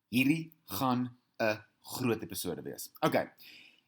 Hierdie gaan 'n groot episode wees. Okay,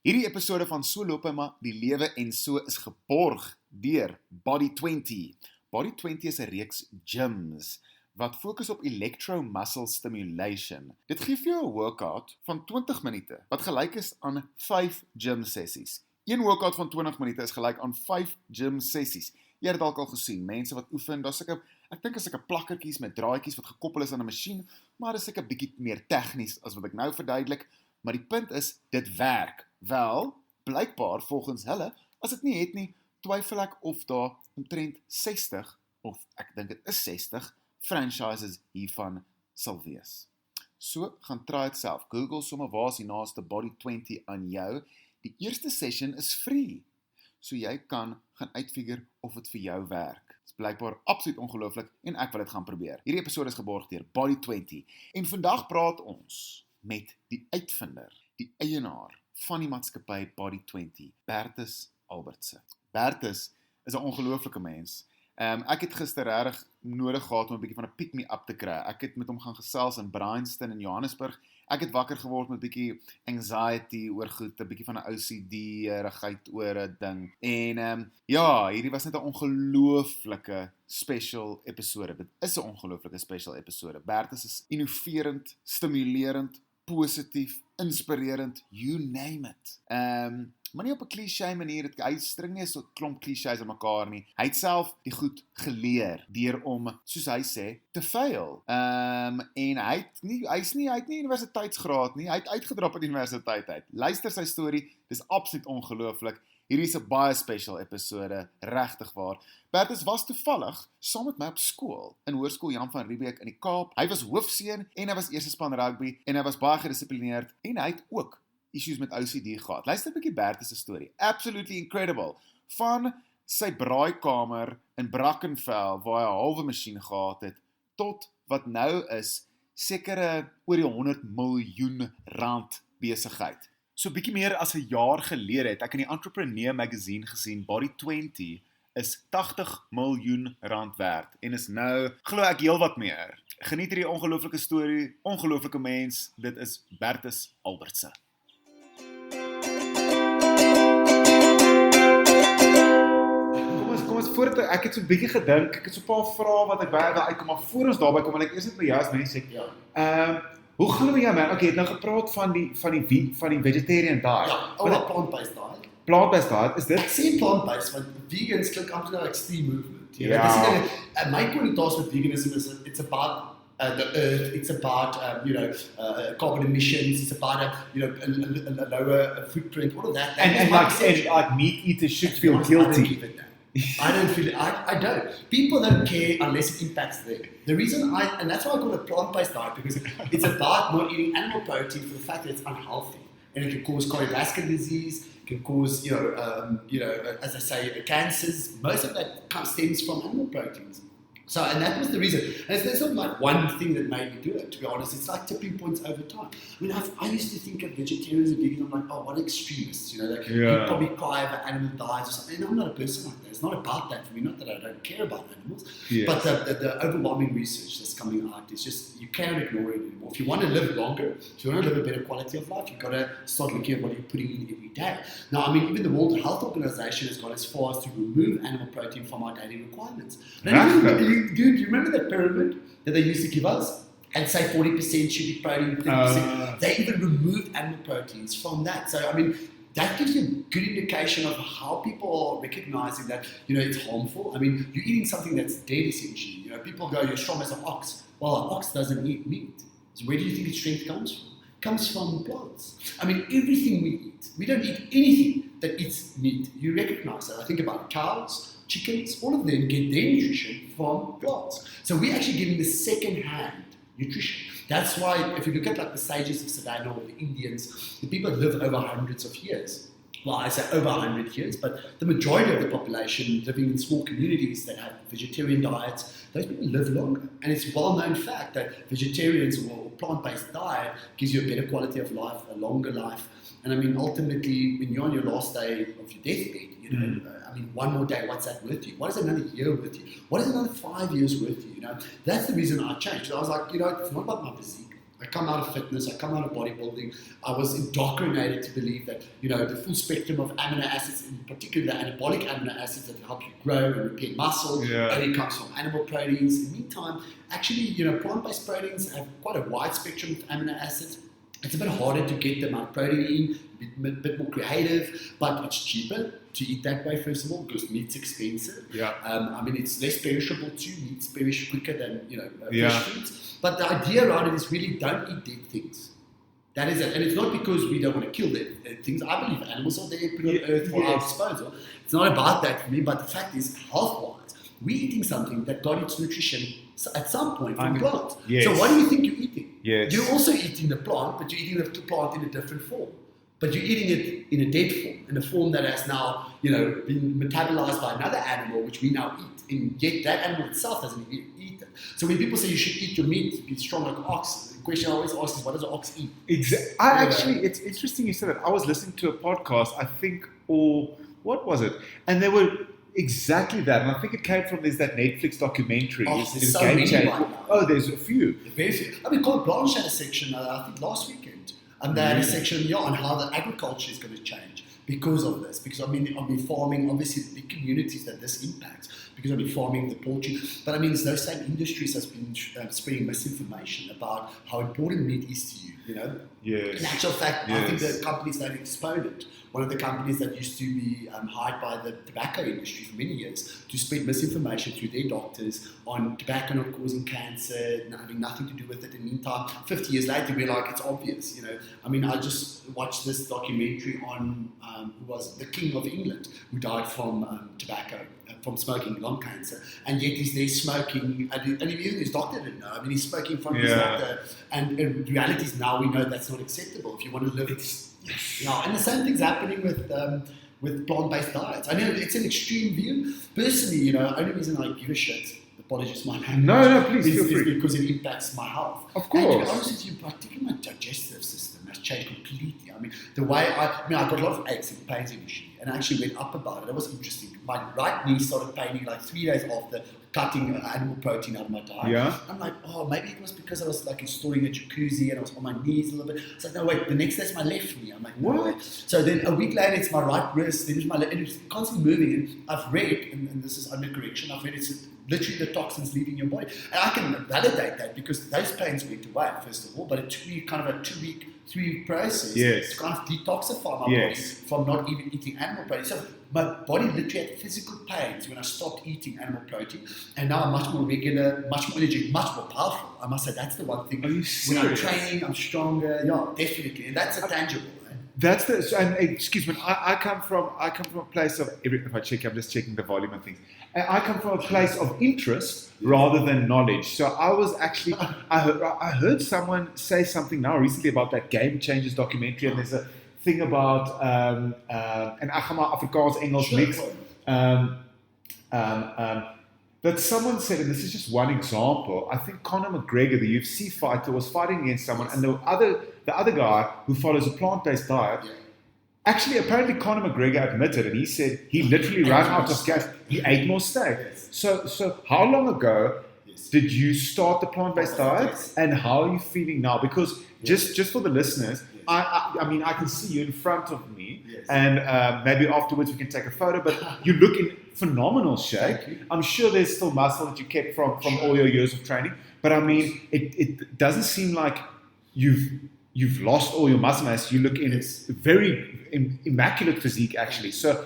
hierdie episode van So loop hy maar die lewe en so is geborg deur Body20. Body20 is 'n reeks gyms wat fokus op electro-muscle stimulation. Dit gee vir jou 'n workout van 20 minute, wat gelyk is aan 5 gym sessies. Een workout van 20 minute is gelyk aan 5 gym sessies. Jy het dit dalk al gesien, mense wat oefen, daar's ek dink is sulke plakkertjies met draadjies wat gekoppel is aan 'n masjien, maar dit is seker bietjie meer tegnies as wat ek nou verduidelik, maar die punt is, dit werk. Wel, blykbaar volgens hulle, as dit nie het nie, twyfel ek of daar omtrent 60, of ek dink dit is 60, franchises hiervan sal wees. So, gaan try dit self. Google sommer waar is die naaste Body20 aan jou. Die eerste session is free, so jy kan gaan uitfigure of dit vir jou werk. Dit is blykbaar absoluut ongelooflik en ek wil dit gaan probeer. Hierdie episode is geborg deur Body20 en vandag praat ons met die uitvinder, die eienaar van die maatskappy Body20, Bertus Albertse. Bertus is 'n ongelooflike mens. Ek het gister regtig nodig gehad om 'n bietjie van 'n pick-me-up te kry. Ek het met hom gaan gesels in Brackenfell in Johannesburg. Ek het wakker geword met 'n bietjie anxiety oor goed, 'n bietjie van 'n OCD-righeid oor 'n ding. En ja, hierdie was net 'n ongelooflike special episode. Dit is 'n ongelooflike special episode. Bertus is innoverend, stimulerend, positief, inspirerend, you name it. Maar nie op 'n cliché manier, hy string nie so 'n klomp clichés aan mekaar nie. Hy het self die goed geleer deur om, soos hy sê, te fail. En hy het nie universiteitsgraad nie, hy het uitgedrop uit die universiteit uit. Luister sy storie, dis absoluut ongelooflik. Hierdie is 'n baie special episode, regtig waar. Bertus was toevallig saam met my op skool, in hoërskool Jan van Riebeeck in die Kaap. Hy was hoofseun en hy was eerste span rugby en hy was baie gedissiplineerd en hy het ook issues met OCD gehad. Luister 'n bietjie Bertus se storie. Absolutely incredible. Van sy braaikamer in Brackenfell waar hy 'n halwe masjien gehad het tot wat nou is sekere oor die 100 miljoen rand besigheid. So bietjie meer as 'n jaar gelede het ek in die Entrepreneur magazine gesien Body20 is 80 miljoen rand werd en is nou, glo ek, heelwat meer. Geniet hierdie ongelooflike storie, ongelooflike mens, dit is Bertus Albertse. Kom ons voordat ek het so 'n bietjie gedink, ek het so 'n paar vrae wat ek baie uitkom, maar voor ons daarby kom, wil ek eers net by jou as mens sê, hoe glo jy man? Okay, jy het nou gepraat van die vegetarian diet. Ja, plant-based diet. Plant-based diet, is dit? Sê plant-based, want vegans klink amper nou extreme movement. You know, Ja. my connotatie with veganism is it's about the earth, it's about carbon emissions, it's about a lower footprint, all of that. And like meat eaters should feel I don't guilty. give it that. I don't feel it. I don't. People don't care unless it impacts them. The reason and that's why I call it plant-based diet, because it's about not eating animal protein for the fact that it's unhealthy. And it can cause cardiovascular disease, can cause, as I say, cancers. Most of that stems from animal proteins. So, and that was the reason. And it's not like one thing that made me do it, to be honest. It's like tipping points over time. I mean, I used to think of vegetarians and vegans, I'm like, oh, what extremists, they probably cry over animal diets or something. And I'm not a person like that. It's not about that for me. Not that I don't care about animals. Yes. But the overwhelming research that's coming out is just, you can't ignore it anymore. If you want to live longer, if you want to live a better quality of life, you've got to start looking at what you're putting in every day. Now, I mean, even the World Health Organization has gone as far as to remove animal protein from our daily requirements. Dude, do you remember that pyramid that they used to give us? And say 40% should be protein, 30%. They even removed animal proteins from that. So, I mean, that gives you a good indication of how people are recognizing that, it's harmful. I mean, you're eating something that's dead, essentially. People go, you're strong as an ox. Well, an ox doesn't eat meat. So where do you think its strength comes from? It comes from plants. I mean, everything we eat. We don't eat anything that eats meat. You recognize that. I think about cows, chickens, all of them get their nutrition from plants. So we're actually getting the second-hand nutrition. That's why if you look at like the sages of Savannah or the Indians, the people live over hundreds of years. Well, I say over 100 years, but the majority of the population living in small communities that have vegetarian diets, those people live longer. And it's a well-known fact that vegetarians or plant-based diet gives you a better quality of life, a longer life. And I mean, ultimately, when you're on your last day of your deathbed, I mean, one more day, what's that worth you? What is another year worth you? What is another 5 years worth you? That's the reason I changed. I was like, it's not about my physique. I come out of fitness, I come out of bodybuilding. I was indoctrinated to believe that, the full spectrum of amino acids, in particular the anabolic amino acids that help you grow and repair muscle, only comes from animal proteins. In the meantime, actually, plant-based proteins have quite a wide spectrum of amino acids. It's a bit harder to get the amount of protein in, a bit more creative, but it's cheaper to eat that way, first of all, because meat's expensive. It's less perishable too. Meat's perish quicker than, fresh foods. But the idea around it is really don't eat dead things. That is it. And it's not because we don't want to kill dead things. I believe animals are there put on earth for our disposal. It's not about that for me, but the fact is, health-wise, we're eating something that got its nutrition at some point from plants. So what do you think you're eating? You're also eating the plant, but you're eating the plant in a different form. But you're eating it in a dead form, in a form that has now, been metabolized by another animal, which we now eat. And yet that animal itself doesn't eat it. So when people say you should eat your meat to be strong like an ox, the question I always ask is, what does an ox eat? Exactly. It's interesting you said that. I was listening to a podcast, I think, or what was it? And they were exactly that. And I think it came from that Netflix documentary. There's so many right now. Oh, there's a few. Very few. Carte Blanche had a section, I think last weekend. And they had a section on how the agriculture is going to change because of this. Because I've been farming, obviously the big communities that this impacts. Because I've been farming the poultry. But it's those same industries that's been spreading misinformation about how important meat is to you, Yes. In actual fact, I think the companies that exploded, one of the companies that used to be hired by the tobacco industry for many years to spread misinformation through their doctors on tobacco not causing cancer, having nothing to do with it. In the meantime, 50 years later, we're like, it's obvious, I just watched this documentary on who was the King of England, who died from tobacco, from smoking lung cancer, and yet he's there smoking, and even his doctor didn't know. He's smoking from his doctor, and in reality is now we know that's not acceptable if you want to live. And the same thing's happening with plant-based diets. I know it's an extreme view. Personally, only reason I give a shit, apologies my language, no, please feel is free. because it impacts my health. Of course. And to be honest with you, particularly my digestive system has changed completely. The way I got a lot of aches and pains initially, and I actually went up about it. It was interesting. My right knee started paining like 3 days after cutting animal protein out of my diet. I'm like, maybe it was because I was like installing a jacuzzi and I was on my knees a little bit. It's like, no, wait, the next day's my left knee. I'm like, what? So then a week later, it's my right wrist, then it's my left, and it's constantly moving. And I've read, and this is under correction, I've read it's literally the toxins leaving your body. And I can validate that because those pains went away, first of all, but it took me kind of a 3-week process to kind of detoxify my body from not even eating animal protein. So my body literally had physical pains when I stopped eating animal protein, and now I'm much more regular, much more energetic, much more powerful. I must say that's the one thing. Are you serious? When I'm training, I'm stronger. Yeah, definitely, and that's a tangible. That's and excuse me. I come from a place of. If I check, I'm just checking the volume and things. I come from a place of interest rather than knowledge. So I was actually. I heard someone say something now recently about that Game Changers documentary, and there's a thing about en ek gaan maar Afrikaans Engels mix. That someone said, and this is just one example, I think Conor McGregor, the UFC fighter, was fighting against someone, and the other guy who follows a plant-based diet, actually apparently Conor McGregor admitted, and he said he literally ran out of gas, he ate more steak. So how long ago did you start the plant-based diet, and how are you feeling now? Because just for the listeners, I can see you in front of me, and maybe afterwards we can take a photo, but you look in phenomenal shape. I'm sure there's still muscle that you kept from all your years of training, but it doesn't seem like you've lost all your muscle mass. You look in very immaculate physique, actually. So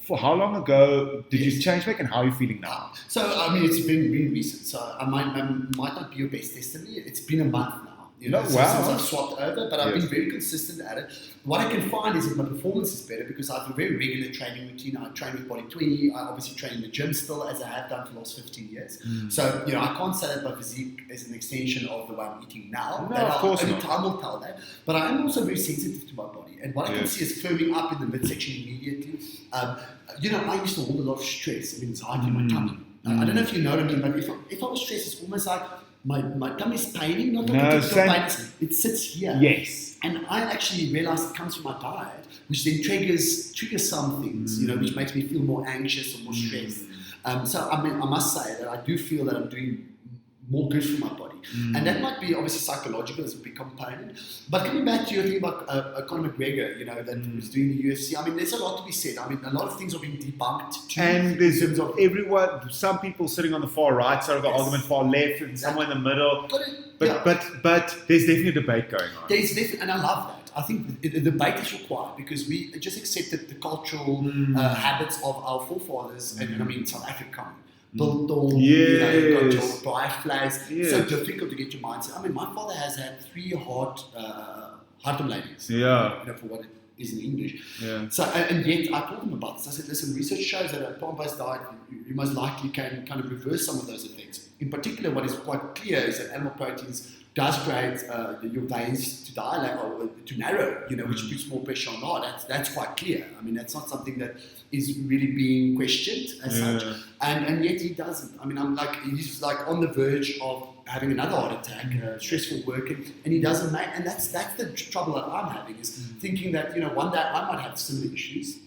for how long ago did you change back, and how are you feeling now? So, it's been really recent. So I might not be your best testimony. It's been a month now. Since I've swapped over, but I've been very consistent at it. What I can find is that my performance is better because I have a very regular training routine. I train with Body20. I obviously train in the gym still, as I have done for the last 15 years. So, I can't say that my physique is an extension of the way I'm eating now. No, of course only not. Time will tell that. But I am also very sensitive to my body. And what I can see is firming up in the midsection immediately. I used to hold a lot of stress and anxiety in my tummy. I don't know if you know what I mean, but if I was stressed, it's almost like my tummy is paining, not like a typical pain. It sits here. Yes. And I actually realized it comes from my diet, which then triggers some things, which makes me feel more anxious or more stressed. So I must say that I do feel that I'm doing more good for my body. And that might be obviously psychological as a big component. But coming back to your thing about Conor McGregor, that was doing the UFC, I mean, there's a lot to be said. I mean, a lot of things are being debunked too. And there's some people sitting on the far right side of the argument, far left, and somewhere in the middle. But there's definitely a debate going on. There's definitely, and I love that. I think the debate is required because we just accepted the cultural habits of our forefathers, and I mean, South Africa. Biltong, you've got your braaikamer. So difficult to get your mindset. I mean, my father has had 3 heart ladies. For what it is in English. So, and yet I told him about this. I said, listen, research shows that a plant-based diet, you most likely can kind of reverse some of those effects. In particular, what is quite clear is that animal proteins does create your veins to dilate or to narrow, which puts more pressure on the heart. That's quite clear. I mean, that's not something that is really being questioned as such. And yet he doesn't. I mean, he's like on the verge of having another heart attack, stressful work, and he doesn't make. And that's the trouble that I'm having is thinking that one day I might have similar issues,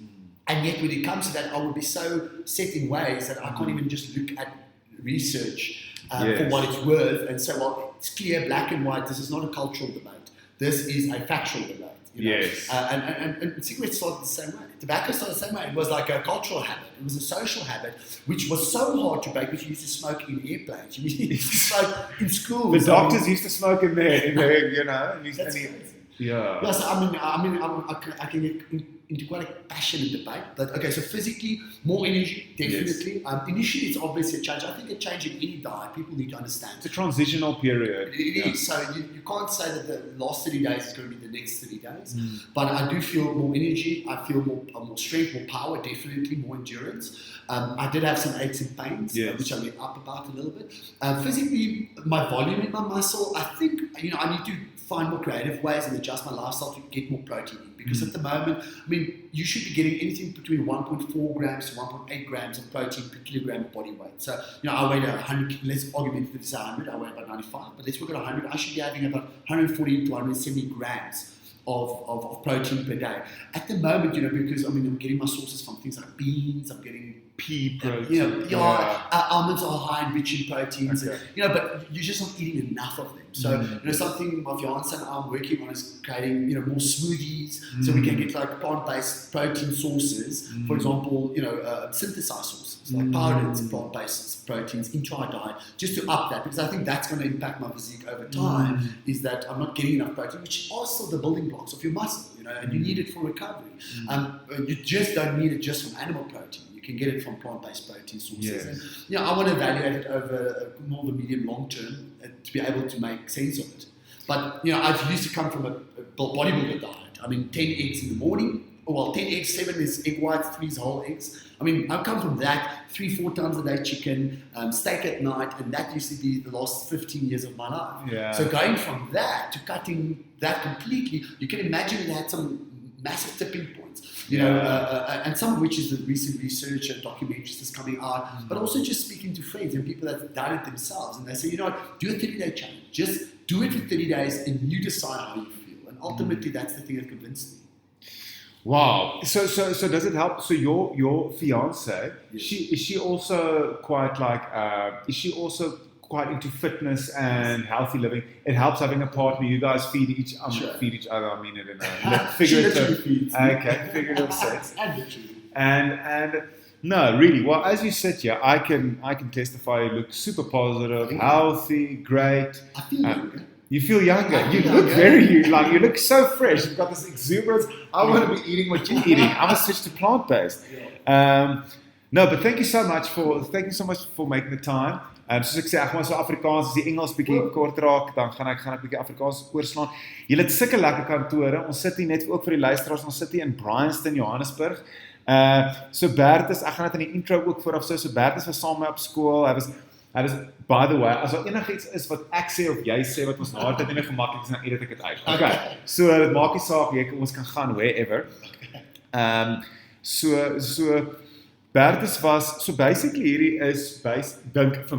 and yet when it comes to that, I will be so set in ways that I can't even just look at research for what it's worth and say, well, it's clear, black and white. This is not a cultural debate. This is a factual debate. And cigarettes started the same way. Tobacco started the same way. It was like a cultural habit. It was a social habit, which was so hard to break because you used to smoke in airplanes. You used to smoke in schools. The doctors used to smoke in there, That's crazy. So I can get into quite a passionate debate. But okay, so physically, more energy, definitely. Initially, it's obviously a change. I think a change in any diet, people need to understand. It's a transitional period. It is. So you can't say that the last 30 days is going to be the next 30 days. But I do feel more energy. I feel more strength, more power, definitely more endurance. I did have some aches and pains, which I went up about a little bit. Physically, my volume in my muscle, I think, I need to find more creative ways and adjust my lifestyle to get more protein in. Because at the moment, I mean, you should be getting anything between 1.4 grams to 1.8 grams of protein per kilogram of body weight. So, I weigh 100, let's argumentatively say 100, I weigh about 95, but let's work at 100, I should be having about 140 to 170 grams of protein per day. At the moment, because I'm getting my sources from things like beans, I'm getting pea protein. Almonds are high and rich in proteins, Okay. but you're just not eating enough of them. So, something my fiance and I'm working on is creating, more smoothies, so we can get like plant-based protein sources. For example, synthesized sources, like powdered plant-based proteins into our diet, just to up that, because I think that's going to impact my physique over time, is that I'm not getting enough protein, which are also the building blocks of your muscle, and you need it for recovery. You just don't need it just from animal protein. You can get it from plant-based protein sources. And, I want to evaluate it over more the medium long term to be able to make sense of it. But, I used to come from a bodybuilder diet. I mean, 10 eggs in the morning. 10 eggs, 7 is egg whites, 3 is whole eggs. I mean, I've come from that, 3-4 times a day chicken, steak at night, and that used to be the last 15 years of my life. So going from that to cutting that completely, you can imagine it had some massive tipping points, and some of which is the recent research and documentaries that's coming out, but also just speaking to friends and people that have done it themselves, and they say, do a 30-day challenge, just do it for 30 days and you decide how you feel, and ultimately that's the thing that convinced me. Wow. So does it help? So your fiance, is she also quite into fitness and healthy living? It helps having a partner. You guys feed each other. I mean it in a figurative, figurative sense. And no, really. Well, as you sit here, I can testify. You look super positive, healthy, great. I feel younger. You feel younger. You look very young. You look so fresh. You've got this exuberance. I want to be eating what you're eating. I'm gonna switch to plant-based. No, but thank you so much for making the time. Soos ek sê, ek gaan so Afrikaans, as die Engels bietjie kort raak, dan gaan ek bietjie Afrikaans oorslaan. Julle het sulke lekker kantore. Ons sit hier net ook vir die luisteraars. Ons sit hier in Bryanston, Johannesburg. So Bertus, ek gaan dit in die intro ook vooraf sê. So Bertus was saam met my op skool. Hy was by the way, as daar enigiets is wat ek sê of jy sê wat ons na harte nie meer gemaklik is, dan edit ek dit uit. Okay. So dit maak nie saak, ons kan gaan wherever. So Bertus was, so basically hierdie is dink vir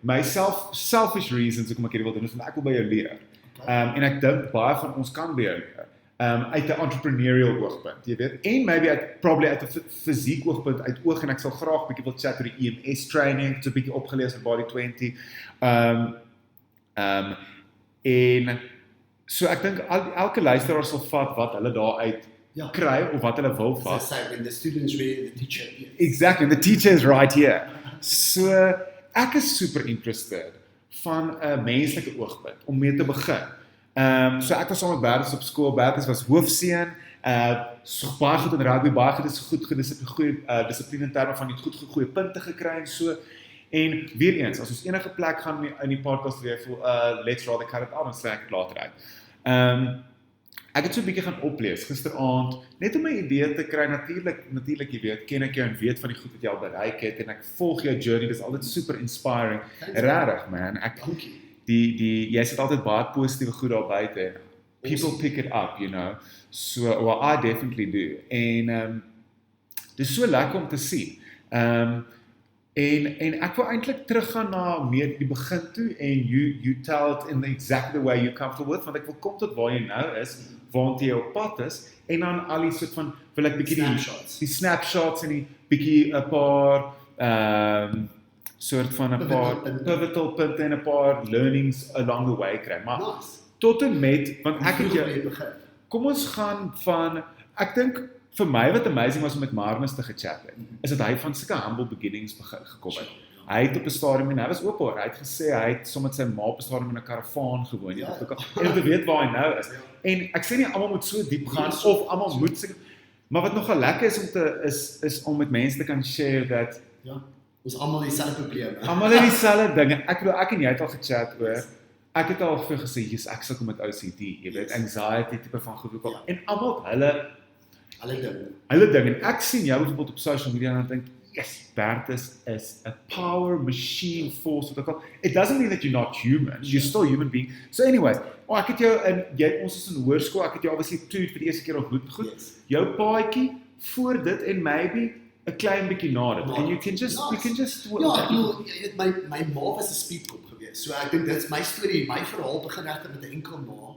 my selfish reasons hoekom ek hierdie wil doen, is want ek wil by jou leer. En ek dink baie van ons kan by jou leer. uit 'n entrepreneurial oogpunt, jy weet, en maybe probably uit 'n fisiek oogpunt uit oog, en ek sal graag bietjie wil chat oor die EMS training, so 'n bietjie opgelees oor Body20, en so ek dink elke luisteraar sal vat wat hulle daaruit kry, of wat hulle wil vat. As I say, when the student's ready, the teacher appears. Exactly, the teacher is right here. So, ek is super interested van 'n menslike oogpunt, om mee te begin. So ek was saam met Bertus op skool. Bertus was hoofseun, so baie goed in rugby, baie goed dissipline in terme van die goed goeie punte gekry en so. En weer eens, as ons enige plek gaan in die podcast weer voel, let's rather cut it out, dan sê ek het later uit. Ek het so 'n bietjie gaan oplees gisteraand, net om 'n idee te kry. Natuurlik, jy weet, ken ek jou en weet van die goed wat jy al bereik het, en ek volg jou journey, dis altyd super inspiring. Regtig, man. Jy sit altyd baie positiewe goed daar buite. People pick it up, you know. So, well, I definitely do. En dis so lekker om te sien. En ek wil eintlik teruggaan na meer die begin toe, en you tell it in exactly the way you're comfortable with, want ek wil kom tot waar jy nou is, waant jy op pad is, en dan al die soort van, wil ek bietjie die snapshots en die bietjie 'n paar soort van 'n paar pivotal punte en 'n paar learnings along the way kry. Maar tot en met, want ek het jou, kom ons gaan van, ek dink vir my wat amazing was om met Maar te gechat het, is dat hy van sulke humble beginnings gekom het. Hy het op 'n stadium, en hy was oop oor, hy het gesê, hy het saam met sy ma op 'n stadium in 'n karavaan gewoon, en om te weet waar hy nou is. En ek sê nie almal moet so diep gaan, of almal moet, maar wat nogal lekker is is om met mense te kan share dat, ons almal dieselfde probleme. Almal het dieselfde dinge. Ek en jy het al gechat oor, ek het al vir gesê, ek sukkel met OCD, jy weet, anxiety tipe van goed, en almal hulle ding, en ek sien jou bijvoorbeeld op social media, en ek dink, yes, Bertus is a power machine force, it doesn't mean that you're not human, you're still a human being. So anyway, ek het jou, ons is in hoërskool, ek het jou obviously toe vir die eerste keer ontmoet, goed, jou paadjie, voor dit, en maybe, 'n klein bietjie na dit, and you can just ek bedoel, my ma was 'n speedkop geweest, so ek dink dit's my storie, my verhaal begin regtig met 'n enkel ma,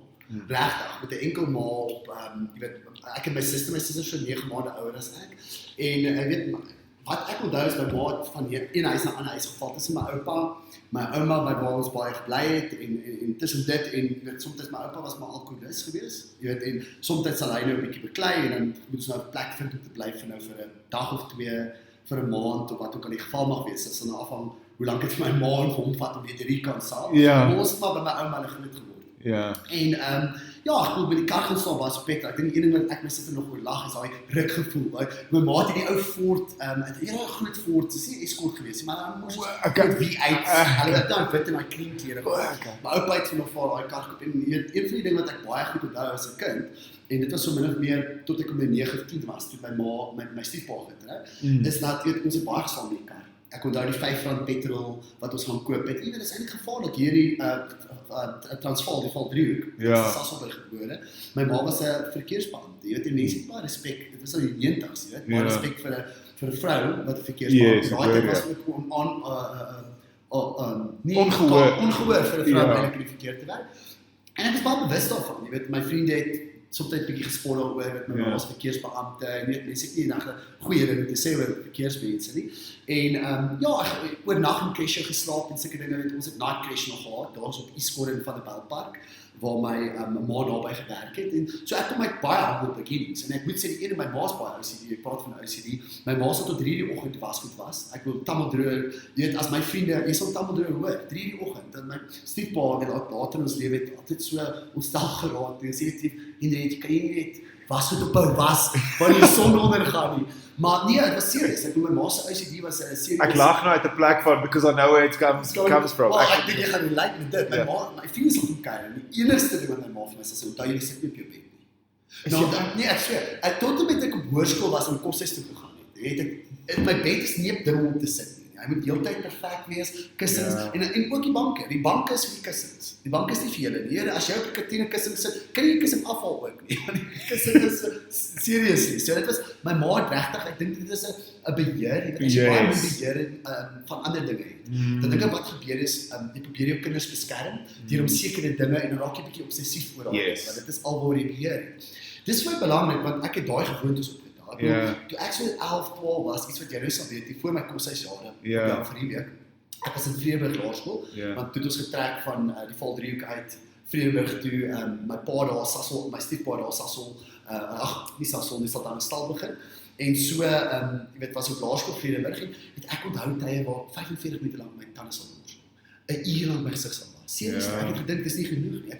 regtig, met 'n enkel ma op, jy weet, ek en my suster is so 9 maande ouer as ek, en ek weet, wat ek onthou is my ma het van een huis na 'n ander huis geval, tussen my oupa, my ouma, my waar ons baie gebly het, en tussen dit, en jy weet, soms my oupa was maar alkoholist geweest, jy weet, en soms sal hy nou 'n bietjie beklei, en dan moet ons nou 'n plek vind om te bly vir 'n dag of 2, vir 'n maand, of wat ook al die geval mag wees, dit sal nou afhang, hoe lank het vir my ma en vir hom vat om weer te reconcile, maar ons het maar by my ouma hulle groot geword. En ek bedoel, by die kar gaan staan was spek. Ek dink die een ding wat ek my sitter nog oor lag is daai ruk gevoel. My ma het die ou Ford, 'n groot Ford, dis nie 'n Escort geweest, maar dan moes ek wie uit. Hulle het dan wit en daai cream klere. My oupa het nog vir daai kar gekoop, en een van die dinge wat ek baie goed onthou as 'n kind, en dit was so min of meer tot ek om my 9 of 10 was, toe my ma met my stiefpa getrou, is dat ons het baie gesaam met die kar. Ek onthou die R5 petrol wat ons gaan koop het. Dit is eintlik gevaarlik hierdie Transvaal, die val driehoek. Dit is Sasselburg gebore. My ma was 'n verkeersbeampte. Jy weet, die mense het baie respek. Dit was al die 90s, jy weet, baie respek vir 'n vrou wat 'n verkeersbeampte was. Dit was ook ongehoor vir 'n vrou eintlik in die verkeer te werk. En ek was baie bewus daarvan. Jy weet, my vriende het soms 'n bietjie gespot oor met my ma as verkeersbeampte, en weet mense ek nie eendag goeie dinge te sê oor verkeersmense nie. En oornag in crash geslaap en sulke dinge, weet ons het night crash nog gehad, daar's op Eastcourt van die Belpark, waar my ma daarbey gewerk het, en so ek kom uit baie humble beginnings, en ek moet sê die ene, my ma's baie OCD, ek praat van OCD, my ma sal tot 3 die oggend wasgoed was, ek wil tammeldroër, jy weet, as my vriende, jy sal tammeldroër hoor, 3 die oggend, en my stiefpa, en later in ons lewe het altyd so ontstel geraak, en sê, jy kan nie net wasgoed ophou was, wanneer die son ondergaan nie, maar nee, het was serious, ek bedoel, my ma se OCD was 'n serious. Ek lag nou uit 'n plek van, because I know where it comes from. Ek dink jy gaan relate met dit, my vriende sal kyk, en die enigste ding wat my ma vir my sê, onthou jy sit nie op jou bed nie. Nee, ek sê, tot en met ek op hoërskool was en koshuis toe gegaan het, weet ek, my bed is nie op ding om te sit nie. Hy moet heeltyd perfek wees, kussings, en ook die banke. Die banke is vir die kussings. Die bank is nie vir julle nie. As jy op 'n kantine kussing sit, kan jy die kussing afhaal ook nie. Want die kussing is seriously. So dit was my ma het regtig, ek dink dit is 'n beheer, as jy baie beheer van ander dinge het. Dan dink ek wat gebeur is, jy probeer jou kinders beskerm deur om sekere dinge, en dan raak jy bietjie obsessief oor hulle, want dit is alwaar jy beheer het. Dis vir my belangrik, want ek het daai gewoontes opgedaag. Ja. Toe ek so 11, 12 was, iets wat jy nou sal weet, die voor my koshuisjare, Ja. vir die week, ek was in Vredenburg Laerskool, Ja. want toe het ons getrek van die Valdriehoek uit Vredenburg toe, my pa daar Sassel, my stiefpa daar Sassel, nie Sassel, nie Salt aan die stal begin. En so, jy weet, was op Laerskool Vredenburg en het ek onthou tye waar 45 minute lang my tande sal borsel. 'n uur lang my gesig sal was. Serieus, Ja. ek het gedink dis nie genoeg nie.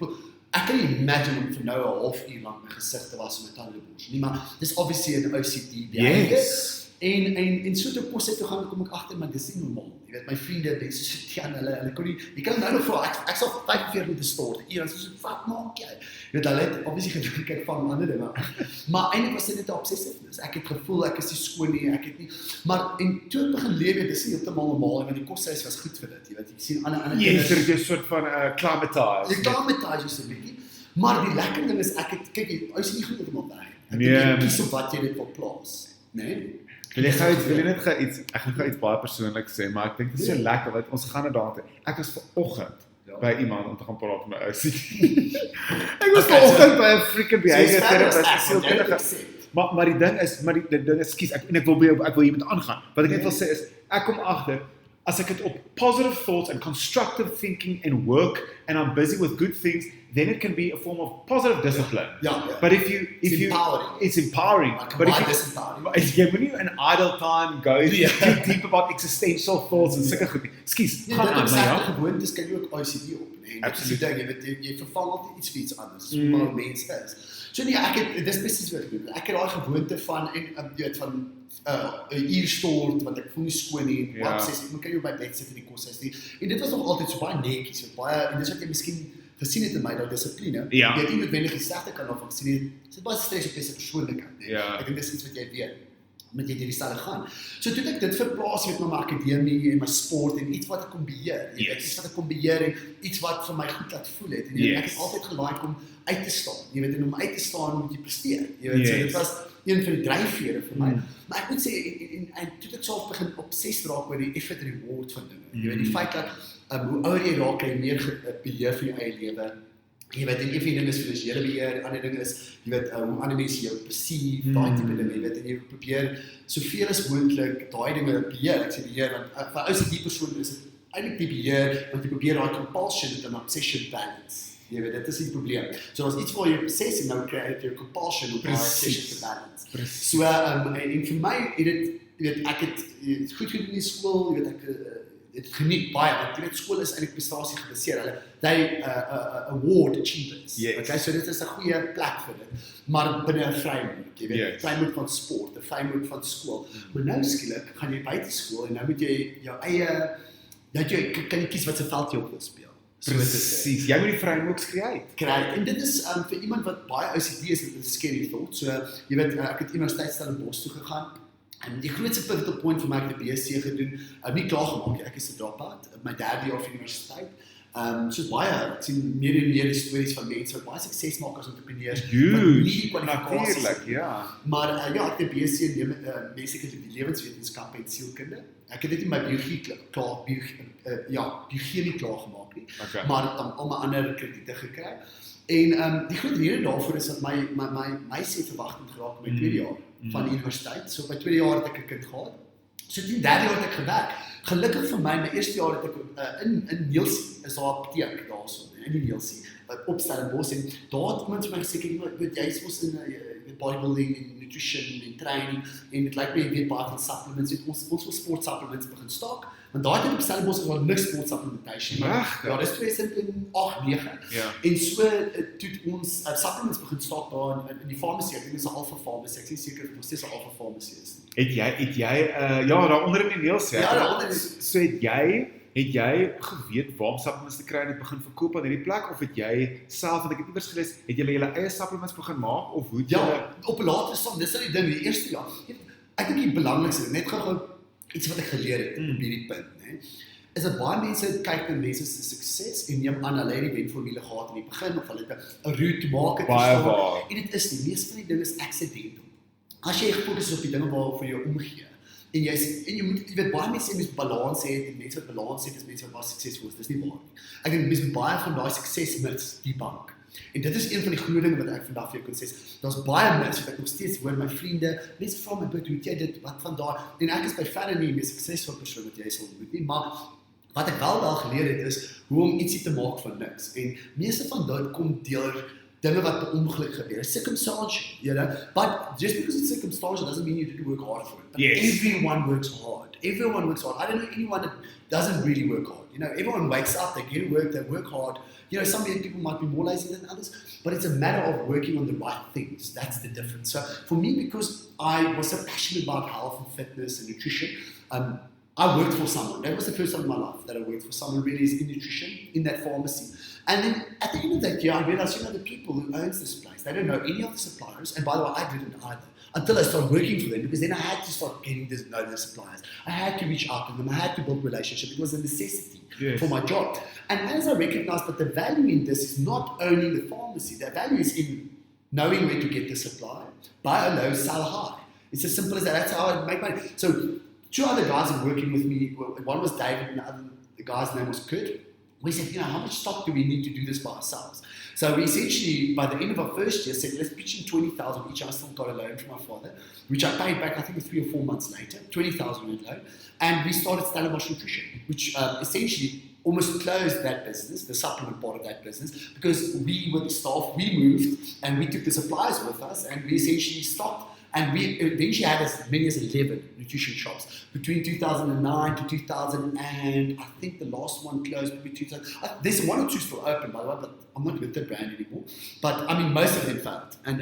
Ek kan nie imagine om vir nou 'n halfuur lang my gesig te was om my tande te borsel nie, maar dis obviously 'n OCD behavior. Yes. En so toe kos uit toe gaan, kom ek agter, maar dis nie normaal. Jy weet, my vriende, mense so teen hulle kon nie, jy kan nou nog vra, ek sal 45 minute stort, en so, wat maak jy? Jy weet, hulle het obviously gedink, ek vang ander dinge. Maar eintlik was dit net 'n obsessiveness. Ek het gevoel, ek is nie skoon nie, ek het nie, maar, en toe ek begin leer, dis nie heeltemal normaal, want die koshuis was goed vir dit, jy weet, jy sien ander Yes, er is 'n soort van acclimatise. Jy acclimatise so 'n bietjie, maar die lekker ding is, kyk, jy is nie goed heeltemal weg. Ek Nee. dink jy kies op wat jy dit wil plaas, né? Wil jy net gou iets, ek gaan gou iets baie persoonlik sê, maar ek dink dit is so lekker, want ons gaan daartoe. Ek was vanoggend by iemand om te gaan praat met my OCD. Ek was vanoggend by 'n freaking behavior therapist, sielkundige. Maar die ding is, skus, ek wil hier met aangaan. Wat ek net wil sê is, ek kom agter, as ek dit op positive thoughts and constructive thinking and work, and I'm busy with good things, then it can be a form of positive discipline. Ja. But if you, it's empowering. But if jy moet nie in idle time go too deep about existential thoughts en sulke goed. Skus, gaan aan, maar ja. Gewoontes kan jy ook OCD op, nee. Absoluut. Jy vervang altyd iets vir iets anders, soos maar mens is. So nee, dis presies wat ek doen. Ek het daai gewoonte van, jy weet, van 'n uur stort, want ek voel nie skoon nie, ek kan nie op my bed sit in die koshuis nie. En dit was nog altyd so baie netjies, en dis wat jy miskien gesien het in my, daai dissipline. Jy het nie noodwendig die slegte kant daarvan gesien nie. Dit baie stres op jy se persoonlikheid, nee. Ek dink dis iets wat jy weet, omdat jy deur die stelle gaan. So toe ek dit verplaas met my akademie en my sport en iets wat ek kon beheer, iets wat ek kon beheer en iets wat vir my goed laat voel het. En ek het altyd gelike om uit te staan. Jy weet, en om uit te staan moet jy presteer. Jy weet, so dit was een van die dryfvere vir my. Maar ek moet sê, en toe ek self begin obsessed raak oor die effort reward van dinge. Jy weet, die feit dat hoe ouer jy raak, jy meer beheer vir jou eie lewe. Jy weet, en een van die dinge is finansiële beheer, ander ding is, jy weet, hoe ander mense jou perceive, daai tipe dinge, jy weet, en jy probeer soveel as moontlik daai dinge beheer, ek sê beheer, want vir ouers die persoon is dit eintlik die beheer, want jy probeer daai compulsion met 'n obsession balance. Jy weet, dit is die probleem. So as iets waar jy obsessie nou kry, het jy compulsion om daai obsession te balance. So, en vir my het dit, jy weet, ek het goed gedoen in die skool, jy weet, ek het geniet baie, want jy weet, skool is eintlik prestasie gebaseer, hulle award achievers. Okay, so dit is 'n goeie plek vir dit, maar binne 'n framework, jy weet, 'n framework van sport, 'n framework van skool. Maar nou skielik gaan jy buite skool en nou moet jy jou eie, kan jy kies wat se veld jy op wil speel. Presies, jy moet die frameworks kry. En dit is vir iemand wat baie OCD is, dit is 'n scary thought. So, jy weet, ek het universiteit Stellenbosch toe gegaan. En die grootste pivotal point vir my het die BSc gedoen, nie klaar gemaak, ek is 'n dropout, my derde jaar van universiteit. Soos baie, ek sien meer en meer stories van mense wat baie sukses maak as entrepreneurs, wat nie kwalifikasies het. Maar ek het die BSc in menslike lewenswetenskappe en sielkunde. Ek het dit in my biologie biologie klaar gemaak nie, maar al my ander krediete gekry. En die groot rede daarvoor is dat my sê verwagting geraak in my tweede jaar van die universiteit. So by tweede jaar het ek 'n kind gehad. So die derde jaar het ek gewerk. Gelukkig vir my eerste jaar het ek in Nielsie, is daar 'n apteek daarso, in die Nielsie, op Stellenbosch, en daar het iemand vir my gesê, jy is mos in bodybuilding en nutrition en training, en dit lyk my jy weet baie van supplements, ons wil sport supplements begin staak, want daai tyd op Stellenbosch was daar niks sport supplementation, maar dis 2008, 9, en so toe ons supplements begin staak daar in die farmacie, ek dink dis 'n Alpha Pharmacy, ek is seker of dit 'n Alpha Pharmacy is nie. Het jy daar onder in die mails, daaronder. So het jy geweet waar om supplements te kry en het begin verkoop aan hierdie plek, of het jy self, want ek het iewers gelees, het jy julle eie supplements begin maak, of hoe het jy... Op 'n later stadium, dis die ding, die eerste jaar, ek dink die belangrikste, net gou iets wat ek geleer het op hierdie punt, is dat baie mense kyk na mense se sukses en neem aan hulle het die wenformule gehad in die begin, of hulle het 'n route to market gestaan, en dit is nie, meeste van die dinge is accidental. As jy gefokus is op die dinge waarvoor jy omgee, en jy moet, jy weet, baie mense sê, mens balans het, en mense wat balans het, is mense wat baie suksesvol is, dis nie waar nie. Ek dink, mens moet baie van daai suksesmits debunk. En dit is een van die groot dinge wat ek vandag vir jou kan sê. Daar's baie mense wat ek nog steeds hoor, my vriende, mense vra my, "Hoe het jy dit? Wat van daar?" En ek is by verre nie die mees suksesvolle persoon wat jy sal ontmoet nie, maar wat ek wel geleer het is hoe om ietsie te maak van niks. En meeste van dit kom deur dinge wat per ongeluk gebeur. Circumstance, but just because it's circumstantial doesn't mean you didn't work hard for it. But everyone works hard. Everyone works hard. I don't know anyone that doesn't really work hard. Everyone wakes up, they get to work, they work hard. Some people might be more lazy than others, but it's a matter of working on the right things. That's the difference. So for me, because I was so passionate about health and fitness and nutrition, I worked for someone. That was the first time in my life that I worked for someone really is in nutrition, in that pharmacy. And then at the end of that year, I realized, the people who owns this place, they don't know any of the suppliers. And by the way, I didn't either. Until I started working for them, because then I had to start getting to know the suppliers. I had to reach out to them. I had to build relationships. It was a necessity for my job. And as I recognized that the value in this is not only the pharmacy, the value is in knowing where to get the supply, buy a low, sell high. It's as simple as that. That's how I make money. So 2 other guys are working with me. One was David, and the guy's name was Kurt. We said, how much stock do we need to do this by ourselves? So we essentially, by the end of our first year, said, let's pitch in 20,000 each. I still got a loan from my father, which I paid back, I think, 3 or 4 months later, 20,000 loan. And we started Stellenbosch Nutrition, which essentially almost closed that business, the supplement part of that business, because we were the staff, we moved, and we took the supplies with us, and we essentially stopped. And we eventually had as many as 11 nutrition shops between 2009 to 2000, and I think the last one closed between 2000. There's 1 or 2 still open, by the way, but I'm not with the brand anymore. But I mean, most of them failed, and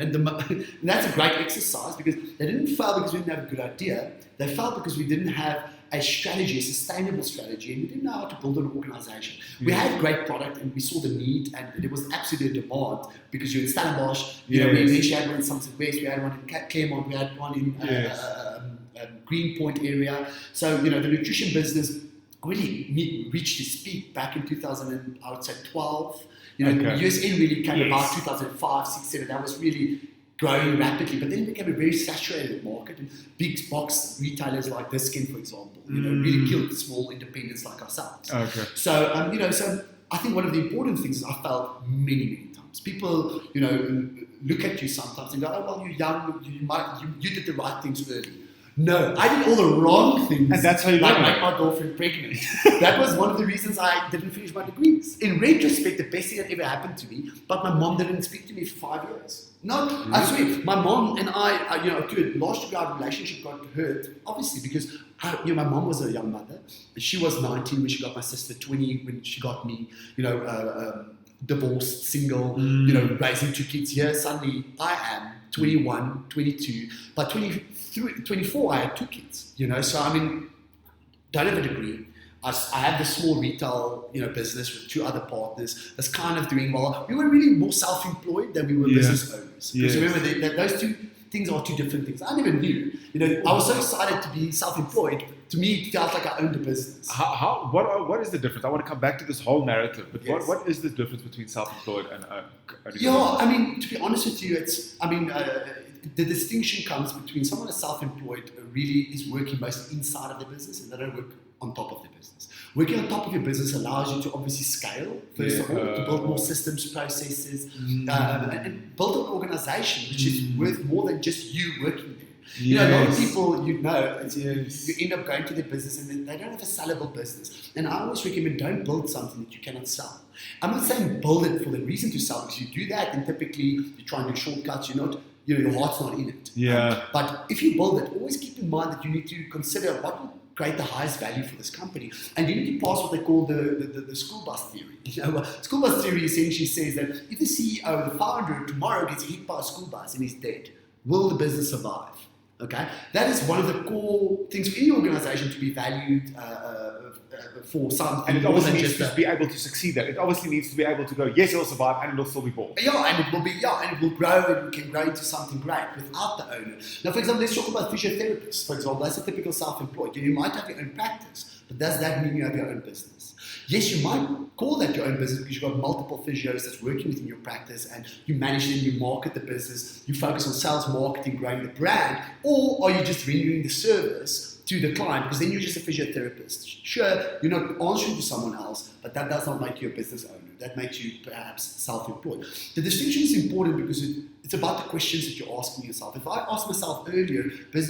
that's a great exercise because they didn't fail because we didn't have a good idea. They failed because we didn't have a strategy, a sustainable strategy, and we didn't know how to build an organization. We had great product and we saw the need, and there was absolute demand because you're in Stellenbosch, we eventually had one in Somerset West, we had one in Claremont, we had one in Greenpoint area. So, the nutrition business really reached its peak back in 2012. The USN really came about 2005, 6, 7. That was really growing rapidly, but then it became a very saturated market, and big box retailers like Diskin, for example, really killed small independents like ourselves. Okay. So, so I think one of the important things is I felt many times people, look at you sometimes and go, "Oh, well, you're young, you did the right things early." No, I did all the wrong things. And that's how you like make my girlfriend pregnant. That was one of the reasons I didn't finish my degrees. In retrospect, the best thing that ever happened to me, but my mom didn't speak to me for 5 years. I swear, my mom and I last year our relationship got hurt, obviously, because my mom was a young mother. She was 19 when she got my sister, 20 when she got me, divorced, single, raising 2 kids. Here, suddenly, I am 21, 22, by 23, 24, I had 2 kids, so I mean, don't have a degree. I have this small retail, business with 2 other partners that's kind of doing well. We were really more self-employed than we were business owners. Because remember, those 2 things are 2 different things. I never knew. I was so excited to be self-employed. To me, it felt like I owned a business. What is the difference? I want to come back to this whole narrative, but what is the difference between self-employed and I mean, to be honest with you, the distinction comes between someone that's self-employed really is working mostly inside of the business, and they don't work on top of the business. Working on top of your business allows you to obviously scale, first of all, to build more systems, processes, and build an organization which is worth more than just you working there. A lot of people, you end up going to their business and they don't have a sellable business. And I always recommend don't build something that you cannot sell. I'm not saying build it for the reason to sell, because you do that and typically you try and do shortcuts, your heart's not in it. But if you build it, always keep in mind that you need to consider what will create the highest value for this company. And you need to pass what they call the school bus theory. School bus theory essentially says that if the CEO, the founder, tomorrow gets hit by a school bus and he's dead, will the business survive? Okay, that is one of the core things for any organization to be valued for something. And it obviously needs to be able to succeed there. It obviously needs to be able to go, yes, it'll survive and it'll still be born. And it will grow and it can grow into something great without the owner. Now, for example, let's talk about physiotherapists, for example. That's a typical self-employed. You might have your own practice, but does that mean you have your own business? Yes, you might call that your own business because you've got multiple physios that's working within your practice and you manage them, you market the business, you focus on sales, marketing, growing the brand, or are you just rendering the service to the client, because then you're just a physiotherapist. Sure, you're not answering to someone else, but that does not make you a business owner. That makes you perhaps self-employed. The distinction is important because it's about the questions that you're asking yourself. If I asked myself earlier, but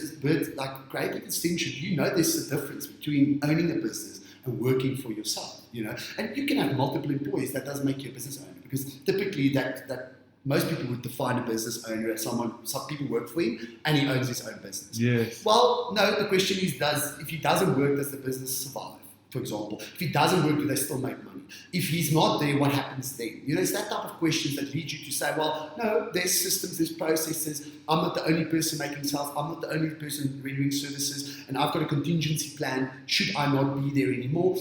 like create a distinction, you know there's a difference between owning a business and working for yourself, And you can have multiple employees. That doesn't make you a business owner, because typically that most people would define a business owner as some people work for him and he owns his own business. Yes. Well, no, the question is, if he doesn't work, does the business survive? For example, if he doesn't work, do they still make money? If he's not there, what happens then? It's that type of questions that lead you to say, well, no, there's systems, there's processes. I'm not the only person making sales. I'm not the only person rendering services, and I've got a contingency plan should I not be there anymore.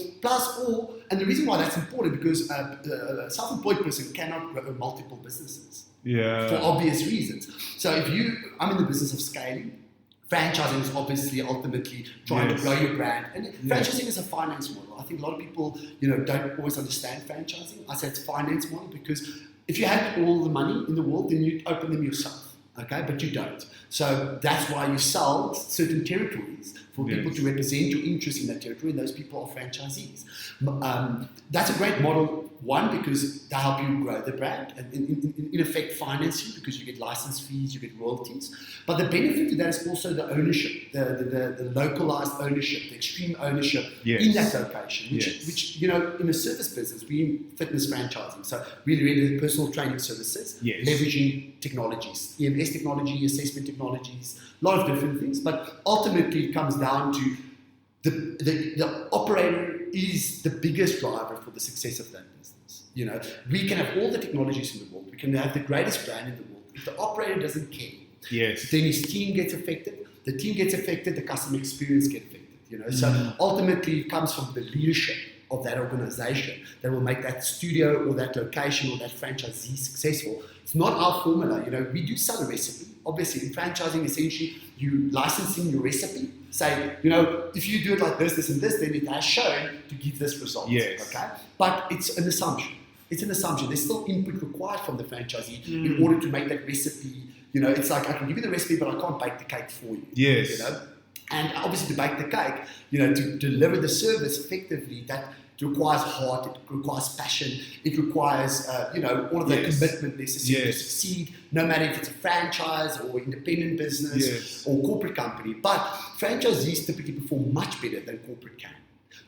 And the reason why that's important, because a self-employed person cannot run multiple businesses. Yeah. For obvious reasons. So I'm in the business of scaling. Franchising is obviously ultimately trying to grow your brand. And franchising is a finance model. I think a lot of people, don't always understand franchising. I say it's a finance model because if you had all the money in the world, then you'd open them yourself. Okay, but you don't. So that's why you sell certain territories for people to represent your interest in that territory, and those people are franchisees. That's a great model, one, because they help you grow the brand and in effect finance you, because you get license fees, you get royalties. But the benefit to that is also the ownership, the localized ownership, the extreme ownership in that location, which in a service business, we're in fitness franchising. So we render personal training services, leveraging technologies, EMS technology, assessment technologies, a lot of different things. But ultimately it comes down to the operator is the biggest driver for the success of that business. We can have all the technologies in the world. We can have the greatest brand in the world. If the operator doesn't care, then his team gets affected. The team gets affected. The customer experience gets affected. So ultimately, it comes from the leadership of that organization that will make that studio or that location or that franchisee successful. It's not our formula. We do sell a recipe. Obviously, in franchising, essentially, you licensing your recipe. Say, if you do it like this, and this, then it has shown to give this result. Okay? But it's an assumption. There's still input required from the franchisee in order to make that recipe. It's like, I can give you the recipe, but I can't bake the cake for you. And obviously to bake the cake, to deliver the service effectively, that requires heart, it requires passion, it requires, all of the commitment necessary to succeed, no matter if it's a franchise or independent business or corporate company. But franchisees typically perform much better than corporate can.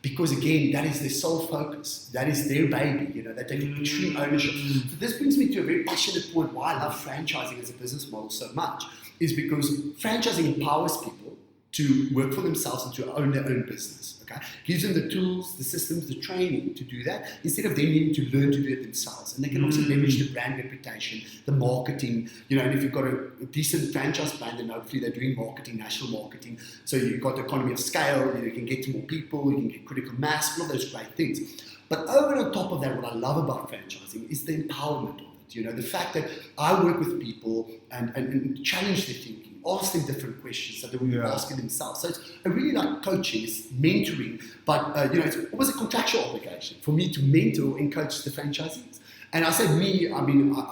Because again, that is their sole focus. That is their baby. They take extreme ownership. So this brings me to a very passionate point why I love franchising as a business model so much, is because franchising empowers people to work for themselves and to own their own business. Okay? Gives them the tools, the systems, the training to do that, instead of them needing to learn to do it themselves. And they can also leverage the brand reputation, the marketing, and if you've got a decent franchise plan, then hopefully they're doing marketing, national marketing. So you've got the economy of scale, you can get to more people, you can get critical mass, all of those great things. But over and on top of that, what I love about franchising is the empowerment of it. The fact that I work with people and challenge their thinking, ask them different questions that they will be asking themselves. So it's really like coaching, it's mentoring, but it's almost a contractual obligation for me to mentor and coach the franchisees. And I say me, I've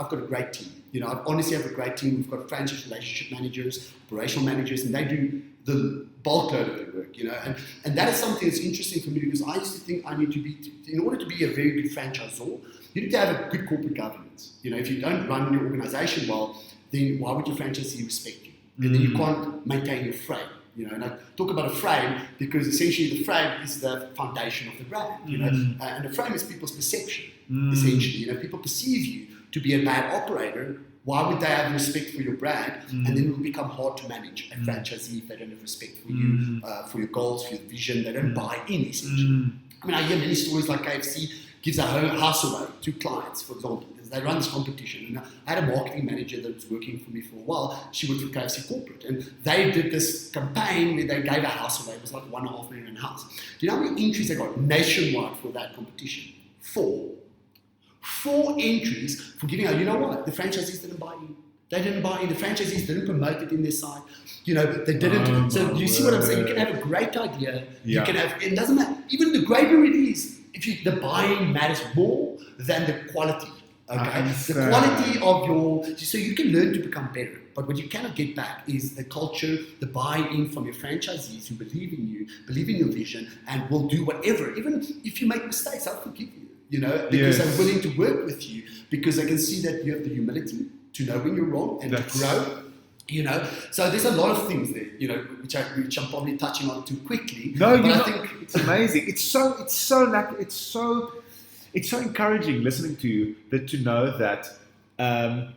got a great team. I honestly have a great team. We've got franchise relationship managers, operational managers, and they do the bulk load of the work, and that is something that's interesting for me, because I used to think I need to be, in order to be a very good franchisor, you need to have a good corporate governance. If you don't run your organization well, then why would your franchisee respect you? And then you can't maintain your frame. And I talk about a frame because essentially the frame is the foundation of the brand. And the frame is people's perception. Essentially, people perceive you to be a bad operator. Why would they have respect for your brand? And then it will become hard to manage a franchisee if they don't have respect for you, for your goals, for your vision. They don't buy in, essentially. I hear many stories like KFC gives a house away to clients, for example. They run this competition. And I had a marketing manager that was working for me for a while. She worked for KFC Corporate. And they did this campaign where they gave a house away. It was like $1.5 million house. Do you know how many entries they got nationwide for that competition? 4 entries for giving out. You know what? The franchisees didn't buy in. They didn't buy in. The franchisees didn't promote it in their site. They didn't. So you see what I'm saying? You can have a great idea. You can have, it doesn't matter. Even the greater it is, the buying matters more than the quality. Okay, the quality of so you can learn to become better, but what you cannot get back is the culture, the buy-in from your franchisees who believe in you, believe in your vision, and will do whatever. Even if you make mistakes, I'll forgive you. because they're willing to work with you, because they can see that you have the humility to know when you're wrong and to grow. So there's a lot of things there, which I'm probably touching on too quickly. No, but I think it's amazing. It's so encouraging listening to you to know that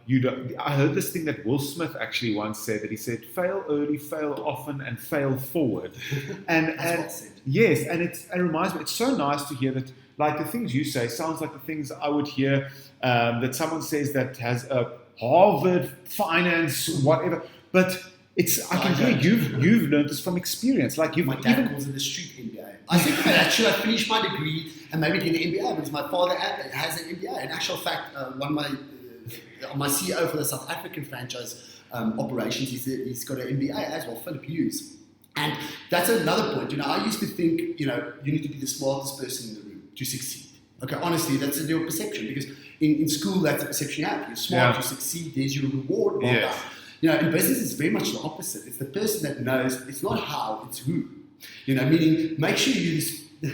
you don't. I heard this thing that Will Smith actually once said, that he said, "Fail early, fail often, and fail forward." And well said. yes, and it reminds me. It's so nice to hear that. Like the things you say sounds like the things I would hear that someone says that has a Harvard finance whatever, but I can hear you've learned this from experience. Like my dad calls it the street MBA. I think actually I finished my degree and maybe get an MBA because my father has an MBA. In actual fact, my CEO for the South African franchise operations, he's got an MBA as well, Philip Hughes. And that's another point. I used to think, you need to be the smartest person in the room to succeed. Okay, honestly, that's your perception, because in school, that's the perception you have. You're smart, you succeed, there's your reward, well done. In business, it's very much the opposite. It's the person that knows, it's not how, it's who. Meaning, make sure you're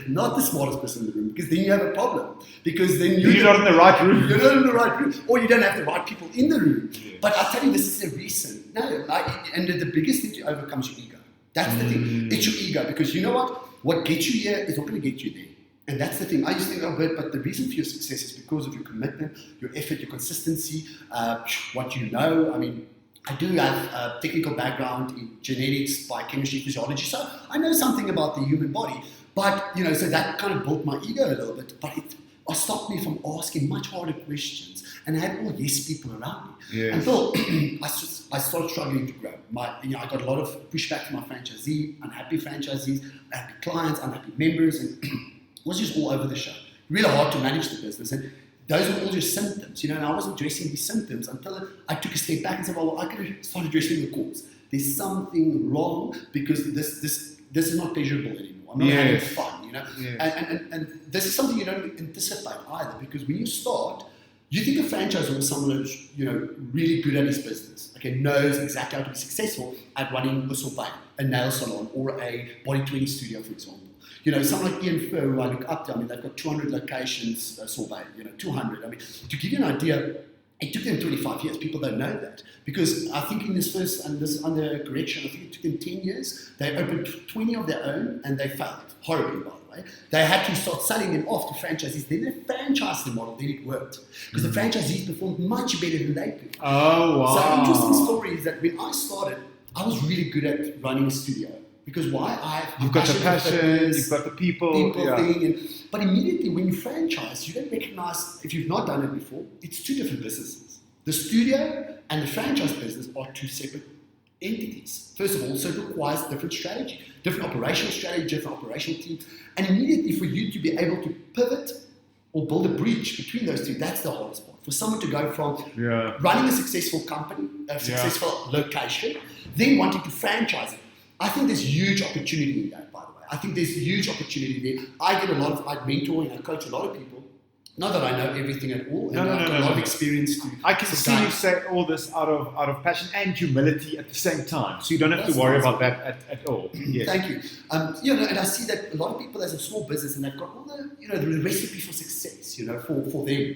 not the smartest person in the room, because then you have a problem. Because then you're not in the right room. You're not in the right room, or you don't have the right people in the room. Yeah. But I'll tell you, this is a reason. And the biggest thing to overcome is your ego. That's the thing. It's your ego, because you know what? What gets you here is not going to get you there. And that's the thing. I used to think, but the reason for your success is because of your commitment, your effort, your consistency, what you know. I mean, I do have a technical background in genetics, biochemistry, physiology, so I know something about the human body. But, so that kind of built my ego a little bit, but it stopped me from asking much harder questions. And I had all yes people around me. Yes. Until I started struggling to grow. I got a lot of pushback from my franchisee, unhappy franchisees, unhappy clients, unhappy members, and it was just all over the show. Really hard to manage the business. And those were all just symptoms, and I wasn't addressing these symptoms until I took a step back and said, well, I could start addressing the cause. There's something wrong, because this is not pleasurable anymore. I'm not having fun, Yes. And this is something you don't anticipate either, because when you start, you think a franchisor is someone who's, really good at his business, knows exactly how to be successful at running a survey, a nail salon, or a Body20 studio, for example. Someone like Ian Fur, who I look up to, they've got 200 locations, surveyed, 200. To give you an idea, it took them 25 years. People don't know that. Because I think in this first, and this is under correction, I think it took them 10 years. They opened 20 of their own, and they failed horribly, by the way. They had to start selling them off to franchisees. Then they franchised the model, then it worked. Because the franchisees performed much better than they could. Oh, wow. So interesting story is that when I started, I was really good at running a studio. Because why? You've got the passion, you've got the people thing. But immediately when you franchise, you don't recognize, if you've not done it before, it's two different businesses. The studio and the franchise business are two separate entities. First of all, so it requires different strategy, different operational strategy, different operational teams. And immediately for you to be able to pivot or build a bridge between those two, that's the hardest part. For someone to go from running a successful company, a successful location, then wanting to franchise it. I think there's huge opportunity in that, by the way. I think there's huge opportunity there. I mentor and I coach a lot of people. Not that I know everything at all, and I've got a lot of experience to. I can see you say all this out of passion and humility at the same time, so you don't have to worry about that at all. Yes. Thank you. And I see that a lot of people, there's a small business, and they've got all the recipe for success, for them,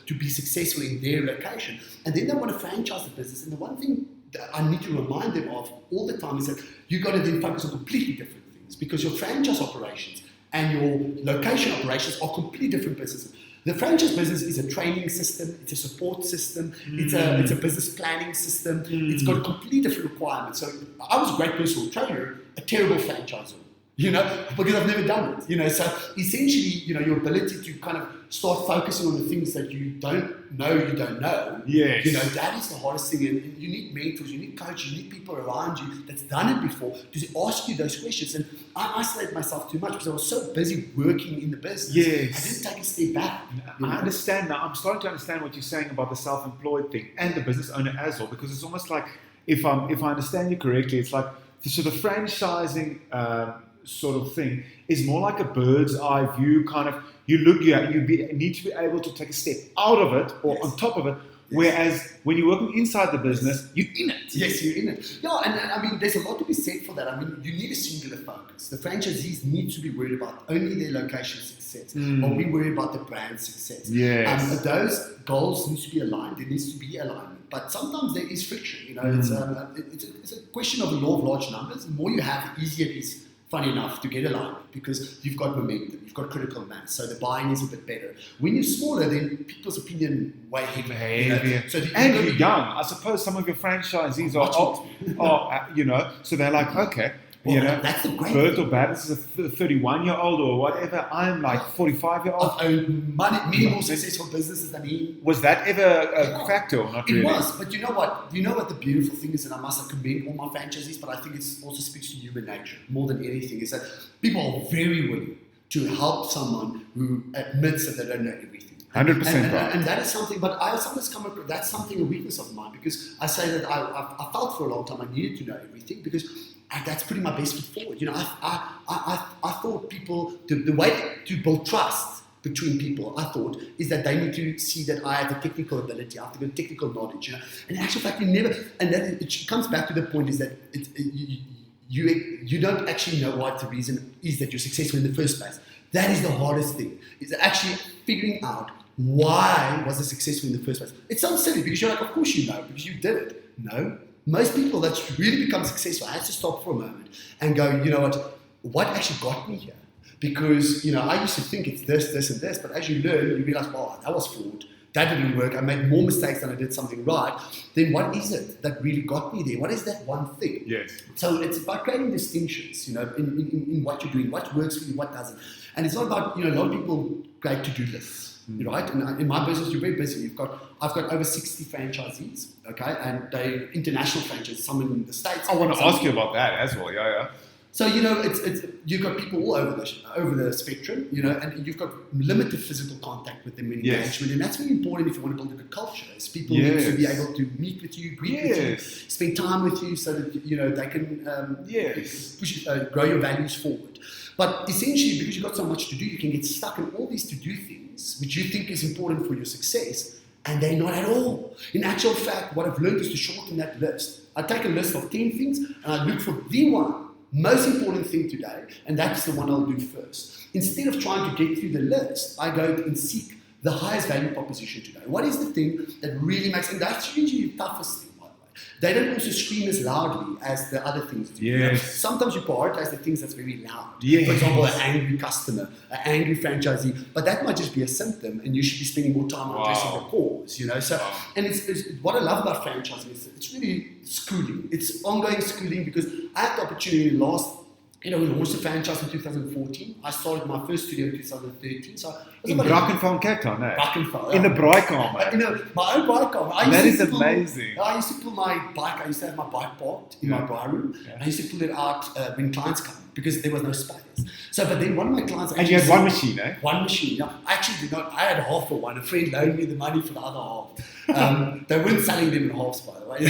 to be successful in their location, and then they want to franchise the business. And the one thing that I need to remind them of all the time is that you've got to then focus on completely different things, because your franchise operations and your location operations are completely different businesses. The franchise business is a training system, it's a support system, it's a business planning system, it's got a completely different requirement. So I was a great personal trainer, a terrible franchisor, because I've never done it, so essentially, your ability to kind of start focusing on the things that you don't know, yes. That is the hardest thing, and you need mentors, you need coaches, you need people around you that's done it before to ask you those questions. And I isolated myself too much because I was so busy working in the business. Yes. I didn't take a step back. I understand now. I'm starting to understand what you're saying about the self-employed thing and the business owner as well, because it's almost like, if I understand you correctly, it's like, so the franchising sort of thing is more like a bird's eye view kind of. You need to be able to take a step out of it or on top of it Whereas when you're working inside the business, you're in it. Yes, you're in it. Yeah, and I mean, there's a lot to be said for that. I mean, you need a singular focus. The franchisees need to be worried about only their location success, or we worry about the brand success. Yes. Those goals need to be aligned. There needs to be alignment. But sometimes there is friction. You know, it's a question of the law of large numbers. The more you have, the easier it is, funny enough, to get aligned because you've got momentum, you've got critical mass, so the buying is a bit better. When you're smaller, then people's opinion way heavier. You know? So and you're young. I suppose some of your franchisees are so they're like, okay, well, you know, that's the great Bert or Bertus is a 31-year-old or whatever. I'm like 45-year-old. I've owned many more successful businesses than he. Was that ever a factor or not really? It was, but you know what? You know what the beautiful thing is, and I must commend all my franchisees, but I think it also speaks to human nature more than anything, is that people are very willing to help someone who admits that they don't know everything. 100% right. And that is something, but I sometimes come across, that's something, a weakness of mine, because I say that I felt for a long time I needed to know everything, because that's putting my best foot forward. You know, I thought people, the way to build trust between people, I thought, is that they need to see that I have the technical ability, I have the technical knowledge, you know. And in actual fact, you never, and that it comes back to the point is that you don't actually know what the reason is that you're successful in the first place. That is the hardest thing, is actually figuring out why was I successful in the first place. It sounds silly because you're like, of course you know, because you did it. No. Most people that's really become successful, I had to stop for a moment and go, you know what actually got me here? Because, you know, I used to think it's this, and this, but as you learn, you realize, wow, that was flawed. That didn't work. I made more mistakes than I did something right. Then what is it that really got me there? What is that one thing? Yes. So it's about creating distinctions, you know, in what you're doing, what works for you, what doesn't. And it's not about, you know, a lot of people create to-do lists. Right? And in my business, you're very busy. I've got over 60 franchisees, okay? And they international franchises, some in the States. I want to ask you about that as well, yeah. So, you know, it's you've got people all over the spectrum, you know, and you've got limited physical contact with them in engagement. And that's very important if you want to build a good culture. Is people need to be able to meet with you, greet with you, spend time with you so that, you know, they can grow your values forward. But essentially, because you've got so much to do, you can get stuck in all these to-do things, which you think is important for your success, and they're not at all. In actual fact, what I've learned is to shorten that list. I take a list of 10 things, and I look for the one most important thing today, and that's the one I'll do first. Instead of trying to get through the list, I go and seek the highest value proposition today. What is the thing that really makes, and that's usually the toughest thing. They don't also scream as loudly as the other things do. Yes. You know? Sometimes you prioritize the things that's very loud. Yes. For example, an angry customer, an angry franchisee, but that might just be a symptom, and you should be spending more time on addressing the cause. You know, so and it's what I love about franchising is it's really schooling. It's ongoing schooling because I had the opportunity last. You know, we launched the franchise in 2014. I started my first studio in 2013. So in Brackenfell, Cape Town, eh? Brackenfell, in the braaikamer. You know, my own braaikamer. That is amazing. I used to pull my bike. I used to have my bike parked in my bar room. Yeah. I used to pull it out when clients come because there was no space. So, but then one of my clients. And you had one machine, eh? One machine. Yeah. I actually did not. I had half for one. A friend loaned me the money for the other half. They weren't selling them in halves, by the way.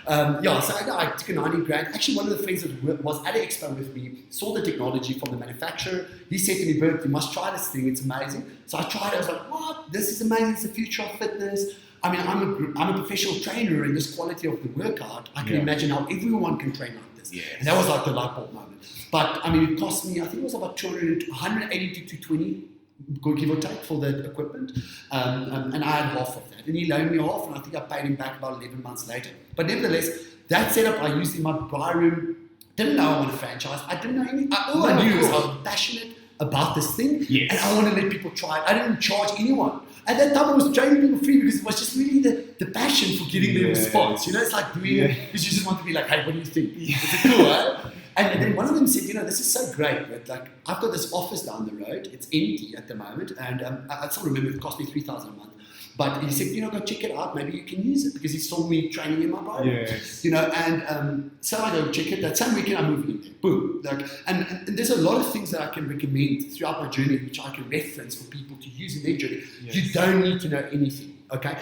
So I took a 90 grand. Actually, one of the friends that was at the expo with me saw the technology from the manufacturer. He said to me, Bert, you must try this thing. It's amazing. So I tried it. I was like, what? This is amazing. It's the future of fitness. I mean, I'm a professional trainer, and this quality of the workout, I can imagine how everyone can train like this. Yes. And that was like the light bulb moment. But I mean, it cost me, I think it was about 180 to 220. Give or take for the equipment, and I had half of that, and he loaned me half, and I think I paid him back about 11 months later. But nevertheless, that setup I used in my bar room. Didn't know I want to franchise. I didn't know anything. All I knew is I was passionate about this thing, and I want to let people try it. I didn't charge anyone. At that time, I was training people free because it was just really the passion for getting the response. You know, it's like doing it because you just want to be like, hey, what do you think? Is it cool, right? And then one of them said, you know, this is so great, but like I've got this office down the road. It's empty at the moment, and I still remember it cost me $3,000 a month. But he said, you know, go check it out. Maybe you can use it because he saw me training in my bar. Yes. You know, and so I go check it. That same weekend I moved in there. Boom. Like, and there's a lot of things that I can recommend throughout my journey, which I can reference for people to use in their journey. Yes. You don't need to know anything. Okay.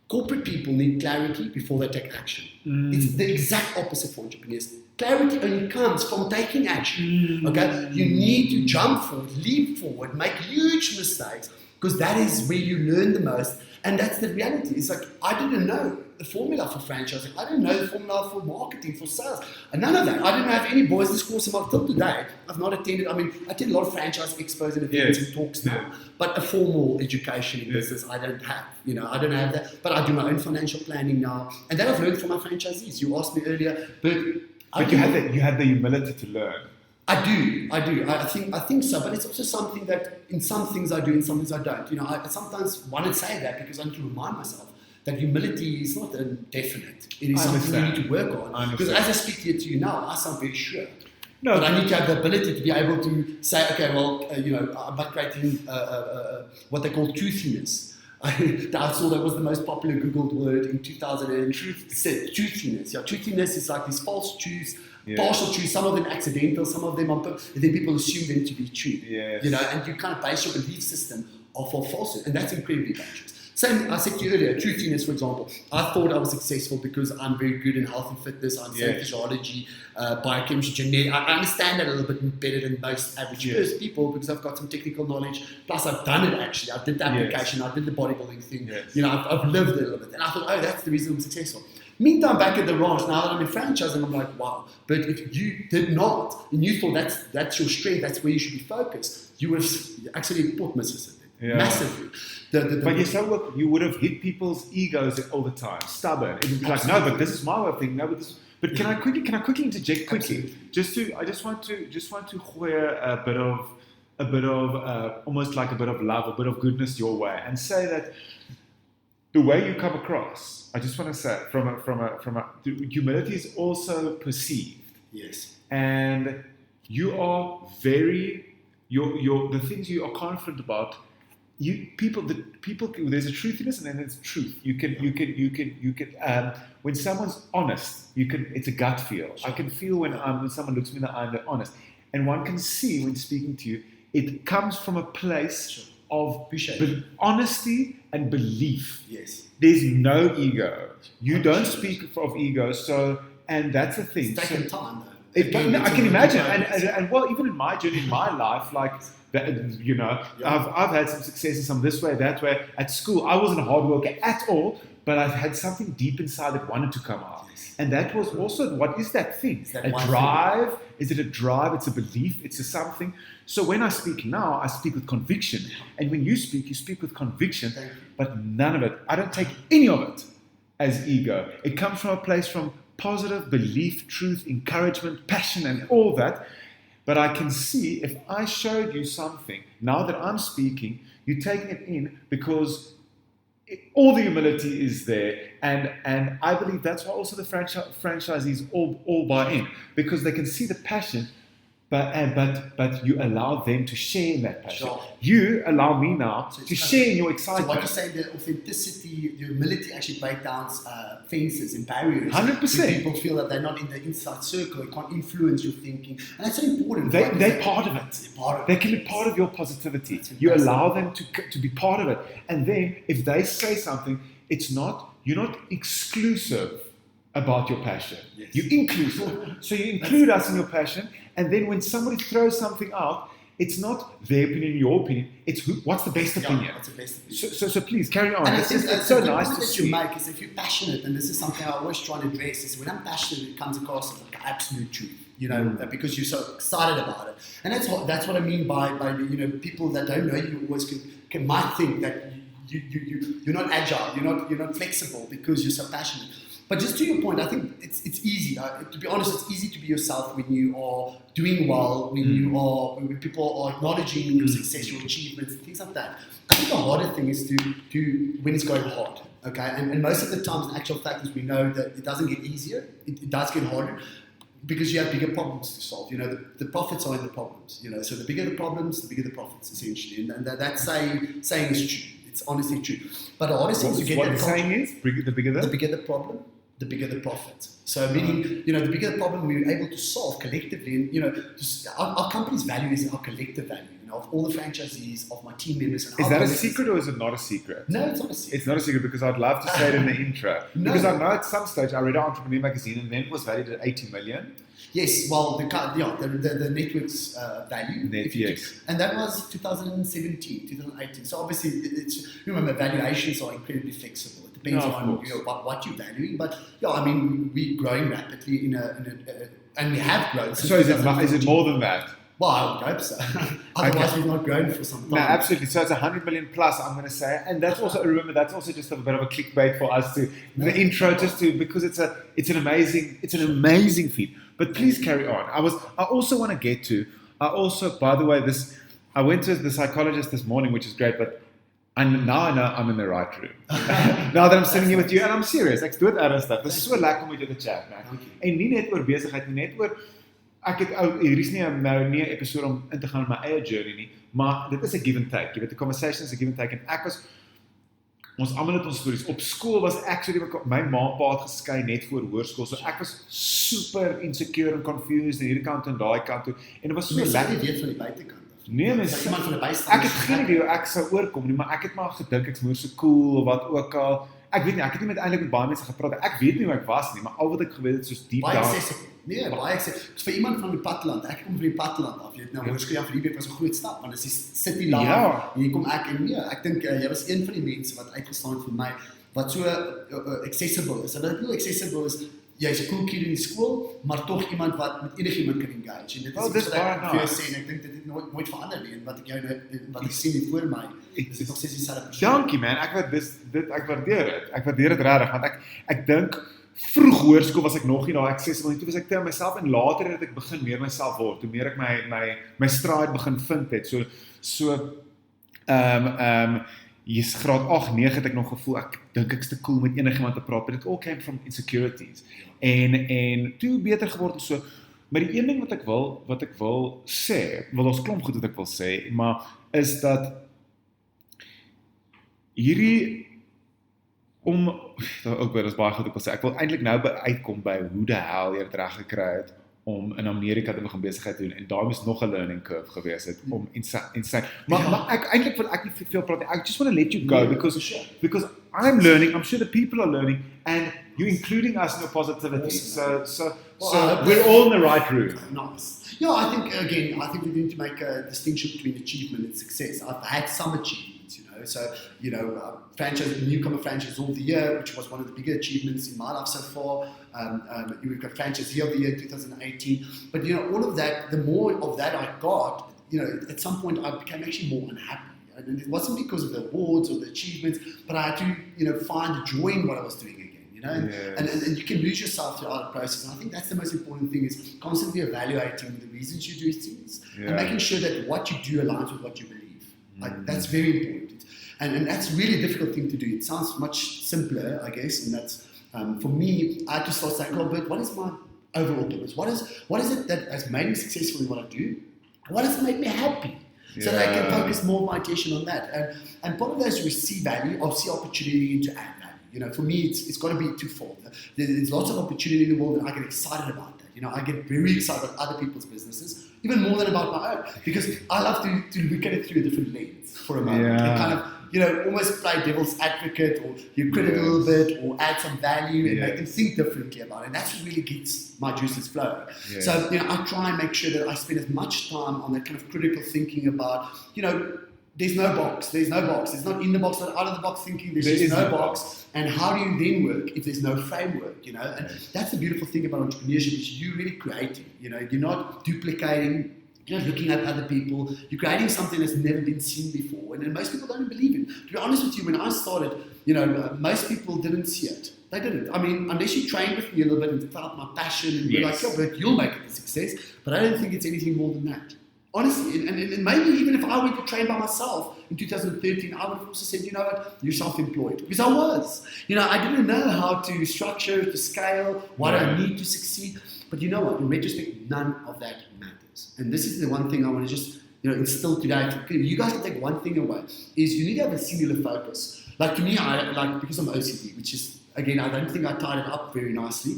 Corporate people need clarity before they take action. It's the exact opposite for entrepreneurs. Clarity only comes from taking action. Okay, you need to jump forward, leap forward, make huge mistakes, because that is where you learn the most. And that's the reality. It's like, I didn't know the formula for franchising. I didn't know the formula for marketing, for sales. And none of that. I didn't have any business course until today. I've not attended, I attend a lot of franchise expos and events and talks now. But a formal education in business, I don't have. I don't have that. But I do my own financial planning now. And that I've learned from my franchisees. You asked me earlier, but you had the humility to learn. I do. I think so, but it's also something that in some things I do, in some things I don't. I sometimes want to say that because I need to remind myself that humility is not a definite. It is something you need to work on. Because as I speak here to you now, I sound very sure. No, but I need to have the ability to be able to say, okay, well, I'm not creating what they call truthiness. I saw that was the most popular Googled word in 2000. Truthiness. Yeah, truthiness is like these false truths. Partial truths, some of them accidental, some of them and then people assume them to be true. Yes. And you kind of base your belief system off of falsehood, and that's incredibly dangerous. Same, I said to you earlier, truthiness, for example. I thought I was successful because I'm very good in health and fitness, I understand physiology, biochemistry, genetics. I understand that a little bit better than most average people because I've got some technical knowledge. Plus, I've done it actually. I did the application, I did the bodybuilding thing. I've lived it a little bit, and I thought, that's the reason I'm successful. Meantime, back at the ranch, now that I'm in franchising, I'm like, wow. But if you did not, and you thought that's your strength, that's where you should be focused, you would have actually put Mississippi massively. But you would have hit people's egos all the time, stubborn. It would be like, no, but this is my way of thinking. No, but this. But can I quickly interject quickly? Absolutely. I just want to wear a bit of almost like a bit of love, a bit of goodness your way, and say that the way you come across. I just want to say, from a humility is also perceived. Yes. And you are very the things you are confident about. People. There's a truthiness and then there's truth. You can. When someone's honest, it's a gut feel. Sure. I can feel when someone looks me in the eye and they're honest, and one can see when speaking to you, it comes from a place of honesty and belief. Yes. There's no ego. You don't speak of ego, and that's the thing. It's taken time, though. I can imagine, and well, even in my journey, in my life, like that, I've had some successes, some this way, that way. At school, I wasn't a hard worker at all, but I had something deep inside that wanted to come out, and that was also what is that thing? A drive? Thing? Is it a drive? It's a belief. It's a something. So when I speak now, I speak with conviction, and when you speak with conviction. But none of it. I don't take any of it as ego. It comes from a place from positive belief, truth, encouragement, passion, and all that. But I can see if I showed you something, now that I'm speaking, you're taking it in because all the humility is there. And I believe that's why also the franchisees all buy in, because they can see the passion. But you allow them to share in that passion. Sure. You allow me now to share in your excitement. So what you're saying, the authenticity, the humility actually break down fences and barriers. 100%. People feel that they're not in the inside circle, it can't influence your thinking. And that's so important. They're part of it. They can be part of your positivity. You allow them to be part of it. And then if they say something, you're not exclusive about your passion. Yes. You're inclusive. So you include us in your passion. And then when somebody throws something out, it's not their opinion, your opinion. It's what's the best opinion. What's the best opinion. So please carry on. And it's so nice to see. You make is if you're passionate, and this is something I always try to address, is when I'm passionate, it comes across as like absolute truth. Because you're so excited about it. And that's what I mean by people that don't know you always might think that you're not agile, you're not flexible because you're so passionate. But just to your point, I think it's easy. To be honest, it's easy to be yourself when you are doing well, when people are acknowledging your success, your achievements, things like that. I think the harder thing is to when it's going hard. Okay, and most of the times, the actual fact is we know that it doesn't get easier. It does get harder because you have bigger problems to solve. The profits are in the problems. So the bigger the problems, the bigger the profits, essentially. And that saying is true. It's honestly true. But the hardest thing is to get that saying is the bigger the problem, the bigger the profit. So meaning, the bigger the problem we're able to solve collectively, and our company's value is our collective value, of all the franchisees, of my team members. And Is that a secret or is it not a secret? No, it's not a secret. It's not a secret because I'd love to say it in the intro. No. Because I know at some stage I read an Entrepreneur magazine and then it was valued at 80 million. Yes, well, the network's value. Yes. And that was 2017, 2018. So obviously, remember, valuations are incredibly flexible. It depends on what you're valuing. But we're growing rapidly and we have grown. So is it more than that? Well, I would hope so. Otherwise, we've not grown for some time. No, absolutely. So it's 100 million plus, I'm going to say. And that's also, remember, that's also just a bit of a clickbait for us the intro, because it's an amazing feat. But please carry on. I also want to get to, by the way, I went to the psychologist this morning, which is great, but now I know I'm in the right room. Now that I'm sitting here with you, and I'm serious, ek doen dit stuff. Dit is so lekker om met jou te chat, man. En nie net oor besigheid, nie net oor hier is nie 'n episode om in te gaan in my eie journey nie, maar dit is 'n give and take. Jy weet, the conversation is 'n give and take, en ons almal het ons stories. Op skool was ek my ma en pa het geskei net voor hoërskool, so ek was super insecure and confused aan hierdie kant en daai kant toe, en dit was so lekker. Jy weet van die buitekant. Nee, mens, iemand van die bystand. Ek het geen idee hoe ek sou oorkom nie, maar ek het maar gedink ek's moer so cool of wat ook al. Ek weet nie, ek het nie eintlik met baie mense gepraat. Ek weet nie hoe ek was nie, maar al wat ek geweet het soos diep daar. Baie accessible. Vir iemand van die platteland, ek kom van die platteland af, jy weet nou, hoërskool vir die was 'n groot stap, want dit is city life. Ja. En hier kom ek en ek dink jy was een van die mense wat uitgestaan het vir my wat so accessible is. En wat accessible is, jy's 'n cool kid in die skool, maar tog iemand wat met enigiemand kan engage. En dit is baie nice. En ek dink dit het nooit verander nie. En wat ek sien hier voor my, is dit nog steeds dieselfde persoon. Dankie man, ek waardeer dit. Ek waardeer dit regtig, want ek dink vroeg hoërskool was ek nog nie daar accessible nie. Toe was ek te myself, en later het ek begin meer myself word. Toe meer ek my stride begin vind het. Yes, graad 8, 9 het ek nog gevoel, ek dink ek's te cool met enigiemand te praat, but it all came from insecurities. En toe beter geword en so. Maar die een ding wat ek wil sê, wel ons klomp goed wat ek wil sê, maar is dat hierdie dat is baie goed ek wil sê, ek wil eintlik nou uitkom by hoe die hel jy dit reg gekry het om in Amerika te begin besigheid doen, en daar moes nog 'n learning curve gewees het om insane. Maar eintlik wil ek nie veel praat nie. I just want to let you go because I'm learning, I'm sure the people are learning, and you're including us in your positivity. So we're all in the right room. Nice. Yeah, I think we need to make a distinction between achievement and success. I've had some achievements, newcomer franchise of the year, which was one of the bigger achievements in my life so far. We've got franchisee of the year 2018. But all of that, the more of that I got, at some point I became actually more unhappy. And it wasn't because of the awards or the achievements, but I had to, find the joy in what I was doing again. And you can lose yourself throughout the process. And I think that's the most important thing, is constantly evaluating the reasons you do things and making sure that what you do aligns with what you believe. That's very important. And that's really a difficult thing to do. It sounds much simpler, I guess, and that's, for me, I had to start saying, but what is my overall purpose? What is it that has made me successful in what I do? What does it make me happy? So that I can focus more of my attention on that. And part of that is to see value or see opportunity to add value. For me, it's got to be twofold. There's lots of opportunity in the world, and I get excited about that. I get very excited about other people's businesses, even more than about my own, because I love to look at it through a different lens for a moment. And kind of, almost play devil's advocate, or you credit a little bit, or add some value and make them think differently about it. And that's what really gets my juices flowing. So, I try and make sure that I spend as much time on that kind of critical thinking about, there's no box. There's not in the box, not out of the box thinking. There's just no box. And how do you then work if there's no framework? And that's the beautiful thing about entrepreneurship, is you're really creating. You're not duplicating. You're not looking at other people. You're creating something that's never been seen before. And most people don't believe it. To be honest with you, when I started, most people didn't see it. They didn't. I mean, unless you trained with me a little bit and felt my passion and you're like, but you'll make it a success. But I don't think it's anything more than that. Honestly, and maybe even if I went to train by myself in 2013, I would have also said, you're self-employed. Because I was. I didn't know how to structure, to scale, what I need to succeed. But you know what? In retrospect, none of that matters. And this is the one thing I want to just instill today. You guys can take one thing away, is you need to have a singular focus. Like to me, because I'm OCD, which is Again, I don't think I tied it up very nicely.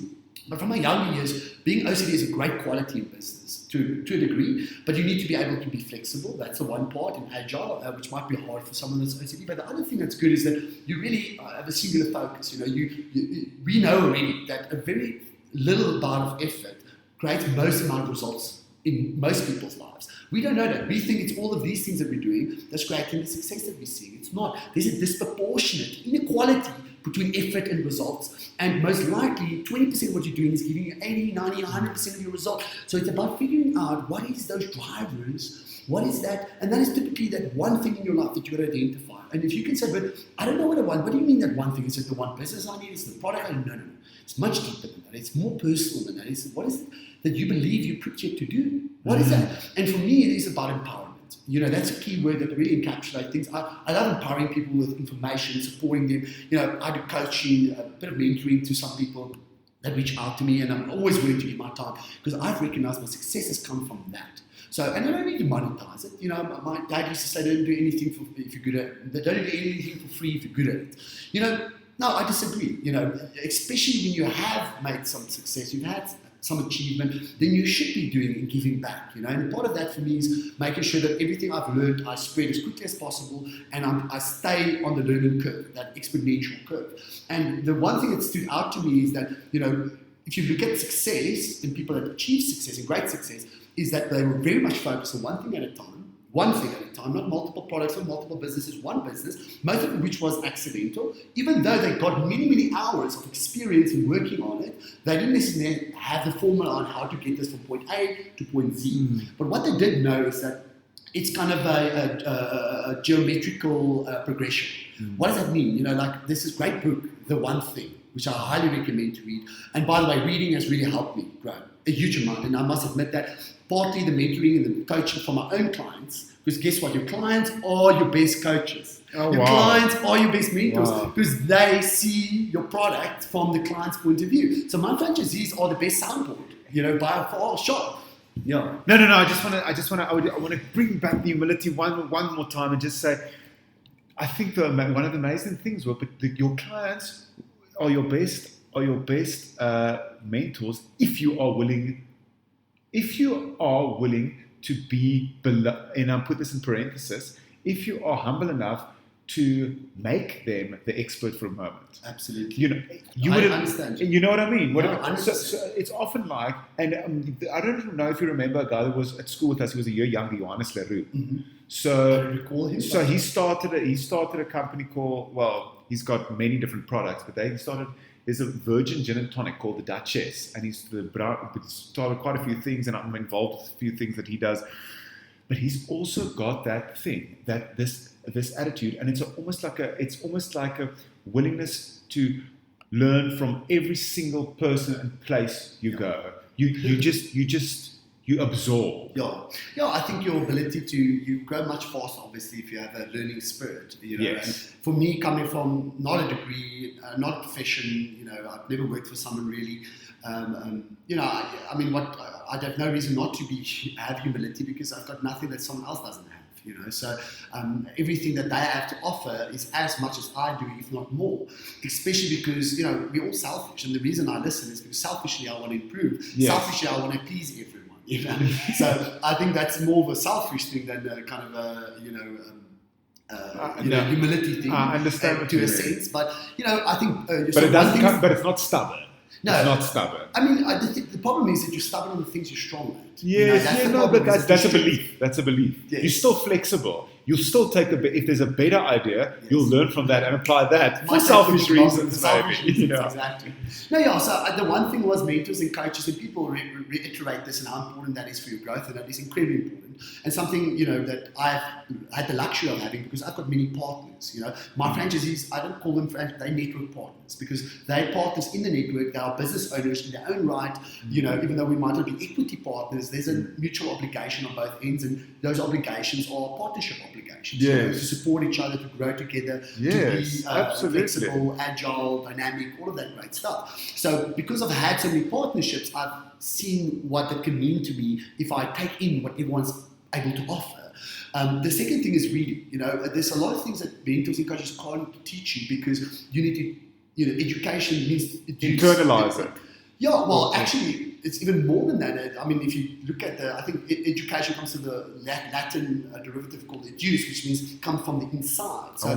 But from my younger years, being OCD is a great quality in business to a degree, but you need to be able to be flexible. That's the one part, and agile, which might be hard for someone that's OCD. But the other thing that's good is that you really have a singular focus. We know already that a very little amount of effort creates most amount of results in most people's lives. We don't know that. We think it's all of these things that we're doing that's creating the success that we're seeing. It's not. There's a disproportionate inequality between effort and results. And most likely, 20% of what you're doing is giving you 80, 90, 100% of your result. So it's about figuring out what is those drivers, what is that, and that is typically that one thing in your life that you've got to identify. And if you can say, but I don't know what I want, what do you mean that one thing? Is it the one business I need? Is it the product I need? No. It's much deeper than that. It's more personal than that. What is it that you believe you're privileged to do? What is that? And for me, it is about empowerment. That's a key word that really encapsulates things. I love empowering people with information, supporting them. I do coaching, a bit of mentoring to some people that reach out to me, and I'm always willing to give my time because I've recognized my success has come from that. So, and I don't need to monetize it. My dad used to say, don't do anything if you're good at it. Don't do anything for free if you're good at it. No, I disagree. Especially when you have made some success, you've had some achievement, then you should be doing and giving back. And part of that for me is making sure that everything I've learned I spread as quickly as possible, and I stay on the learning curve, that exponential curve. And the one thing that stood out to me is that if you look at success and people that achieve success and great success, is that they were very much focused on one thing at a time, not multiple products or multiple businesses, one business, most of which was accidental. Even though they got many, many hours of experience in working on it, they didn't necessarily have the formula on how to get this from point A to point Z. But what they did know is that it's kind of a geometrical progression. What does that mean? This is a great book, The One Thing, which I highly recommend to read. And by the way, reading has really helped me grow a huge amount. And I must admit that partly the mentoring and the coaching for my own clients, because guess what? Your clients are your best coaches. Your clients are your best mentors because they see your product from the client's point of view. So my franchisees are the best soundboard, by a far shot. Yeah. No. I want to bring back the humility one more time and just say, I think one of the amazing things your clients are your best mentors if you are willing to be below, and I'll put this in parenthesis, if you are humble enough to make them the expert for a moment. Absolutely. I understand. You know what I mean? So it's often like, and I don't know if you remember a guy that was at school with us. He was a year younger, Johannes Leroux. Mm-hmm. So I don't recall him. So he started a company called, he's got many different products, but there's a virgin gin and tonic called the Duchess, and he's started quite a few things, and I'm involved with a few things that he does. But he's also got that thing, that this attitude, and it's almost like a willingness to learn from every single person and place you go. You absorb. Yeah. I think your ability you grow much faster, obviously, if you have a learning spirit. Yes. And for me, coming from not a degree, not a profession, I've never worked for someone really. I'd have no reason not to have humility because I've got nothing that someone else doesn't have. So everything that they have to offer is as much as I do, if not more. Especially because we're all selfish, and the reason I listen is because selfishly I want to improve. Yes. Selfishly I want to please everyone. So I think that's more of a selfish thing than a kind of a humility thing. I understand to a sense, but I think. But it's not stubborn. No, it's not stubborn. I mean, I think the problem is that you're stubborn on the things you're strong at. Yes, that's a belief. That's a belief. Yes. You're still flexible. You'll still take if there's a better idea, you'll learn from that and apply that for selfish reasons, maybe. Exactly. No, so the one thing was mentors and coaches, and people reiterate this and how important that is for your growth, and that is incredibly important. And something that I've had the luxury of having because I've got many partners. My franchisees, I don't call them franchisees, they're network partners because they're partners in the network. They are business owners in their own right. Even though we might not be equity partners, there's a mutual obligation on both ends, and those obligations are partnership obligations. Yes. To support each other, to grow together, to be flexible, agile, dynamic, all of that great stuff. So because I've had so many partnerships, I've seen what that can mean to me if I take in what everyone's able to offer. The second thing is reading. There's a lot of things that mentors and coaches can't teach you because you need to education means internalize it. Yeah, well, actually, it's even more than that. I mean, if you look at I think education comes from the Latin derivative called educe, which means come from the inside. So,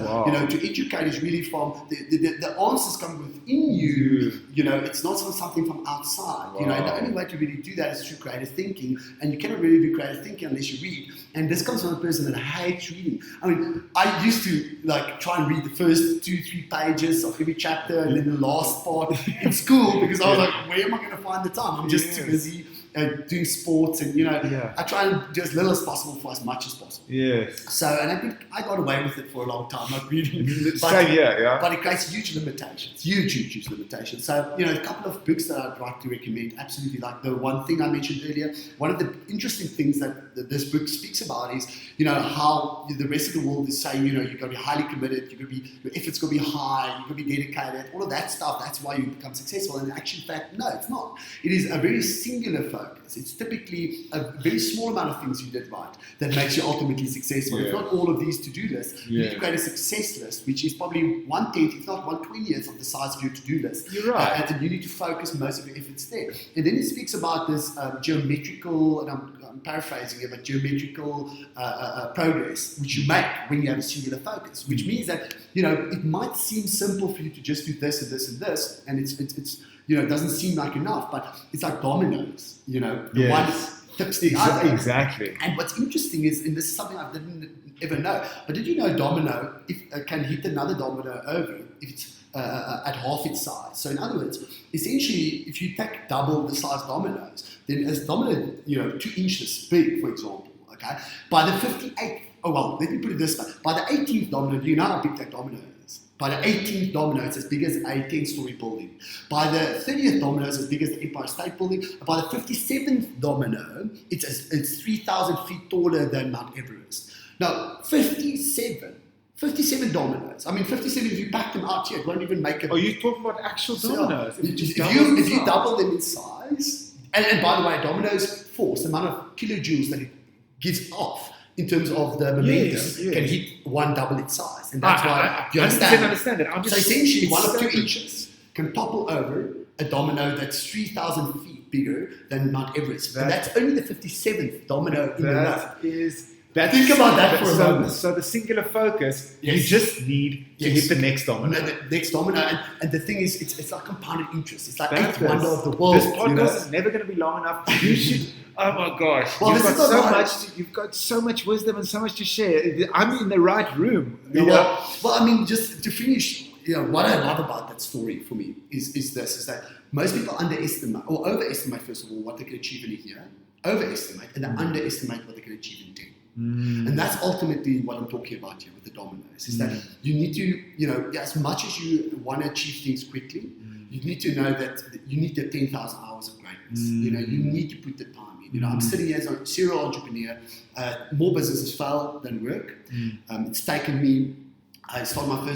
to educate is really from the answers come within you. It's not something from outside. Wow. And the only way to really do that is through creative thinking, and you cannot really do creative thinking unless you read. And this comes from a person that hates reading. I mean, I used to try and read the first 2-3 pages of every chapter, and then the last part in school, because I was like, where am I going to find the time? I'm just too busy doing sports, and I try and do as little as possible for as much as possible. Yes. So, and I got away with it for a long time, not reading. But it creates huge limitations, huge limitations. So, a couple of books that I'd like to recommend, absolutely, like the one thing I mentioned earlier. One of the interesting things that this book speaks about is, how the rest of the world is saying, you've got to be highly committed, your effort's got to be high, you've got to be dedicated, all of that stuff. That's why you become successful. And in actual fact, no, it's not. It is a very singular focus. It's typically a very small amount of things you did right that makes you ultimately successful. It's not all of these to-do lists. You need to create a success list, which is probably 1/10, if not 1/20th of the size of your to-do list. You're right. And you need to focus most of your efforts there. And then it speaks about this geometrical, and I'm paraphrasing here, but geometrical progress, which you make when you have a singular focus, which means that, it might seem simple for you to just do this and this and this, and it's it doesn't seem like enough, but it's like dominoes, one tips the other. Exactly. And what's interesting is, and this is something I didn't ever know, but did you know a domino can hit another domino over if it's at half its size? So in other words, essentially, if you take double the size dominoes, then as domino, 2 inches big, for example, okay, by the 58th, let me put it this way, by the 18th domino, do you know how big that domino is? By the 18th domino, it's as big as a 10-story building. By the 30th domino, it's as big as the Empire State Building. By the 57th domino, it's 3,000 feet taller than Mount Everest. Now, 57 dominoes. I mean, 57, if you pack them out here, it won't even make it. Oh, you're talking about actual dominoes. If you double them in size, and by the way, dominoes force, the amount of kilojoules that it gives off in terms of the momentum, can hit one double its size. And that's why you understand that. So essentially, 1 or 2 inches can topple over a domino that's 3,000 feet bigger than Mount Everest. And that's only the 57th domino in the row. Think about that for a moment. So the singular focus, you just need to hit the next domino. The next domino. And the thing is, it's like compounded interest. It's like eighth wonder of the world. This podcast is never going to be long enough. You should... Oh my gosh! Well, you've got so much wisdom and so much to share. I'm in the right room. Well, I mean, just to finish, what I love about that story for me is that most people underestimate or overestimate, first of all, what they can achieve in a year, overestimate, and they underestimate what they can achieve in 10. And that's ultimately what I'm talking about here with the dominoes. Is that you need to, as much as you want to achieve things quickly, you need to know that you need the 10,000 hours of greatness. You need to put the time. I'm sitting here as a serial entrepreneur. More businesses fail than work. It's taken me. I started my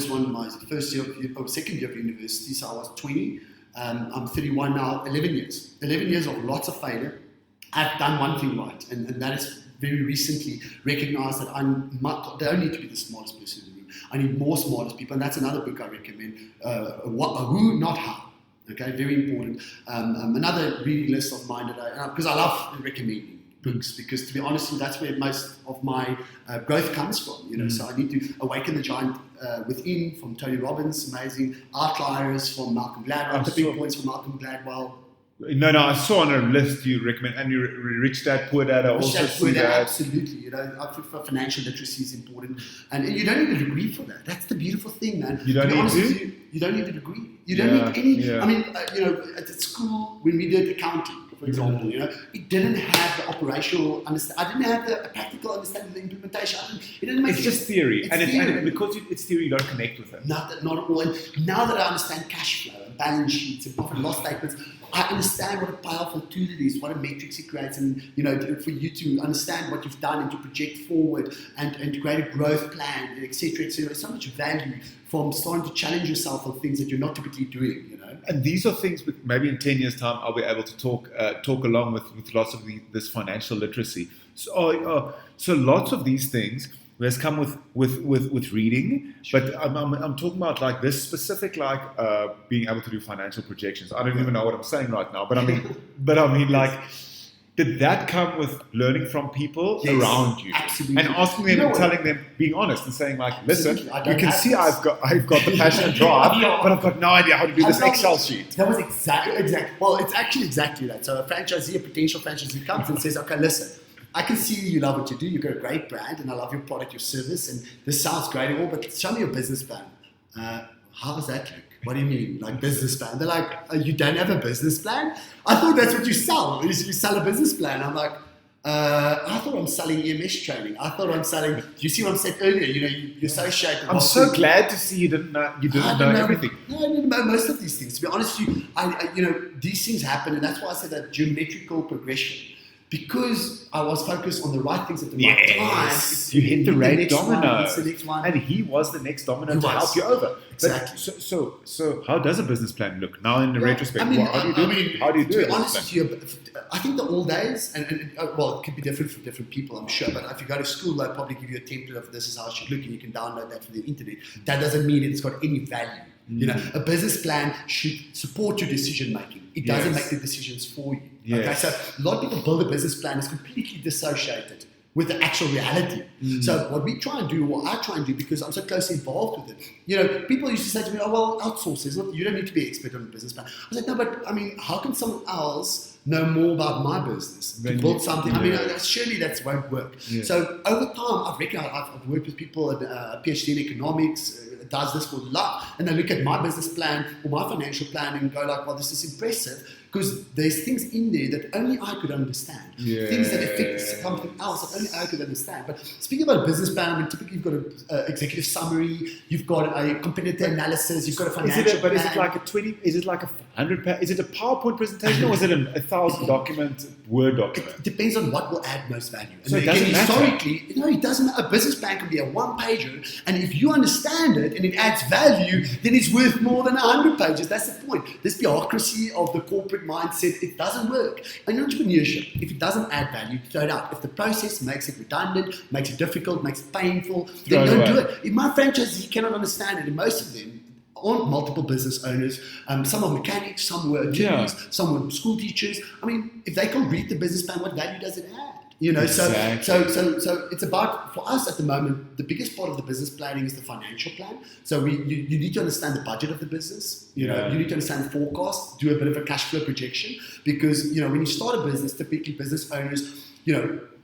second year of university, so I was 20. I'm 31 now. 11 years. 11 years of lots of failure. I've done one thing right, and that is very recently recognized that I don't need to be the smartest person in the room. I need more smartest people, and that's another book I recommend. Who, not how. Okay, very important. Another reading list of mine because I love recommending books, because to be honest, that's where most of my growth comes from. So I need to awaken the giant within from Tony Robbins, amazing. Outliers from Malcolm Gladwell, tipping points from Malcolm Gladwell. No, I saw on a list you recommend, and you Rich Dad, Poor Dad. I also see that. Absolutely. I think for financial literacy is important, and you don't need a degree for that. That's the beautiful thing, man. You don't need to. You don't need a degree. You don't need any. Yeah. I mean, at school when we did accounting, for example, it didn't have the operational understanding. I didn't have the practical understanding of the implementation. It didn't make sense. It's just theory, and because it's theory, you don't connect with it. Not at all. And now that I understand cash flow and balance sheets and profit and loss statements, I understand what a powerful tool it is, what a matrix it creates, and for you to understand what you've done and to project forward and to create a growth plan, etc. There's so much value from starting to challenge yourself on things that you're not typically doing. And these are things maybe in 10 years' time I'll be able to talk along with lots of this financial literacy. So lots of these things, has come with reading, but I'm talking about like this specific like being able to do financial projections. I don't even know what I'm saying right now, but I mean like. Did that come with learning from people around you? Absolutely. And asking them and telling them, being honest and saying like, listen, you can see this. I've got the passion and drive, but I've got no idea how to do this Excel sheet. That was exactly. Well, it's actually exactly that. So a potential franchisee comes and says, okay, listen, I can see you love what you do. You've got a great brand and I love your product, your service, and this sounds great and all, but show me your business plan. How does that look? What do you mean? Like business plan? They're like, you don't have a business plan? I thought that's what you sell. You sell a business plan. I'm like, I thought I'm selling EMS training. I thought I'm selling. Do you see what I said earlier? You associate. I'm so glad to see you didn't know everything. No, I didn't know most of these things. To be honest with you, these things happen, and that's why I said that geometrical progression. Because I was focused on the right things at the right time. You hit the right domino. It's the next one. And he was the next domino to help you over. Exactly. So how does a business plan look now in retrospect? How do you do it? To be honest with you, I think the old days, and well, it could be different for different people, I'm sure. But if you go to school, they'll probably give you a template of this is how it should look, and you can download that from the internet. That doesn't mean it's got any value. A business plan should support your decision making. It doesn't make the decisions for you. Yes. Okay, so a lot of people build a business plan that's completely dissociated with the actual reality. So what we try and do, or I try and do, because I'm so closely involved with it, people used to say to me, oh, well, outsource it. You don't need to be expert on a business plan. I was like, no, but I mean, how can someone else know more about my business to build something? I mean, surely that won't work. Yeah. So over time, I've worked with people at PhD in economics, does this for life, and they look at my business plan or my financial plan and go like, well, this is impressive, because there's things in there that only I could understand. Things that affect something else that only I could understand. But speaking about a business plan, I mean, typically you've got an executive summary, you've got a competitor analysis, you've got a financial plan. Is it like a 20? Is it like a 100 page? Is it a PowerPoint presentation or is it a 1,000 document Word document? It depends on what will add most value. And so it doesn't historically, it doesn't matter. A business plan can be a one-pager, and if you understand it and it adds value, then it's worth more than 100 pages. That's the point. This bureaucracy of the corporate mindset, it doesn't work. In entrepreneurship, if it doesn't add value, throw it out. If the process makes it redundant, makes it difficult, makes it painful, then don't do it. If my franchisee cannot understand it, and most of them aren't multiple business owners, some are mechanics, some were attorneys, some were school teachers. I mean, if they can't read the business plan, what value does it add? Exactly. So it's about, for us at the moment, the biggest part of the business planning is the financial plan. So you need to understand the budget of the business. You need to understand the forecast, do a bit of a cash flow projection, because when you start a business, typically business owners,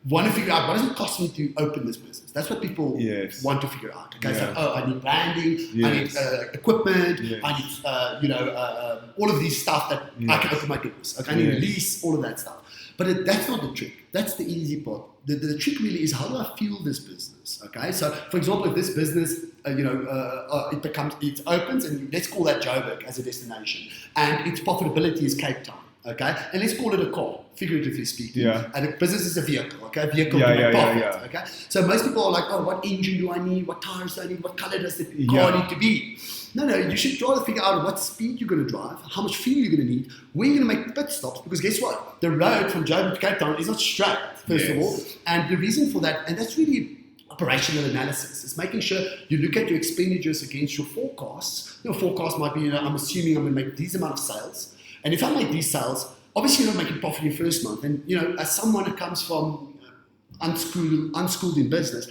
want to figure out what does it cost me to open this business. That's what people want to figure out. Okay, so I need branding, I need equipment, I need all of these stuff that I can open my doors. Okay, I need lease, all of that stuff. But that's not the trick. That's the easy part. The trick really is, how do I fuel this business? Okay, so for example, if this business, it opens, and let's call that Joburg as a destination, and its profitability is Cape Town. Okay, and let's call it a car, figuratively speaking. And a business is a vehicle. Okay, a vehicle with profit. Okay, so most people are like, oh, what engine do I need? What tires do I need? What color does the car need to be? No, you should try to figure out what speed you're going to drive, how much fuel you're going to need, where you're going to make pit stops, because guess what? The road from Joburg to Cape Town is not straight, first of all. And the reason for that, and that's really operational analysis, is making sure you look at your expenditures against your forecasts. Your forecast might be, I'm assuming I'm going to make these amount of sales. And if I make these sales, obviously you're not making profit in your first month. And, as someone who comes from unschooled in business,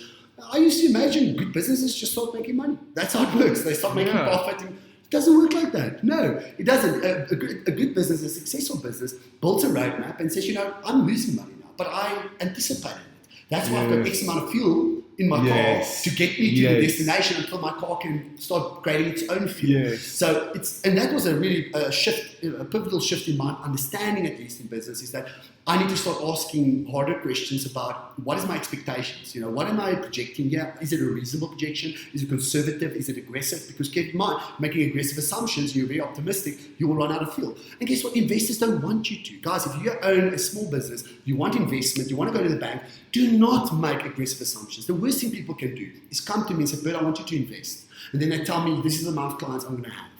I used to imagine good businesses just start making money. That's how it works. They start making profit. And it doesn't work like that. No, it doesn't. A good business, a successful business, builds a roadmap and says, I'm losing money now, but I anticipated it. That's why I've got X amount of fuel in my car to get me to the destination until my car can start creating its own fuel. So that was a really a pivotal shift in my understanding, at least in business, is that I need to start asking harder questions about what is my expectations? What am I projecting here? Is it a reasonable projection? Is it conservative? Is it aggressive? Because keep in mind, making aggressive assumptions, you're very optimistic, you will run out of fuel. And guess what? Investors don't want you to. Guys, if you own a small business, you want investment, you want to go to the bank, do not make aggressive assumptions. The worst thing people can do is come to me and say, Bert, I want you to invest. And then they tell me, this is the amount of clients I'm going to have.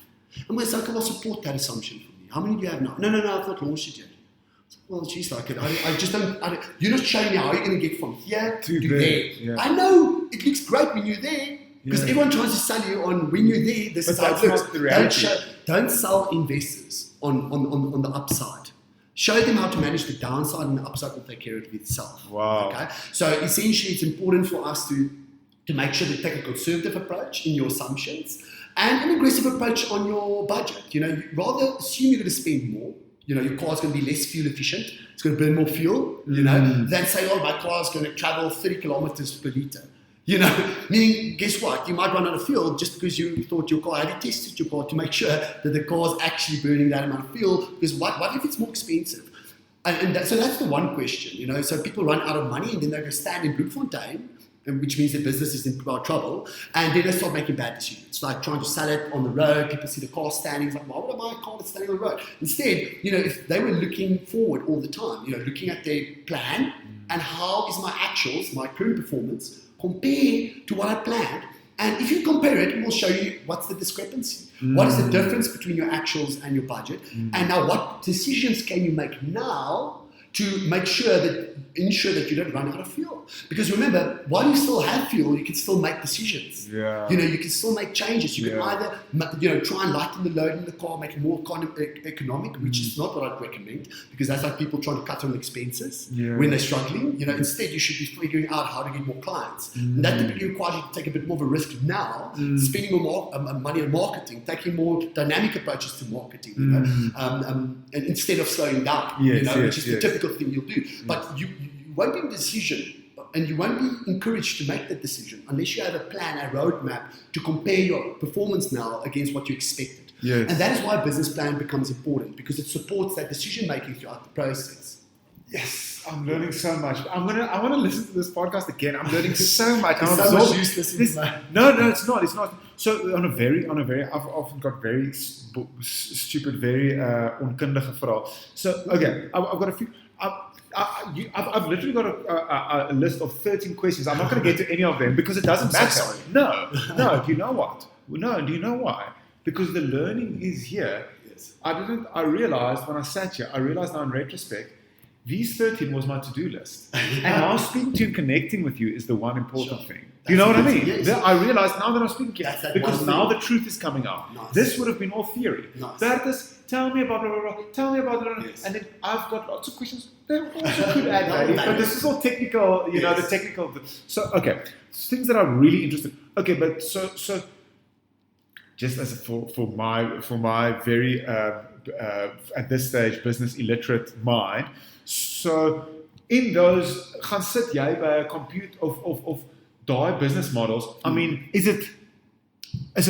I'm going to say, okay, well, support that assumption for me. How many do you have now? No, I've not launched it yet. Well, geez, like I just don't. You're not showing me how you're going to get from here to there. Yeah. I know it looks great when you're there because everyone tries to sell you on when you're there. This is how it looks. Not the reality. Don't sell investors on the upside. Show them how to manage the downside, and the upside will take care of itself. Wow. Okay. So essentially, it's important for us to make sure to take a conservative approach in your assumptions and an aggressive approach on your budget. You rather assume you're going to spend more. Your car's going to be less fuel efficient. It's going to burn more fuel, than say, oh, my car's going to travel 30 kilometers per litre. Meaning, guess what? You might run out of fuel just because you thought your car, have you tested your car to make sure that the car's actually burning that amount of fuel? Because what if it's more expensive? So that's the one question, So people run out of money and then they go stand in Bloemfontein, which means their business is in trouble, and then they start making bad decisions, like trying to sell it on the road. People see the car standing, it's like, why would I buy a car that's standing on the road? Instead, if they were looking forward all the time, looking at their plan and how is my actuals, my current performance, compare to what I planned. And if you compare it, we'll show you what's the discrepancy. What is the difference between your actuals and your budget? And now what decisions can you make now to ensure that you don't run out of fuel? Because remember, while you still have fuel, you can still make decisions. Yeah. You can still make changes. You can either, try and lighten the load in the car, make it more economic, which is not what I'd recommend, because that's like people trying to cut on expenses when they're struggling. Instead, you should be figuring out how to get more clients. And that typically requires you to take a bit more of a risk now, spending more money on marketing, taking more dynamic approaches to marketing, and instead of slowing down, which is the typical thing you'll do. But you won't be in a decision, and you won't be encouraged to make that decision unless you have a plan, a roadmap to compare your performance now against what you expected. Yes. And that is why a business plan becomes important, because it supports that decision making throughout the process. Yes, I'm learning so much. I want to listen to this podcast again. I'm learning so much. It's so much useless information. No, it's not. It's not. So on a very, I've often got very stupid, very onkundige vraag. So okay, I've got a few. I've literally got a list of 13 questions. I'm not going to get to any of them because it doesn't matter. So sorry. No. Do you know what? No. Do you know why? Because the learning is here. Yes. I realized when I sat here. I realized now in retrospect, these 13 was my to-do list. And now speaking to you and connecting with you is the one important thing. Do you know what I mean? Yes. I realized now that I'm speaking to you, because now thing. the truth is coming out. Nice. This would have been all theory. Nice. Bertus, tell me about blah, blah, blah, tell me about blah, blah, yes. And then I've got lots of questions. They also could add value, but this is all technical, the technical. So, okay, things that are really interesting. Okay, but so just as for my very at this stage business illiterate mind. So in those, gaan sit jy by 'n compute of daai business models. I mean, is it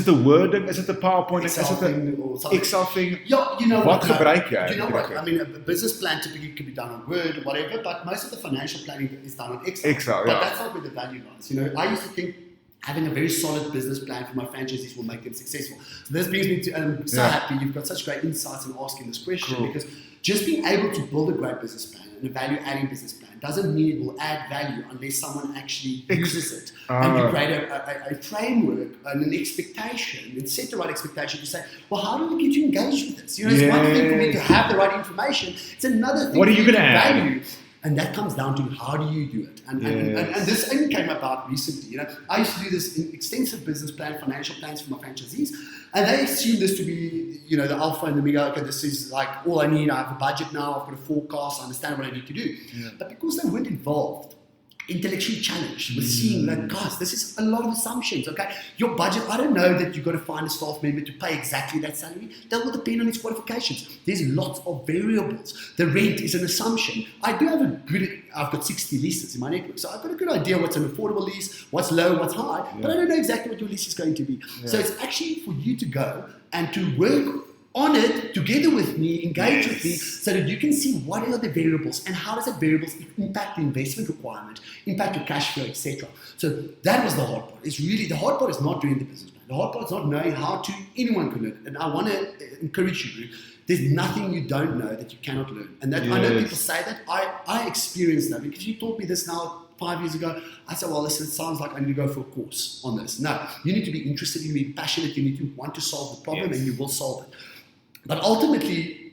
a wording? Is it a PowerPoint? Is it an Excel thing? Yeah, you know what gebruik jy? You know what? I mean, a business plan typically could be done on Word or whatever, but most of the financial planning is done on Excel. But that's not where the value lies. I used to think having a very solid business plan for my franchisees will make them successful. So this brings me to, I'm so happy you've got such great insights in asking this question, because just being able to build a great business plan and a value-adding business plan doesn't mean it will add value unless someone actually uses it. And you create a framework and an expectation and set the right expectation to say, well, how do we get you engaged with this? It's one thing for me to have the right information. It's another thing what are you going to value. And that comes down to how do you do it. And this only came about recently. I used to do this extensive business plan, financial plans for my franchisees, and they assume this to be, the alpha and the omega. Okay, this is like all I need. I have a budget now. I've got a forecast. I understand what I need to do. Yeah. But because they weren't involved, intellectually challenged with seeing that, guys, this is a lot of assumptions, okay? Your budget, I don't know that you've got to find a staff member to pay exactly that salary. That will depend on its qualifications. There's lots of variables. The rent is an assumption. I've got 60 leases in my network, so I've got a good idea what's an affordable lease, what's low, what's high, but I don't know exactly what your lease is going to be. Yeah. So it's actually for you to go and to work on it together with me, engage with me, so that you can see what are the variables and how does that variables impact the investment requirement, impact your cash flow, etc. So that was the hard part. It's really, the hard part is not doing the business plan. The hard part is not knowing how to, anyone can learn. And I want to encourage you, there's nothing you don't know that you cannot learn. And that I know people say that. I experienced that because you taught me this now 5 years ago. I said, well, listen, it sounds like I need to go for a course on this. No, you need to be interested, you need to be passionate, you need to want to solve the problem, and you will solve it. But ultimately,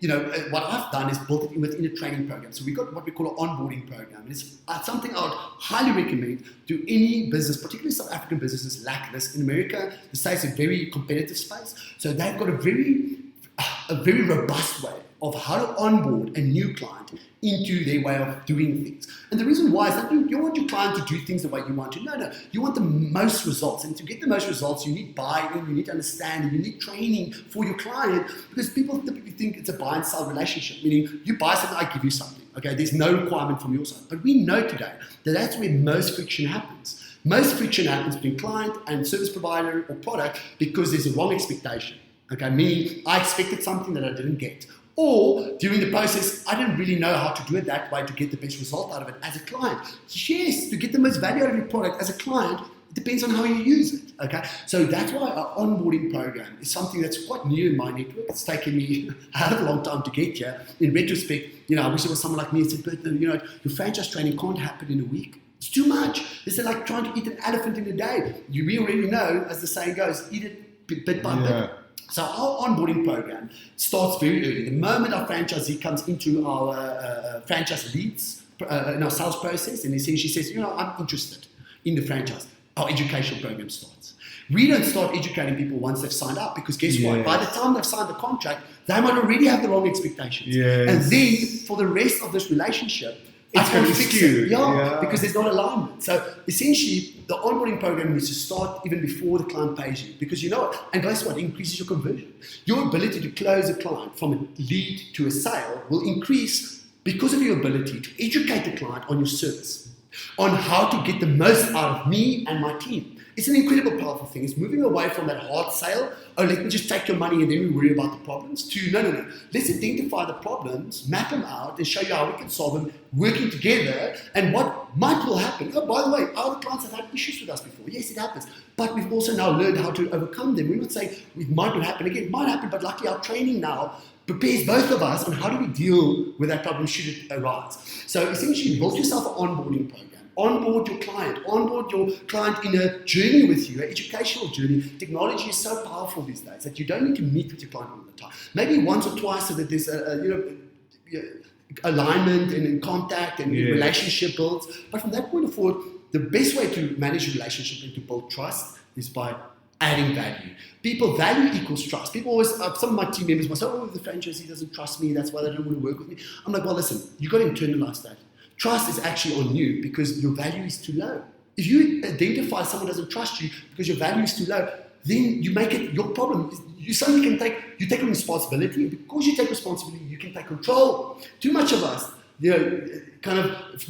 what I've done is built it within a training program. So we've got what we call an onboarding program. And it's something I would highly recommend to any business, particularly South African businesses lack this. In America, the States is a very competitive space. So they've got a very robust way of how to onboard a new client into their way of doing things. And the reason why is that you want your client to do things the way you want to. No. You want the most results. And to get the most results, you need buy-in, you need understanding, you need training for your client, because people typically think it's a buy and sell relationship, meaning you buy something, I give you something. Okay, there's no requirement from your side. But we know today that that's where most friction happens. Most friction happens between client and service provider or product because there's a wrong expectation. Okay, meaning I expected something that I didn't get. Or during the process, I didn't really know how to do it that way to get the best result out of it as a client. Yes, to get the most value out of your product as a client, it depends on how you use it. Okay, so that's why our onboarding program is something that's quite new in my network. It's taken me a hell of a long time to get here. In retrospect, I wish there was someone like me who said, but your franchise training can't happen in a week. It's too much. It's like trying to eat an elephant in a day. We already know, as the saying goes, eat it bit by bit. So our onboarding program starts very early. The moment our franchisee comes into our franchise leads in our sales process and essentially says, I'm interested in the franchise, our education program starts. We don't start educating people once they've signed up, because guess what? By the time they've signed the contract, they might already have the wrong expectations. And then for the rest of this relationship, it's going to fix it. Because there's not alignment. So essentially, the onboarding program needs to start even before the client pays you, because and guess what? It increases your conversion. Your ability to close a client from a lead to a sale will increase because of your ability to educate the client on your service, on how to get the most out of me and my team. It's an incredible, powerful thing. It's moving away from that hard sale, let me just take your money and then we worry about the problems, to no. Let's identify the problems, map them out, and show you how we can solve them, working together, and what might will happen. Oh, by the way, our clients have had issues with us before. Yes, it happens. But we've also now learned how to overcome them. We're not saying it might not happen again. It might happen, but luckily our training now prepares both of us on how do we deal with that problem should it arise. So essentially, build yourself an onboarding program. Onboard your client in a journey with you, an educational journey. Technology is so powerful these days that you don't need to meet with your client all the time. Maybe once or twice so that there's alignment and contact and relationship builds. But from that point forward, the best way to manage a relationship and to build trust is by adding value. People, value equals trust. People always, some of my team members might say, the franchisee doesn't trust me, that's why they don't want to work with me. I'm like, well, listen, you've got to internalize that. Trust is actually on you because your value is too low. If you identify someone doesn't trust you because your value is too low, then you make it your problem. You suddenly take responsibility. Because you take responsibility, you can take control. Too much of us, kind of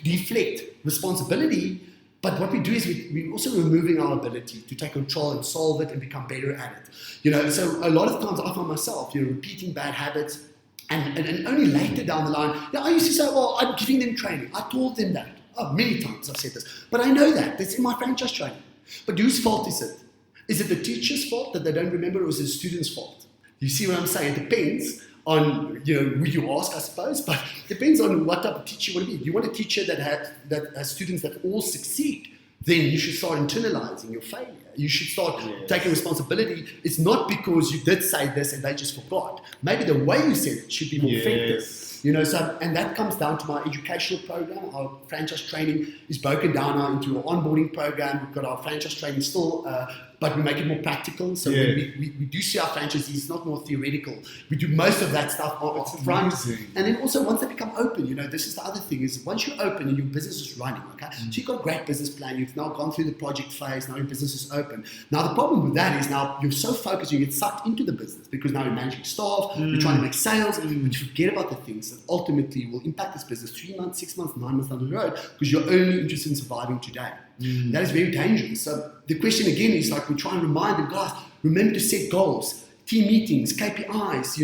deflect responsibility. But what we do is we're also removing our ability to take control and solve it and become better at it. So a lot of times I find myself, repeating bad habits. And only later down the line, I used to say, well, I'm giving them training. I told them that. Many times I've said this. But I know that. That's in my franchise training. But whose fault is it? Is it the teacher's fault that they don't remember, or is it the student's fault? You see what I'm saying? It depends on who you ask, I suppose, but it depends on what type of teacher you want to be. If you want a teacher that has students that all succeed, then you should start internalizing your failure. You should start taking responsibility. It's not because you did say this and they just forgot. Maybe the way you said it should be more effective. And that comes down to my educational program. Our franchise training is broken down now into an onboarding program. We've got our franchise training still, but we make it more practical. So when we do see our franchisees, it's not more theoretical. We do most of that stuff up front. And then also once they become open, this is the other thing, is once you're open and your business is running, okay? So you've got a great business plan. You've now gone through the project phase. Now your business is open. Now the problem with that is now you're so focused, you get sucked into the business because now you're managing staff, you're trying to make sales, but you forget about the things that ultimately will impact this business 3 months, 6 months, 9 months down the road, because you're only interested in surviving today. That is very dangerous. So the question again is we try and remind them, guys, remember to set goals, team meetings, KPIs,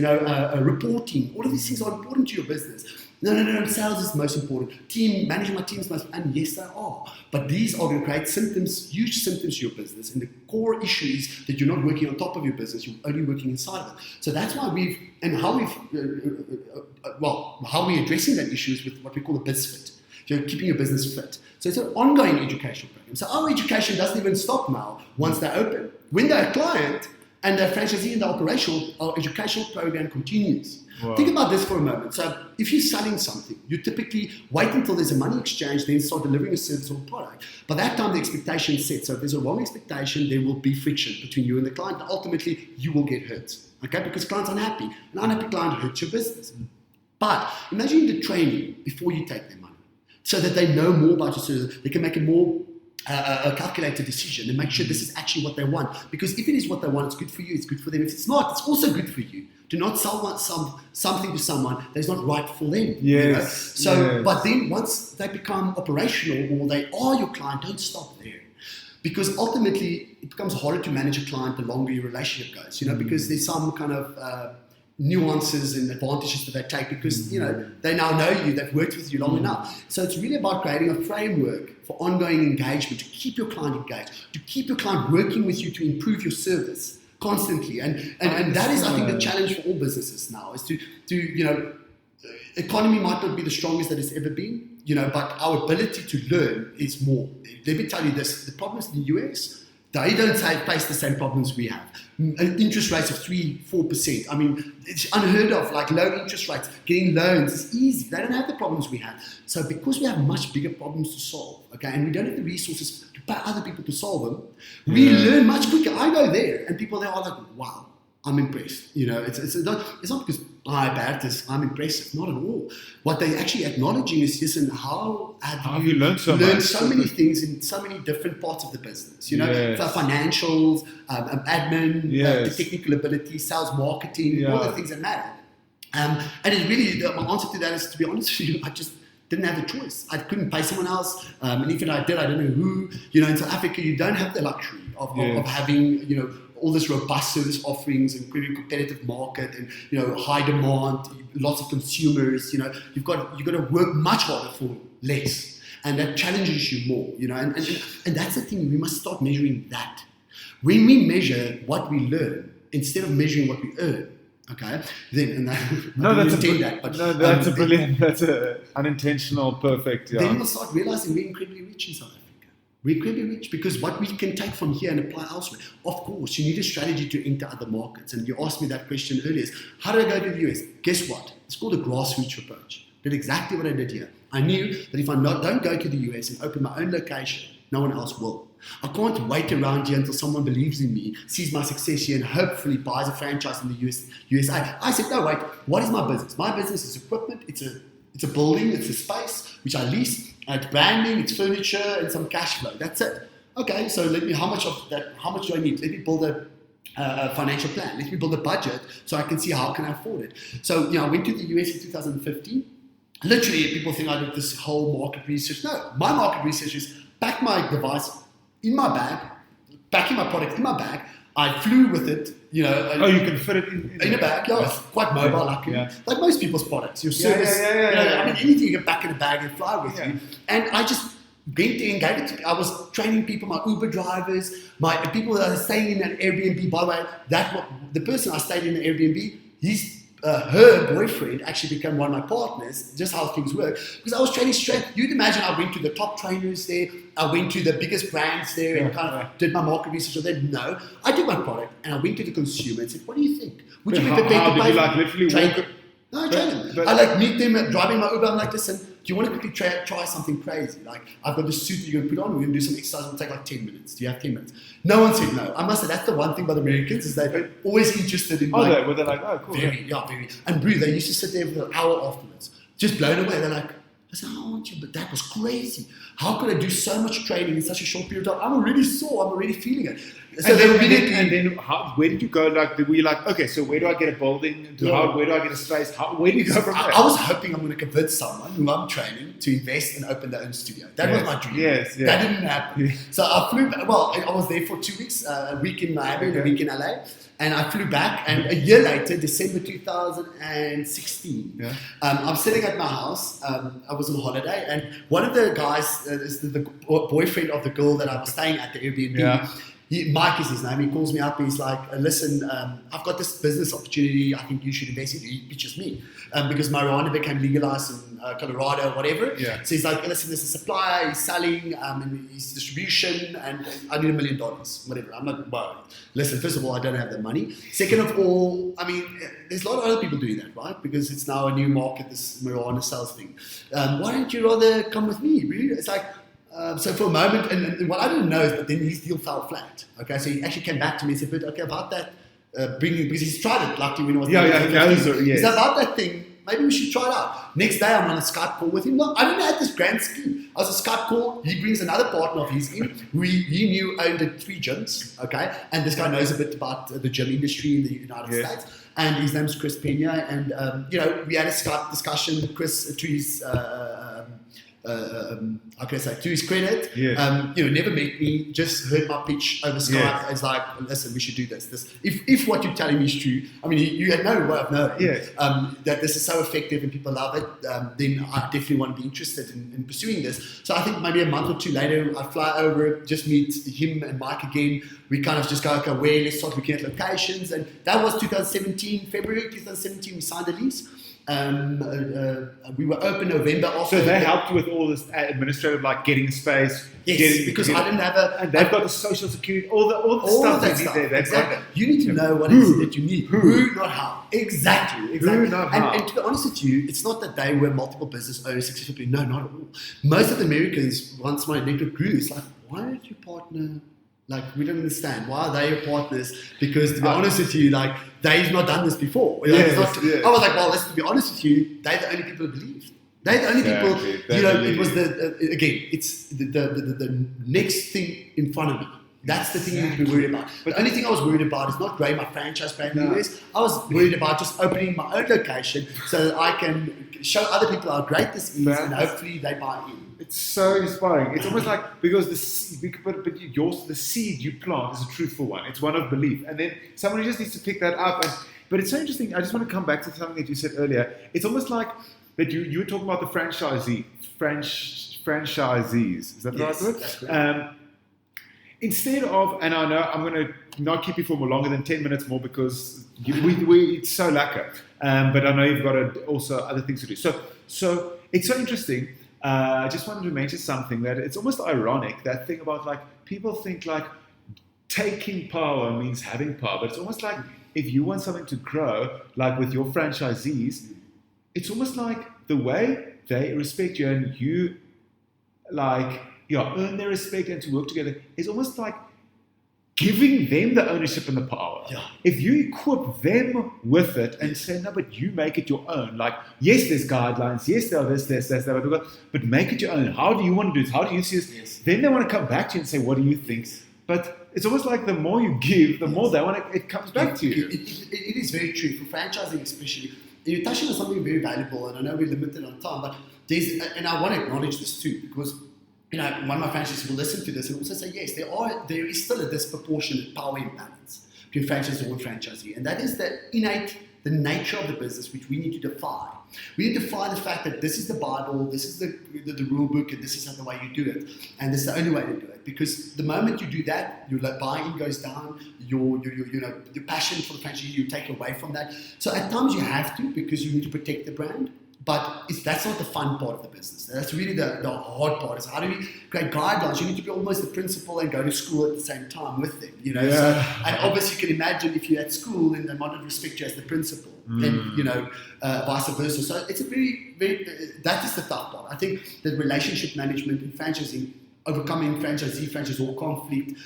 reporting. All of these things are important to your business. No, sales is most important. Managing my team is most important. And yes, they are. But these are going to create huge symptoms to your business. And the core issue is that you're not working on top of your business. You're only working inside of it. So that's why how we're addressing that issue is with what we call a biz fit. Keeping your business fit. So it's an ongoing educational program. So our education doesn't even stop now once they're open. When they're a client, and the franchisee and the operational or educational program continues. Wow. Think about this for a moment. So if you're selling something, you typically wait until there's a money exchange, then start delivering a service or product. By that time, the expectation is set. So if there's a wrong expectation, there will be friction between you and the client. And ultimately, you will get hurt, okay? Because client's unhappy. An unhappy client hurts your business. But imagine the training before you take their money so that they know more about your service. They can make a more a calculated decision and make sure this is actually what they want. Because if it is what they want, it's good for you, it's good for them. If it's not, it's also good for you. Do not sell something to someone that's not right for them. Yes. You know? So, but then once they become operational or they are your client, don't stop there. Because ultimately, it becomes harder to manage a client the longer your relationship goes, you know, because there's some kind of nuances and advantages that they take because, you know, they now know you, they've worked with you long enough. So it's really about creating a framework for ongoing engagement, to keep your client engaged, to keep your client working with you to improve your service constantly. And that is, I think, the challenge for all businesses now, is to you know, economy might not be the strongest that it's ever been, you know, but our ability to learn is more. Let me tell you this, the problems in the US, they don't face the same problems we have. Interest rates of 3-4%. I mean, it's unheard of, like low interest rates. Getting loans is easy. They don't have the problems we have. So because we have much bigger problems to solve, okay, and we don't have the resources to pay other people to solve them, we learn much quicker. I go there and people there are like, wow, I'm impressed. You know, it's not because Bertus, I'm impressive. Not at all. What they're actually acknowledging is just in how have you learned so many things in so many different parts of the business. You know, so financials, admin, the technical ability, sales, marketing, all the things that matter. And it really, my answer to that is, to be honest with you, I just didn't have a choice. I couldn't pay someone else, and even I did, I don't know who. You know, in South Africa, you don't have the luxury of having, you know, all this robust service offerings and pretty competitive market and, you know, high demand, lots of consumers. You know, you've got to work much harder for less, and that challenges you more. You know, and that's the thing. We must start measuring that. When we measure what we learn instead of measuring what we earn, okay, then that's a brilliant, that's a unintentional, perfect. Yeah. Then we'll start realizing we're incredibly rich in South Africa. We're incredibly rich because what we can take from here and apply elsewhere. Of course, you need a strategy to enter other markets. And you asked me that question earlier: is how do I go to the US? Guess what? It's called a grassroots approach. Did exactly what I did here. I knew that if I don't go to the US and open my own location, no one else will. I can't wait around here until someone believes in me, sees my success here, and hopefully buys a franchise in the USA. I said, no, wait, what is my business? My business is equipment. It's a building. It's a space which I lease. It's branding. It's furniture and some cash flow. That's it. Okay, so how much do I need? Let me build a financial plan. Let me build a budget so I can see how can I afford it. So, you know, I went to the US in 2015. Literally, people think I did this whole market research. No, my market research is pack my device in my bag, packing my product in my bag. I flew with it, you know. You can fit it in a bag. Yeah, it's quite mobile, like most people's products. Your service, I mean, anything you can pack in a bag and fly with you. And I just went there and gave it to me. I was training people, my Uber drivers, my people that are staying in an Airbnb. By the way, the person I stayed in the Airbnb, her boyfriend actually became one of my partners, just how things work, because I was training straight. You'd imagine I went to the top trainers there, I went to the biggest brands there and kind of did my market research. So they no, I took my product and I went to the consumer and said, what do you think? Would you be prepared to pay? Like literally train? No, I train them. I like meet them driving my Uber. I'm like, listen, do you want to quickly try something crazy? Like, I've got this suit that you're going to put on. We're going to do some exercise. It'll take like 10 minutes. Do you have 10 minutes? No one said no. I must say, that's the one thing about the Americans is they're always interested in. They're like, oh, cool. Very. And breathe. They used to sit there for an hour afterwards, just blown away. They're like, I said, how aren't you? But that was crazy. How could I do so much training in such a short period of time? I'm already sore. I'm already feeling it. So and then where did you go? Like, were you like, okay, so where do I get a building? Where do I get a space? Where do you go from there? I was hoping I'm going to convince someone who I'm training to invest and open their own studio. That was my dream. Yes. That didn't happen. So I flew back. Well, I was there for 2 weeks, a week in Miami and a week in LA. And I flew back, and a year later, December 2016, I'm sitting at my house. I was on holiday, and one of the guys, is the boyfriend of the girl that I was staying at the Airbnb, Mike is his name. He calls me up. He's like, listen, I've got this business opportunity. I think you should invest in it. He pitches me because marijuana became legalized in Colorado or whatever. Yeah. So he's like, listen, there's a supplier. He's selling and his distribution, and I need $1 million, whatever. I'm like, well, listen, first of all, I don't have the money. Second of all, I mean, there's a lot of other people doing that, right? Because it's now a new market, this marijuana sales thing. Why don't you rather come with me? Really? It's like, so for a moment, and what I didn't know is that then his deal fell flat. Okay, so he actually came back to me and said, but okay, about that, because he's tried it, luckily when he was He's like, about that thing, maybe we should try it out. Next day, I'm on a Skype call with him. No, I didn't have this grand scheme. I was a Skype call. He brings another partner of his in who he knew owned 3 gyms, okay? And this guy knows a bit about the gym industry in the United States. And his name's Chris Pena. And, we had a Skype discussion. Chris, to his... to his credit, never met me, just heard my pitch over Skype. Yes. It's like, listen, we should do this. If what you're telling me is true, I mean, you had no way of knowing that this is so effective and people love it, then I definitely want to be interested in pursuing this. So I think maybe a month or two later, I fly over, just meet him and Mike again. We kind of just go, okay, where? Let's start looking at locations. And that was February 2017, we signed a lease. We were open November after. So they helped you with all this administrative, like getting space. Yes, because I didn't have and they've got the social security, all the stuff that you need there. Exactly. You need to know what it is that you need. Who, not how. Exactly. Who, not how. And to be honest with you, it's not that they were multiple business owners, successful people. No, not at all. Most of the Americans, once my network grew, it's like, why don't you partner? Like, we don't understand. Why are they your partners? Because to be honest with you, like, they've not done this before. I was like, well, let's be honest with you, they're the only people who believed. They're the only people, it was it's the next thing in front of me. That's the thing you need to be worried about. But the only thing I was worried about is not growing my franchise brand in the US. I was worried about just opening my own location so that I can show other people how great this is and hopefully they buy in. It's so inspiring. It's almost like, because the seed you plant is a truthful one. It's one of belief. And then somebody just needs to pick that up. But it's so interesting. I just want to come back to something that you said earlier. It's almost like that you were talking about the franchisees. Is that the right word? That's correct. Instead of, and I know I'm going to not keep you for more longer than 10 minutes more because it's so lacquer. But I know you've got also other things to do. So it's so interesting. I just wanted to mention something that it's almost ironic, that thing about like people think like taking power means having power, but it's almost like if you want something to grow, like with your franchisees, it's almost like the way they respect you and you like earn their respect and to work together is almost like giving them the ownership and the power. Yeah. If you equip them with it and say, no, but you make it your own. Like, yes, there's guidelines. Yes, there are this, that, but make it your own. How do you want to do this? How do you see this? Yes. Then they want to come back to you and say, what do you think? But it's almost like the more you give, the more they want to, it comes back to you. It is very true. For franchising especially, you're touching on something very valuable, and I know we're limited on time, but and I want to acknowledge this too, because one of my franchisees will listen to this and also say, yes, there is still a disproportionate power imbalance between franchisor and franchisee. And that is the nature of the business, which we need to defy. We need to defy the fact that this is the Bible, this is the rule book, and this is the way you do it. And this is the only way to do it. Because the moment you do that, your buy-in goes down, your passion for the franchisee, you take away from that. So at times you have to, because you need to protect the brand. But that's not the fun part of the business. That's really the hard part. Is how do we create guidelines? You need to be almost the principal and go to school at the same time with them. Yeah. So, and obviously you can imagine if you're at school and they might not respect you as the principal, and vice versa. So it's a very, very that is the tough part. I think that relationship management and franchising, overcoming franchisor conflict.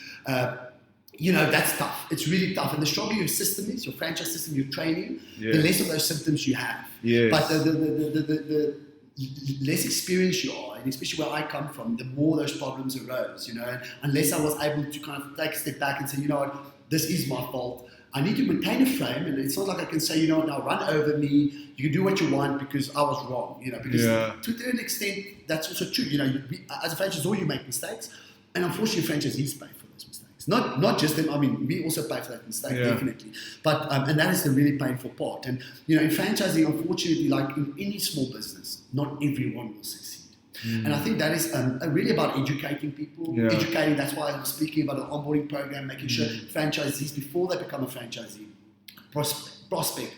That's tough. It's really tough. And the stronger your system is, your franchise system, your training, the less of those symptoms you have. Yes. But the less experienced you are, and especially where I come from, the more those problems arose, and unless I was able to kind of take a step back and say, this is my fault. I need to maintain a frame, and it's not like I can say, now run over me, you can do what you want because I was wrong, because to an extent, that's also true. As a franchisor, you make mistakes, and unfortunately, franchisees pay for those mistakes. Not just them. I mean, we also pay for that mistake, definitely. But and that is the really painful part. And in franchising, unfortunately, like in any small business, not everyone will succeed. And I think that is really about educating people. Educating, that's why I'm speaking about an onboarding program, making sure franchisees, before they become a franchisee, prospect,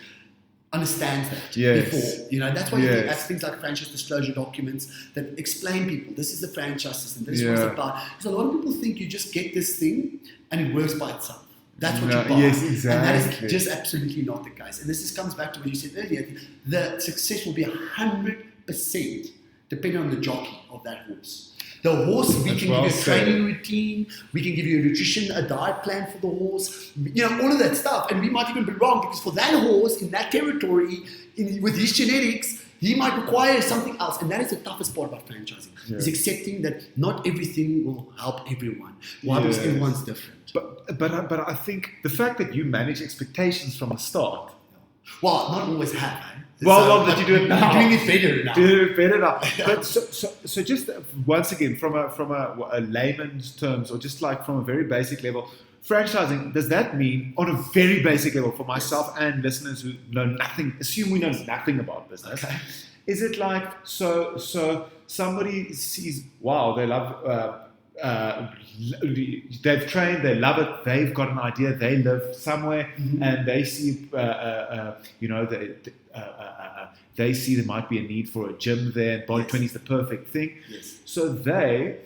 understands that before. You know, that's why you think things like franchise disclosure documents that explain people, this is the franchise system, this is what it's about. Because a lot of people think you just get this thing and it works by itself. That's what you buy. Yes, exactly. And that is just absolutely not the case. And this comes back to what you said earlier. The success will be 100% depending on the jockey of that horse. The horse, we can give you a training routine, we can give you a nutrition, a diet plan for the horse, you know, all of that stuff. And we might even be wrong, because for that horse in that territory, with his genetics, he might require something else. And that is the toughest part about franchising, is accepting that not everything will help everyone. Why? Because everyone's different. But I think the fact that you manage expectations from the start. Well, not always have, eh? Well, that you do it now. You're doing it better now. Do it better now. But so just once again, from a layman's terms, or just like from a very basic level, franchising, does that mean, on a very basic level, for myself and listeners who know nothing, assume we know nothing about business, is it like, so somebody sees, wow, they love, they've trained, they love it, they've got an idea, they live somewhere, and they see, they see there might be a need for a gym there, and Body20 is the perfect thing. So they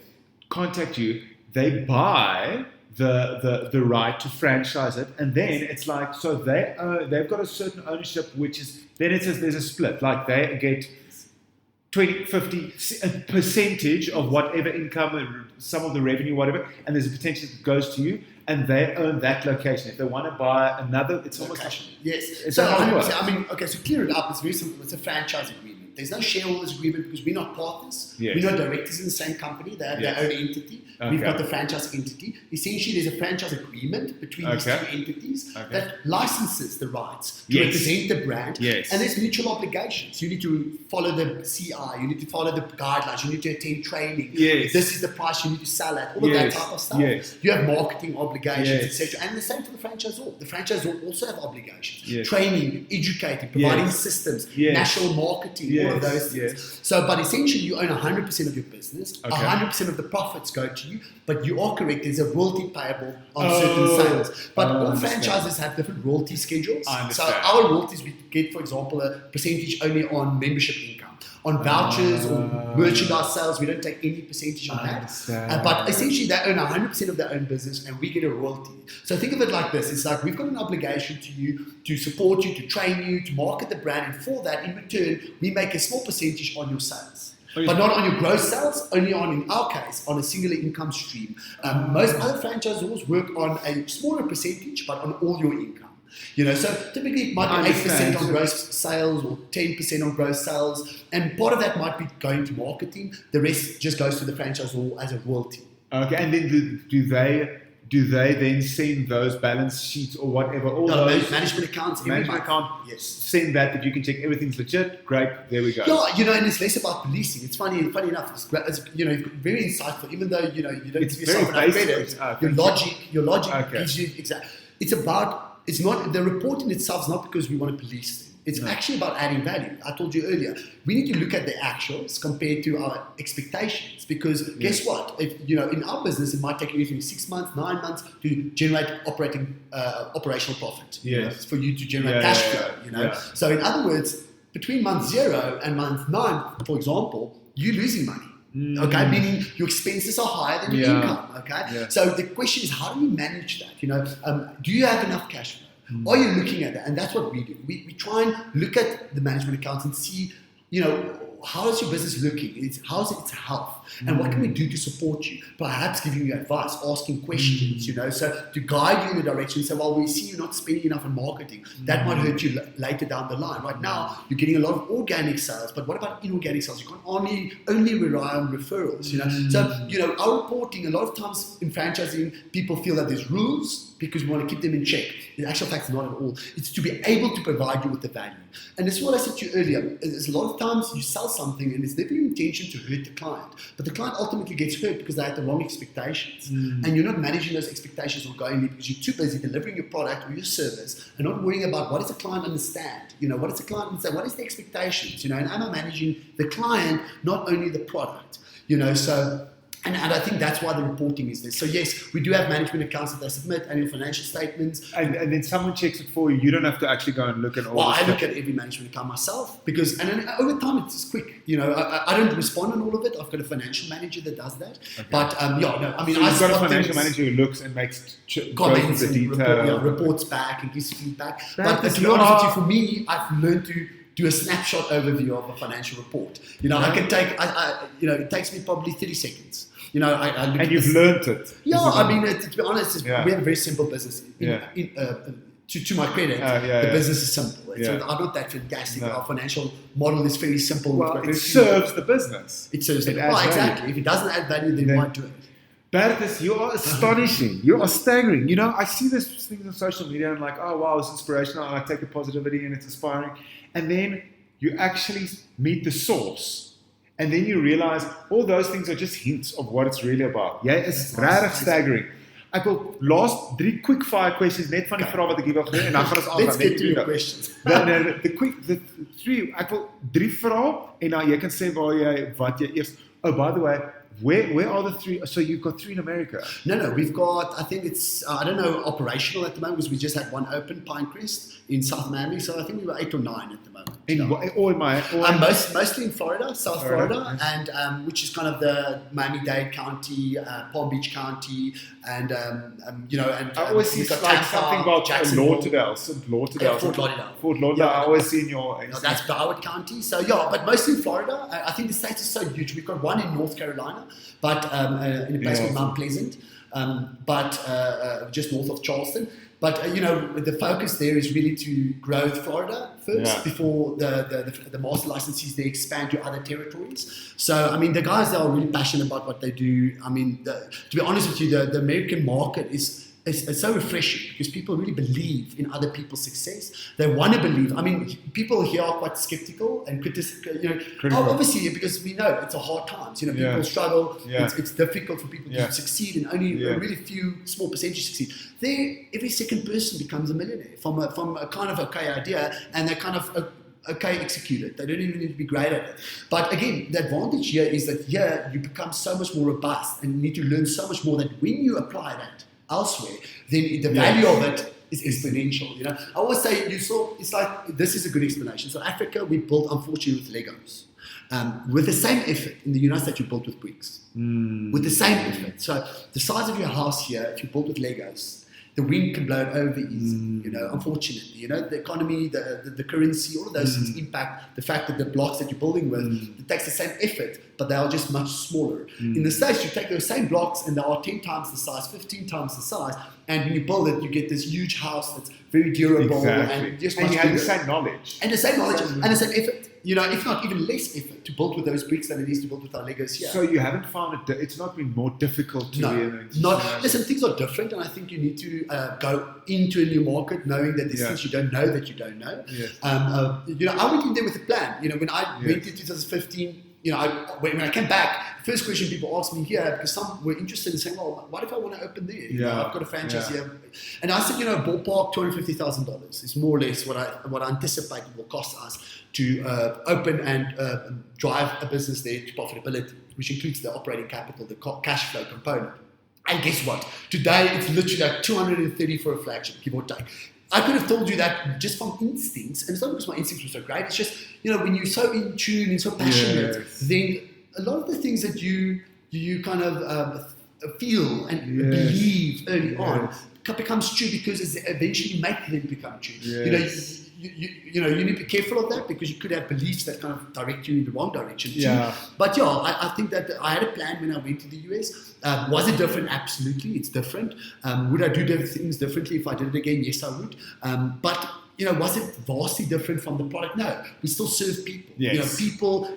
contact you, they buy the right to franchise it, and then it's like, so they've got a certain ownership, which is, then it says there's a split, like they get 20, 50 a percentage of whatever income, some of the revenue, whatever, and there's a potential that goes to you, and they own that location. If they want to buy another, it's almost location. Like, yes. So 100%. I mean, okay, so clear it up. It's very simple. It's a franchise agreement. There's no shareholders agreement because we're not partners. We're not directors in the same company. They have their own entity. We've got the franchise entity. Essentially, there's a franchise agreement between these two entities that licenses the rights to represent the brand. And there's mutual obligations. You need to follow the CI. You need to follow the guidelines. You need to attend training. This is the price you need to sell at. All of that type of stuff. You have marketing obligations, etc. And the same for the franchisor. The franchisor also have obligations. Training, educating, providing systems, national marketing, all of those things. So, but essentially, you own 100% of your business. 100% of the profits go to you. But you are correct. There's a royalty payable on certain sales. But all franchises have different royalty schedules. So our royalties, we get, for example, a percentage only on membership income. On vouchers or merchandise sales, we don't take any percentage on that. But essentially, they own 100% of their own business, and we get a royalty. So think of it like this. It's like we've got an obligation to you, to support you, to train you, to market the brand, and for that, in return, we make a small percentage on your sales. But not on your gross sales, only on, in our case, on a singular income stream. Most other franchisors work on a smaller percentage, but on all your income. You know, so typically it might be 8% on gross sales or 10% on gross sales, and part of that might be going to marketing. The rest just goes to the franchisor as a royalty. Okay, and then do they then send those balance sheets or whatever? All those management accounts. Management account. Send that you can check everything's legit. Great, there we go. Yeah, you know, and it's less about policing. It's funny enough. It's you know, very insightful. Even though you know you don't give yourself enough credit, your logic gives you exactly. It's about. It's not, the reporting itself is not because we want to police them. It's actually about adding value. I told you earlier, we need to look at the actuals compared to our expectations, because guess what? If, you know, in our business, it might take anything 6 months, 9 months to generate operational profit. For you to generate cash flow, you know. So in other words, between month 0 and month 9, for example, you're losing money. Okay, meaning your expenses are higher than your income. Okay, so the question is, how do you manage that? You know, do you have enough cash flow? Are you looking at that? And that's what we do. We try and look at the management accounts and see, you know, how is your business looking? How's its health? And what can we do to support you? Perhaps giving you advice, asking questions, you know, so to guide you in the direction. Say, well, we see you're not spending enough on marketing. That might hurt you later down the line. Right now, you're getting a lot of organic sales, but what about inorganic sales? You can't only rely on referrals, you know. So, you know, our reporting, a lot of times in franchising, people feel that there's rules. because we want to keep them in check. In actual fact, not at all. It's to be able to provide you with the value. And this is what I said to you earlier. Is a lot of times you sell something and it's never your intention to hurt the client. But the client ultimately gets hurt because they had the wrong expectations. And you're not managing those expectations ongoingly because you're too busy delivering your product or your service and not worrying about what does the client understand. What does the client understand? What is the expectations? And am I managing the client, not only the product? So... And I think that's why the reporting is there. So yes, we do have management accounts that they submit, annual financial statements. And then someone checks it for you. You don't have to actually go and look at all Well, this I stuff. look at every management account myself because, and then over time it's quick. I don't respond on all of it. I've got a financial manager that does that. Okay. But So you've got a financial manager who looks and makes comments goes into the detail. reports back and gives feedback. That But is to be honest with you, not- for me, I've learned to do a snapshot overview of a financial report. I can take, it takes me probably 30 seconds. I look And at you've this- learned it. Yeah, I mean, to be honest, Yeah. we have a very simple business. To my credit, the business is simple. I'm not that fantastic. No. Our financial model is very simple. Well, We've got it very few- serves the business. It serves it the adds value. exactly. If it doesn't add value, then why do it? Bertus, you are astonishing. You are staggering. I see these things on social media and I'm like, oh wow, it's inspirational and I take the positivity and it's inspiring. And then you actually meet the source. And then you realize all those things are just hints of what it's really about. Yeah, it's regtig staggering. Ek wil last 3 quick fire questions net van die vrae wat ek hier wil gee en dan gaan ons aan. Let's get to your questions. The 3 ek wil 3 vrae en dan jy kan sê wat jy eers. Oh, by the way, where are the 3? So you've got 3 in America. No, we've got, I think it's, I don't know, operational at the moment because we just had one open, Pinecrest, in South Miami. So I think we were 8 or 9 at the moment. Mostly in Florida, South Florida, and which is kind of the Miami-Dade County, Palm Beach County, and I always see like something about Lauderdale, Fort Lauderdale. I always see in your. No, that's Broward County. So but mostly in Florida. I think the state is so huge. We've got one in North Carolina, but in a place called Mount Pleasant, just north of Charleston. But the focus there is really to grow Florida first before the master licensees they expand to other territories. So I mean the guys that are really passionate about what they do. I mean to be honest with you, the American market is so refreshing because people really believe in other people's success. They want to believe. I mean, people here are quite skeptical and critical. Obviously, because we know it's a hard times. People struggle. Yeah. It's difficult for people to succeed, and only a really few small percentage succeed. There, every second person becomes a millionaire from a kind of okay idea, and they kind of okay executed. They don't even need to be great at it. But again, the advantage here is that you become so much more robust and you need to learn so much more that when you apply that elsewhere, then the value of it is exponential. I always say it's like this is a good explanation. So Africa, we built unfortunately with Legos. With the same effort in the United States, you built with bricks. With the same effort. So the size of your house here, if you built with Legos, the wind can blow it over easy. Unfortunately, the economy, the currency, all of those things impact the fact that the blocks that you're building with, it takes the same effort, but they are just much smaller. In the States, you take those same blocks and they are 10 times the size, 15 times the size, and when you build it, you get this huge house that's very durable and just much you have bigger. the same knowledge. And the same knowledge and the same effort. If not even less effort to build with those bricks than it is to build with our Legos here. So you haven't found it's not been more difficult to Listen, things are different, and I think you need to go into a new market knowing that there's things you don't know that you don't know. Yes. I went in there with a plan. When I went in 2015, when I came back, the first question people asked me here, because some were interested in saying, well, what if I want to open there? I've got a franchise here. And I said, ballpark $250,000 is more or less what I anticipate it will cost us to open and drive a business there to profitability, which includes the operating capital, the cash flow component. And guess what? Today, it's literally like 230 for a flagship, give or take. I could have told you that just from instincts, and it's not because my instincts were so great, it's just, when you're so in tune and so passionate, then a lot of the things that you kind of feel and believe early on becomes true because eventually you make them become true. Yes. You need to be careful of that because you could have beliefs that kind of direct you in the wrong direction too. Yeah. But I think that I had a plan when I went to the US. Was it different? Absolutely, it's different. Would I do things differently if I did it again? Yes, I would. But was it vastly different from the product? No, we still serve people. Yes. People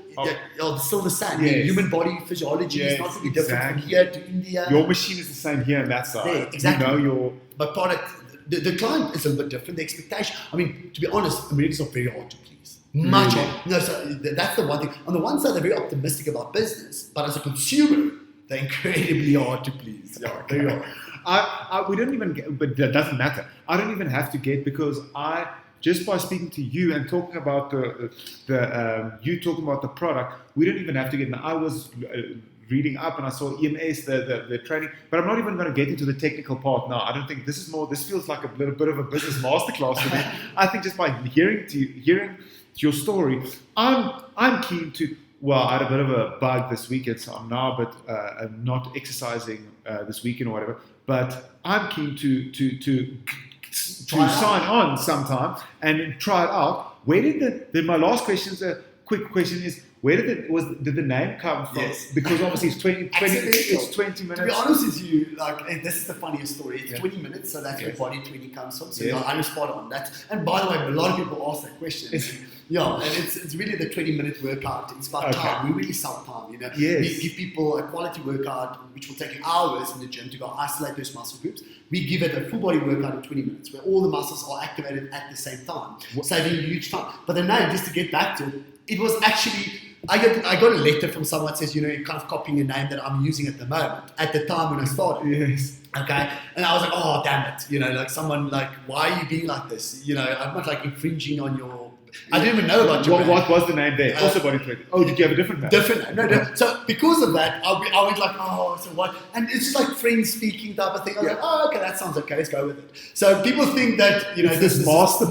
are still the same. Yes. Human body physiology is not really different from here to India. Your machine is the same here and that side. Yeah, exactly. But product, the client is a little bit different. The expectation. I mean, to be honest, Americans are very hard to please. Much hard. No, so that's the one thing. On the one side, they're very optimistic about business, but as a consumer, they're incredibly hard to please. Yeah, very hard. We don't even get, but that doesn't matter. I don't even have to get, because just by speaking to you and talking about you talking about the product, we don't even have to get. Now, I was reading up and I saw EMS, the training, but I'm not even going to get into the technical part now. I don't think this feels like a little bit of a business masterclass to me. I think just by hearing your story, I'm keen to. Well, I had a bit of a bug this weekend, so I'm now, but I'm not exercising this weekend or whatever. But I'm keen to sign on sometime and try it out. Where did my last question is a quick question is, where did the name come from? Yes. Because obviously it's 20 minutes. To be honest with you, this is the funniest story. It's 20 minutes, so that's Yes. where Body20 comes from. So Yes. I'm spot on that. And by the way, a lot of people ask that question. And it's really the 20-minute workout. It's about time. We really sell time, Yes. We give people a quality workout, which will take you hours in the gym to go isolate those muscle groups. We give it a full body workout in 20 minutes, where all the muscles are activated at the same time, saving you huge time. But the name, just to get back to it, it was actually, I got a letter from someone that says, you're kind of copying a name that I'm using at the moment, at the time when I started. Yes. Okay, and I was like, oh damn it, someone why are you being like this? I'm not infringing on your. I didn't even know about your brand. What was the name there? Also Body20. Oh, did you have a different name? Different name. No. So because of that, I went like, oh, so what? And it's just like friends speaking type of thing. I was like, oh, okay, that sounds okay. Let's go with it. So people think that this is master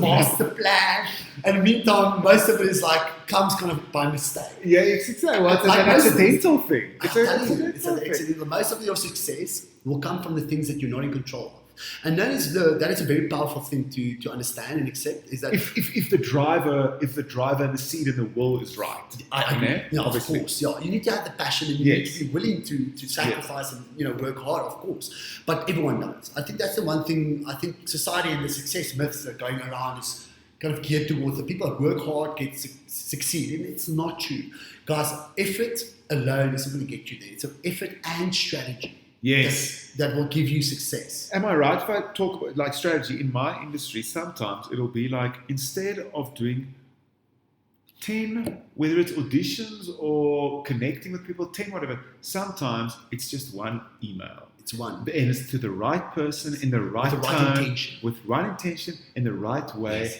plan, and meantime, most of it is comes kind of by mistake. Yeah, it's exactly. Well, it's an accidental thing. It's an accidental thing. Most of your success will come from the things that you're not in control of. And that is a very powerful thing to understand and accept. Is that if the driver and the seed and the will is right, I agree. Yeah, of obviously. course. Yeah, you need to have the passion and you need to be willing to sacrifice and work hard, of course. But everyone does. I think that's the one thing. I think society and the success myths that are going around is kind of geared towards the people that work hard succeed, and it's not true, guys. Effort alone isn't going to get you there. It's an effort and strategy. Yes. That will give you success. Am I right if I talk about strategy in my industry? Sometimes it'll be instead of doing 10, whether it's auditions or connecting with people, 10 whatever, sometimes it's just one email. It's one. And it's to the right person in the right time, intention. with right intention in the right way. Yes.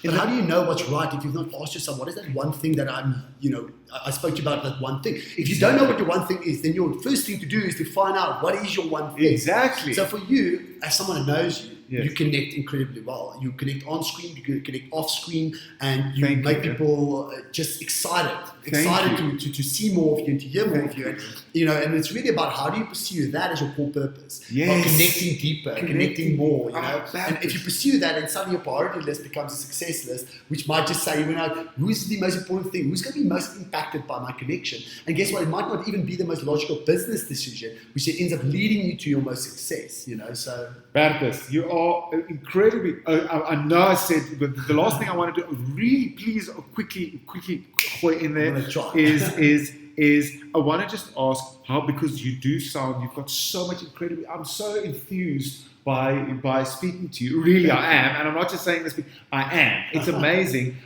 But how do you know what's right if you've not asked yourself, what is that one thing that I spoke to you about, that one thing? If you don't know what your one thing is, then your first thing to do is to find out what is your one thing. Exactly. So for you, as someone who knows you, Yes. you connect incredibly well. You connect on screen, you connect off screen, and you make people just excited to see more of you and to hear more of you. And it's really about how do you pursue that as your core purpose? Yes. About connecting deeper, connecting more. Exactly. And if you pursue that, then suddenly your priority list becomes a success list, which might just say, who's the most important thing? Who's going to be most impacted by my connection? And guess what? It might not even be the most logical business decision, which then ends up leading you to your most success. So. Bertus, you are incredibly. I know I said, but the last thing I want to do, really, please, quickly, in there is I want to just ask how, because you do sound, you've got so much incredibly. I'm so enthused by speaking to you. Really, I am, and I'm not just saying this. I am. It's amazing.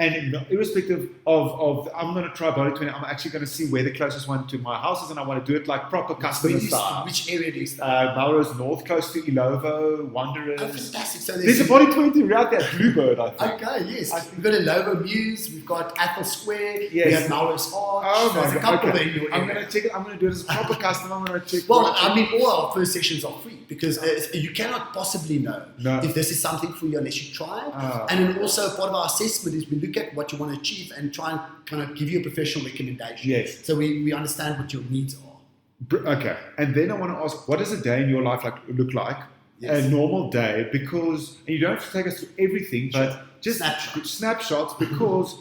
And irrespective of I'm going to try Body20. I'm actually going to see where the closest one to my house is, and I want to do it proper customer style. Which area do you start? Melrose North, close to Ilovo, Wanderers. Oh, fantastic. So there's a Body20 right there, Bluebird, I think. Okay, yes. We've got Ilovo Muse, we've got Athol Square, yes. We have Melrose Arch. Oh my There's a couple there in your area. I'm going to check it. I'm going to do it as a proper customer. I'm going to check. Well, all our first sessions are free because you cannot possibly know if this is something for you unless you try it. And then also part of our assessment is we look at what you want to achieve and try and kind of give you a professional recommendation. Yes. So we understand what your needs are. Okay. And then I want to ask, what does a day in your life look like? Yes. A normal day, because, and you don't have to take us through everything, but just snapshots, because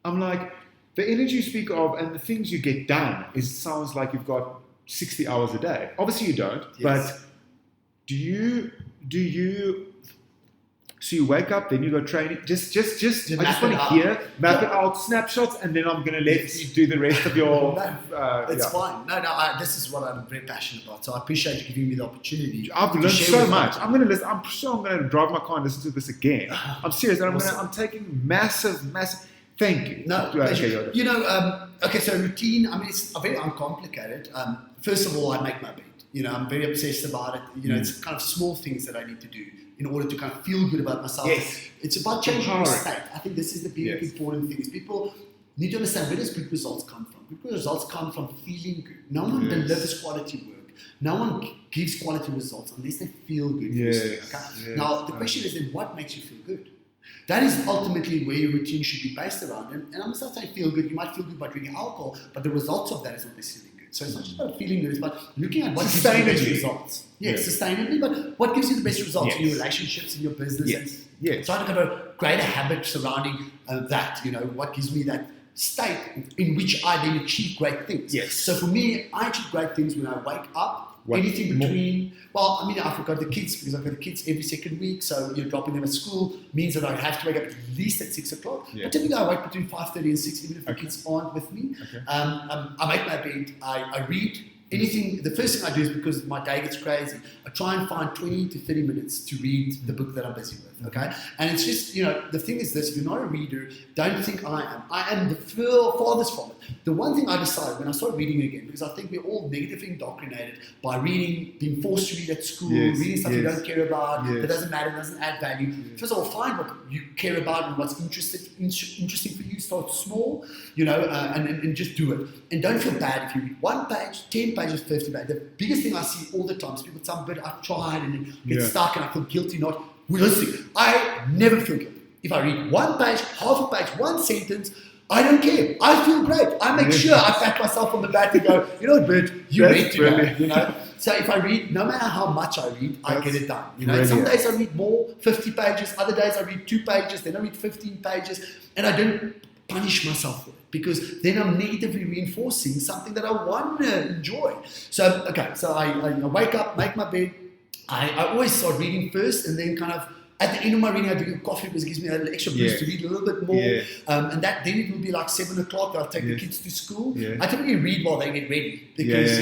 I'm like, the energy you speak of and the things you get done, sounds like you've got 60 hours a day. Obviously you don't, but do you So you wake up, then you go training. Just I just want to hear, map it out, snapshots, and then I'm going to let you do the rest of your... It's fine. No, this is what I'm very passionate about. So I appreciate you giving me the opportunity. I've learned so much. I'm going to listen. I'm sure I'm going to drive my car and listen to this again. I'm serious. And I'm taking massive... Thank you. No, okay, you know, okay, so routine, I mean, it's very uncomplicated. First of all, I make my bed. You know, I'm very obsessed about it. You know, it's kind of small things that I need to do in order to kind of feel good about myself. Yes. It's about changing your state. I think this is the big important thing. Is people need to understand, where does good results come from? Good results come from feeling good. No one delivers quality work. No one gives quality results unless they feel good. Okay? Now, the question is then, what makes you feel good? That is ultimately where your routine should be based around. And I'm not saying feel good. You might feel good by drinking alcohol, but the results of that is not necessarily good. So it's not just about feeling good, it's about looking at what gives you the best results. Yes, sustainably, but what gives you the best results in your relationships, in your business. And trying to kind of create a habit surrounding that, you know, what gives me that state in which I then achieve great things. So for me, I achieve great things when I wake up. Anything between, well, I mean, I've got the kids because I've got the kids every second week, so dropping them at school means that I have to wake up at least at 6 o'clock. But typically I wake between 5:30 and 6, even if the kids aren't with me. I make my bed, I read. Anything, the first thing I do is, because my day gets crazy, I try and find 20 to 30 minutes to read the book that I'm busy with, okay? And it's just, you know, the thing is this, if you're not a reader, don't think I am. I am the farthest from it. The one thing I decided when I started reading again, because I think we're all negatively indoctrinated by reading, being forced to read at school, reading stuff you don't care about, that doesn't matter, doesn't add value. First of all, find what you care about and what's interesting for you. Start small, you know, and just do it. And don't feel bad if you read 1 page, 10 pages, 50 pages. The biggest thing I see all the time is people tell me, but I've tried and then get stuck and I feel guilty not. Listen, I never feel guilty. If I read 1 page, half a page, 1 sentence, I don't care. I feel great. I make sure I pat myself on the back and go, you know what, Bert, you read today, you know. So if I read, no matter how much I read, I get it done. You know, some days I read more, 50 pages. Other days I read 2 pages. Then I read 15 pages, and I don't punish myself for it, because then I'm negatively reinforcing something that I want to enjoy. So I wake up, make my bed. I always start reading first, and then kind of at the end of my reading, I drink a coffee because it gives me an extra boost to read a little bit more. And then it will be like 7 o'clock. I'll take the kids to school. I typically read while they get ready, because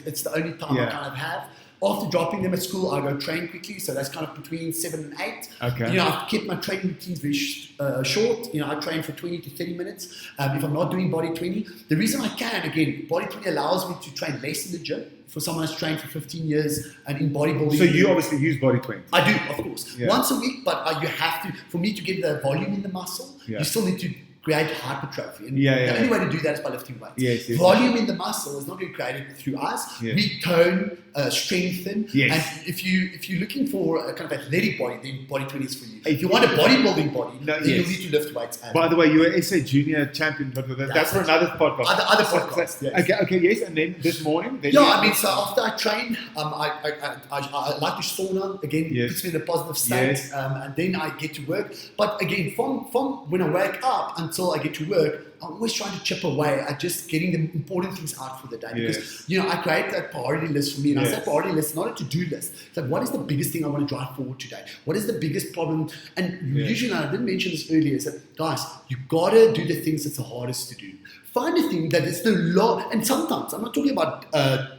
it's the only time I kind of have. After dropping them at school, I go train quickly. So that's kind of between 7 and 8. Okay. You know, I've kept my training routines very short. You know, I train for 20 to 30 minutes. If I'm not doing Body20, the reason I can, again, Body20 allows me to train less in the gym. For someone who's trained for 15 years and in bodybuilding. So you obviously use Body20? I do, of course. Once a week, but you have to, for me to get the volume in the muscle, you still need to create hypertrophy. And the only way to do that is by lifting weights. Volume in the muscle is not going to create it through us. We tone, strengthen. And if you're looking for a kind of athletic body, then Body20 is for you. If you want a bodybuilding body, then you'll need to lift weights. By the way, you're an SA junior champion, but that's for another podcast. Other podcast. Okay, yes. And then this morning? So after I train, I like to sauna. Again, it puts me in a positive state. And then I get to work. But again, from when I wake up until I get to work, I'm always trying to chip away at just getting the important things out for the day. Because, you know, I create that priority list for me. And I say priority list, not a to-do list. It's like, what is the biggest thing I want to drive forward today? What is the biggest problem? And usually, I didn't mention this earlier, is that, guys, you got to do the things that's the hardest to do. Find a thing that is the law. And sometimes, I'm not talking about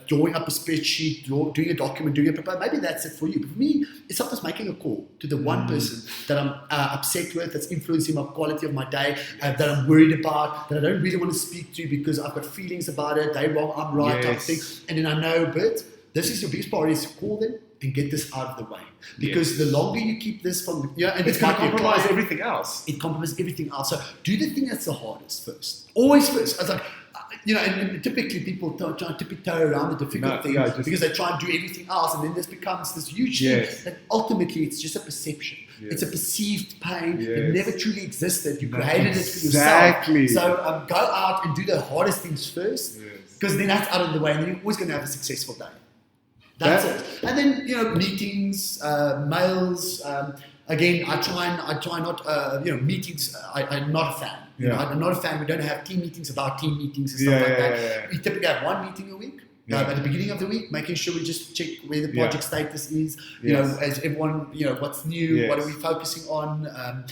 drawing up a spreadsheet, doing a document, doing a proposal. Maybe that's it for you. But for me, it's sometimes making a call to the one person that I'm upset with, that's influencing my quality of my day, that I'm worried about, that I don't really want to speak to because I've got feelings about it. They're wrong, I'm right, type thing. And then I know, but this is your biggest priority, is to call them and get this out of the way. Because the longer you keep this from, and it's going to compromise everything else. It compromises everything else. So do the thing that's the hardest first. Always first. I was like, you know, and typically people try to tiptoe around the difficult things because they try and do everything else, and then this becomes this huge thing that ultimately it's just a perception. It's a perceived pain. It never truly existed. You created it for yourself. So go out and do the hardest things first, because then that's out of the way, and then you're always going to have a successful day. That's it. And then, you know, meetings, mails. Again, I try not, meetings. I'm not a fan. I'm not a fan. We don't have team meetings about team meetings and stuff like that. We typically have 1 meeting a week. Yeah. At the beginning of the week, making sure we just check where the Yeah. project status is. You Yes. know, as everyone, you know, what's new, Yes. what are we focusing on,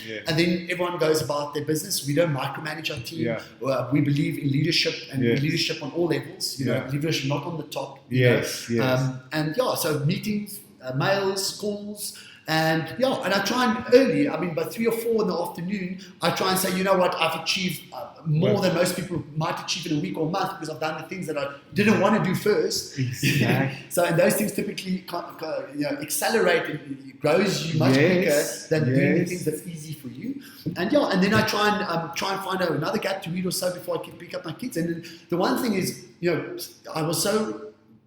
Yes. and then everyone goes about their business. We don't micromanage our team. Yeah. We believe in leadership and Yes. leadership on all levels. You know, Yeah. leadership not on the top. you know. Yes, yes. And yeah, so meetings, mails, calls. And I try and early, I mean, by 3 or 4 in the afternoon, I try and say, you know what, I've achieved more than most people might achieve in a week or a month because I've done the things that I didn't want to do first. Exactly. So, and those things typically accelerate and it grows you much quicker than doing the things that's easy for you. And and then I try and find out another gap to read or so before I can pick up my kids. And then the one thing is, I was so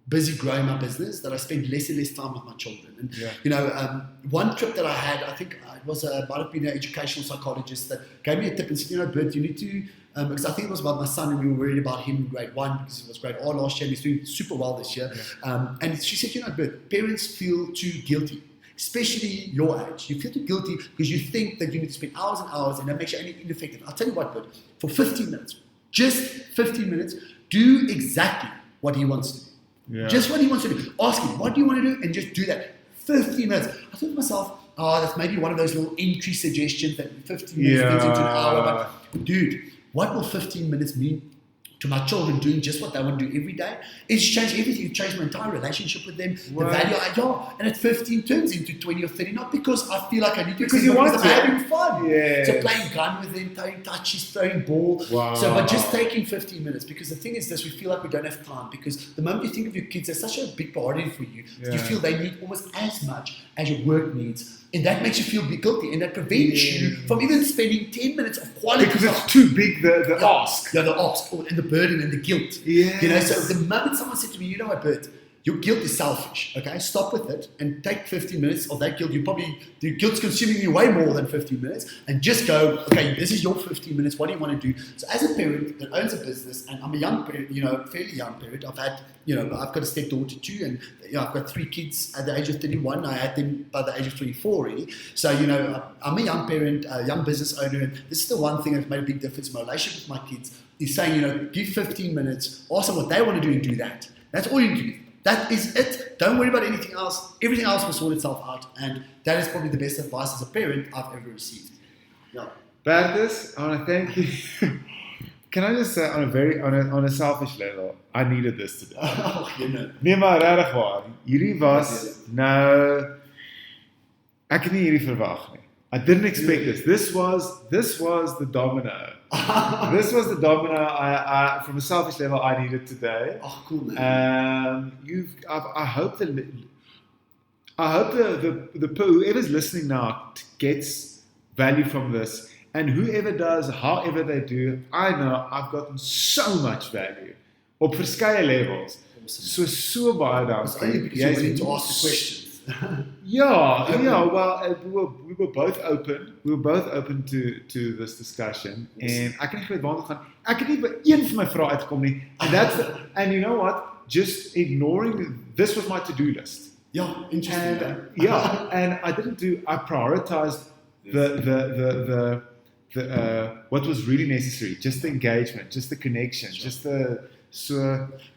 busy growing my business that I spent less and less time with my children. And one trip that I had, I think it was might have been an educational psychologist that gave me a tip and said, Bert, you need to, because I think it was about my son and we were worried about him in grade 1 because he was grade R last year and he's doing super well this year. And she said, Bert, parents feel too guilty, especially your age. You feel too guilty because you think that you need to spend hours and hours and that makes you ineffective. I'll tell you what, Bert, for 15 minutes, just 15 minutes, do exactly what he wants to do. Yeah. Just what he wants to do. Ask him, what do you want to do? And just do that. 15 minutes. I thought to myself, that's maybe one of those little entry suggestions that 15 minutes turns into an hour. But dude, what will 15 minutes mean to my children doing just what they want to do every day? It's changed everything. It's changed my entire relationship with them. Wow. The value and at 15 turns into 20 or 30, not because I feel like I need to, Because you want I'm to. having fun. Yeah. So playing gun with them, throwing touches, throwing ball. Wow. So, but just taking 15 minutes, because the thing is this, we feel like we don't have time, because the moment you think of your kids as such a big priority for you, you feel they need almost as much as your work needs. And that makes you feel guilty, and that prevents you from even spending 10 minutes of quality Because time. it's too big, the ask. Yeah, the ask, and the burden and the guilt. Yes. So the moment someone said to me, you know what, Bert, your guilt is selfish, okay? Stop with it and take 15 minutes of that guilt. The guilt's consuming you way more than 15 minutes, and just go, okay, this is your 15 minutes. What do you want to do? So as a parent that owns a business, and I'm a young parent, fairly young parent, I've got a stepdaughter too, and I've got 3 kids at the age of 31. I had them by the age of 24 already. So, I'm a young parent, a young business owner, and this is the one thing that's made a big difference in my relationship with my kids, is saying, give 15 minutes, ask them what they want to do and do that. That's all you do. That is it. Don't worry about anything else. Everything else will sort itself out. And that is probably the best advice as a parent I've ever received. Yeah. Bertus, I want to thank you. Can I just say, on a selfish level, I needed this today. Nee, maar regtig waar. Hierdie was ek het nie hierdie verwag nie. I didn't expect this. This was the domino. This was the domino I from a selfish level I needed today. Oh, cool, man. I hope the whoever's listening now gets value from this, and whoever does, however they do, I know I've gotten so much value op verskeie levels. Awesome. So baie dankie. It's only because you're willing to ask the questions. Well, we were both open. We were both open to this discussion. En ek het nie geweet waartoe gaan. Ek het nie by een van my vrae uitgekom nie. And you know what? Just ignoring this was my to-do list. Yeah, interesting. And, and I prioritized the what was really necessary, just the engagement, just the connection, just the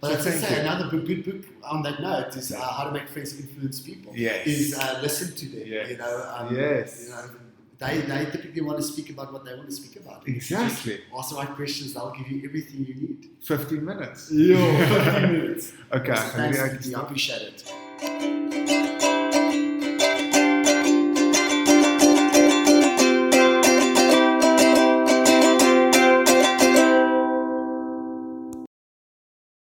But I'd say another good book on that note is How to Make Friends and Influence People. Yes. Is listen to them. Yes. Yes. They typically want to speak about what they want to speak about. Exactly. Just ask the right questions, they'll give you everything you need. 15 minutes. Yeah, 15 minutes. Okay. So thanks, I appreciate it.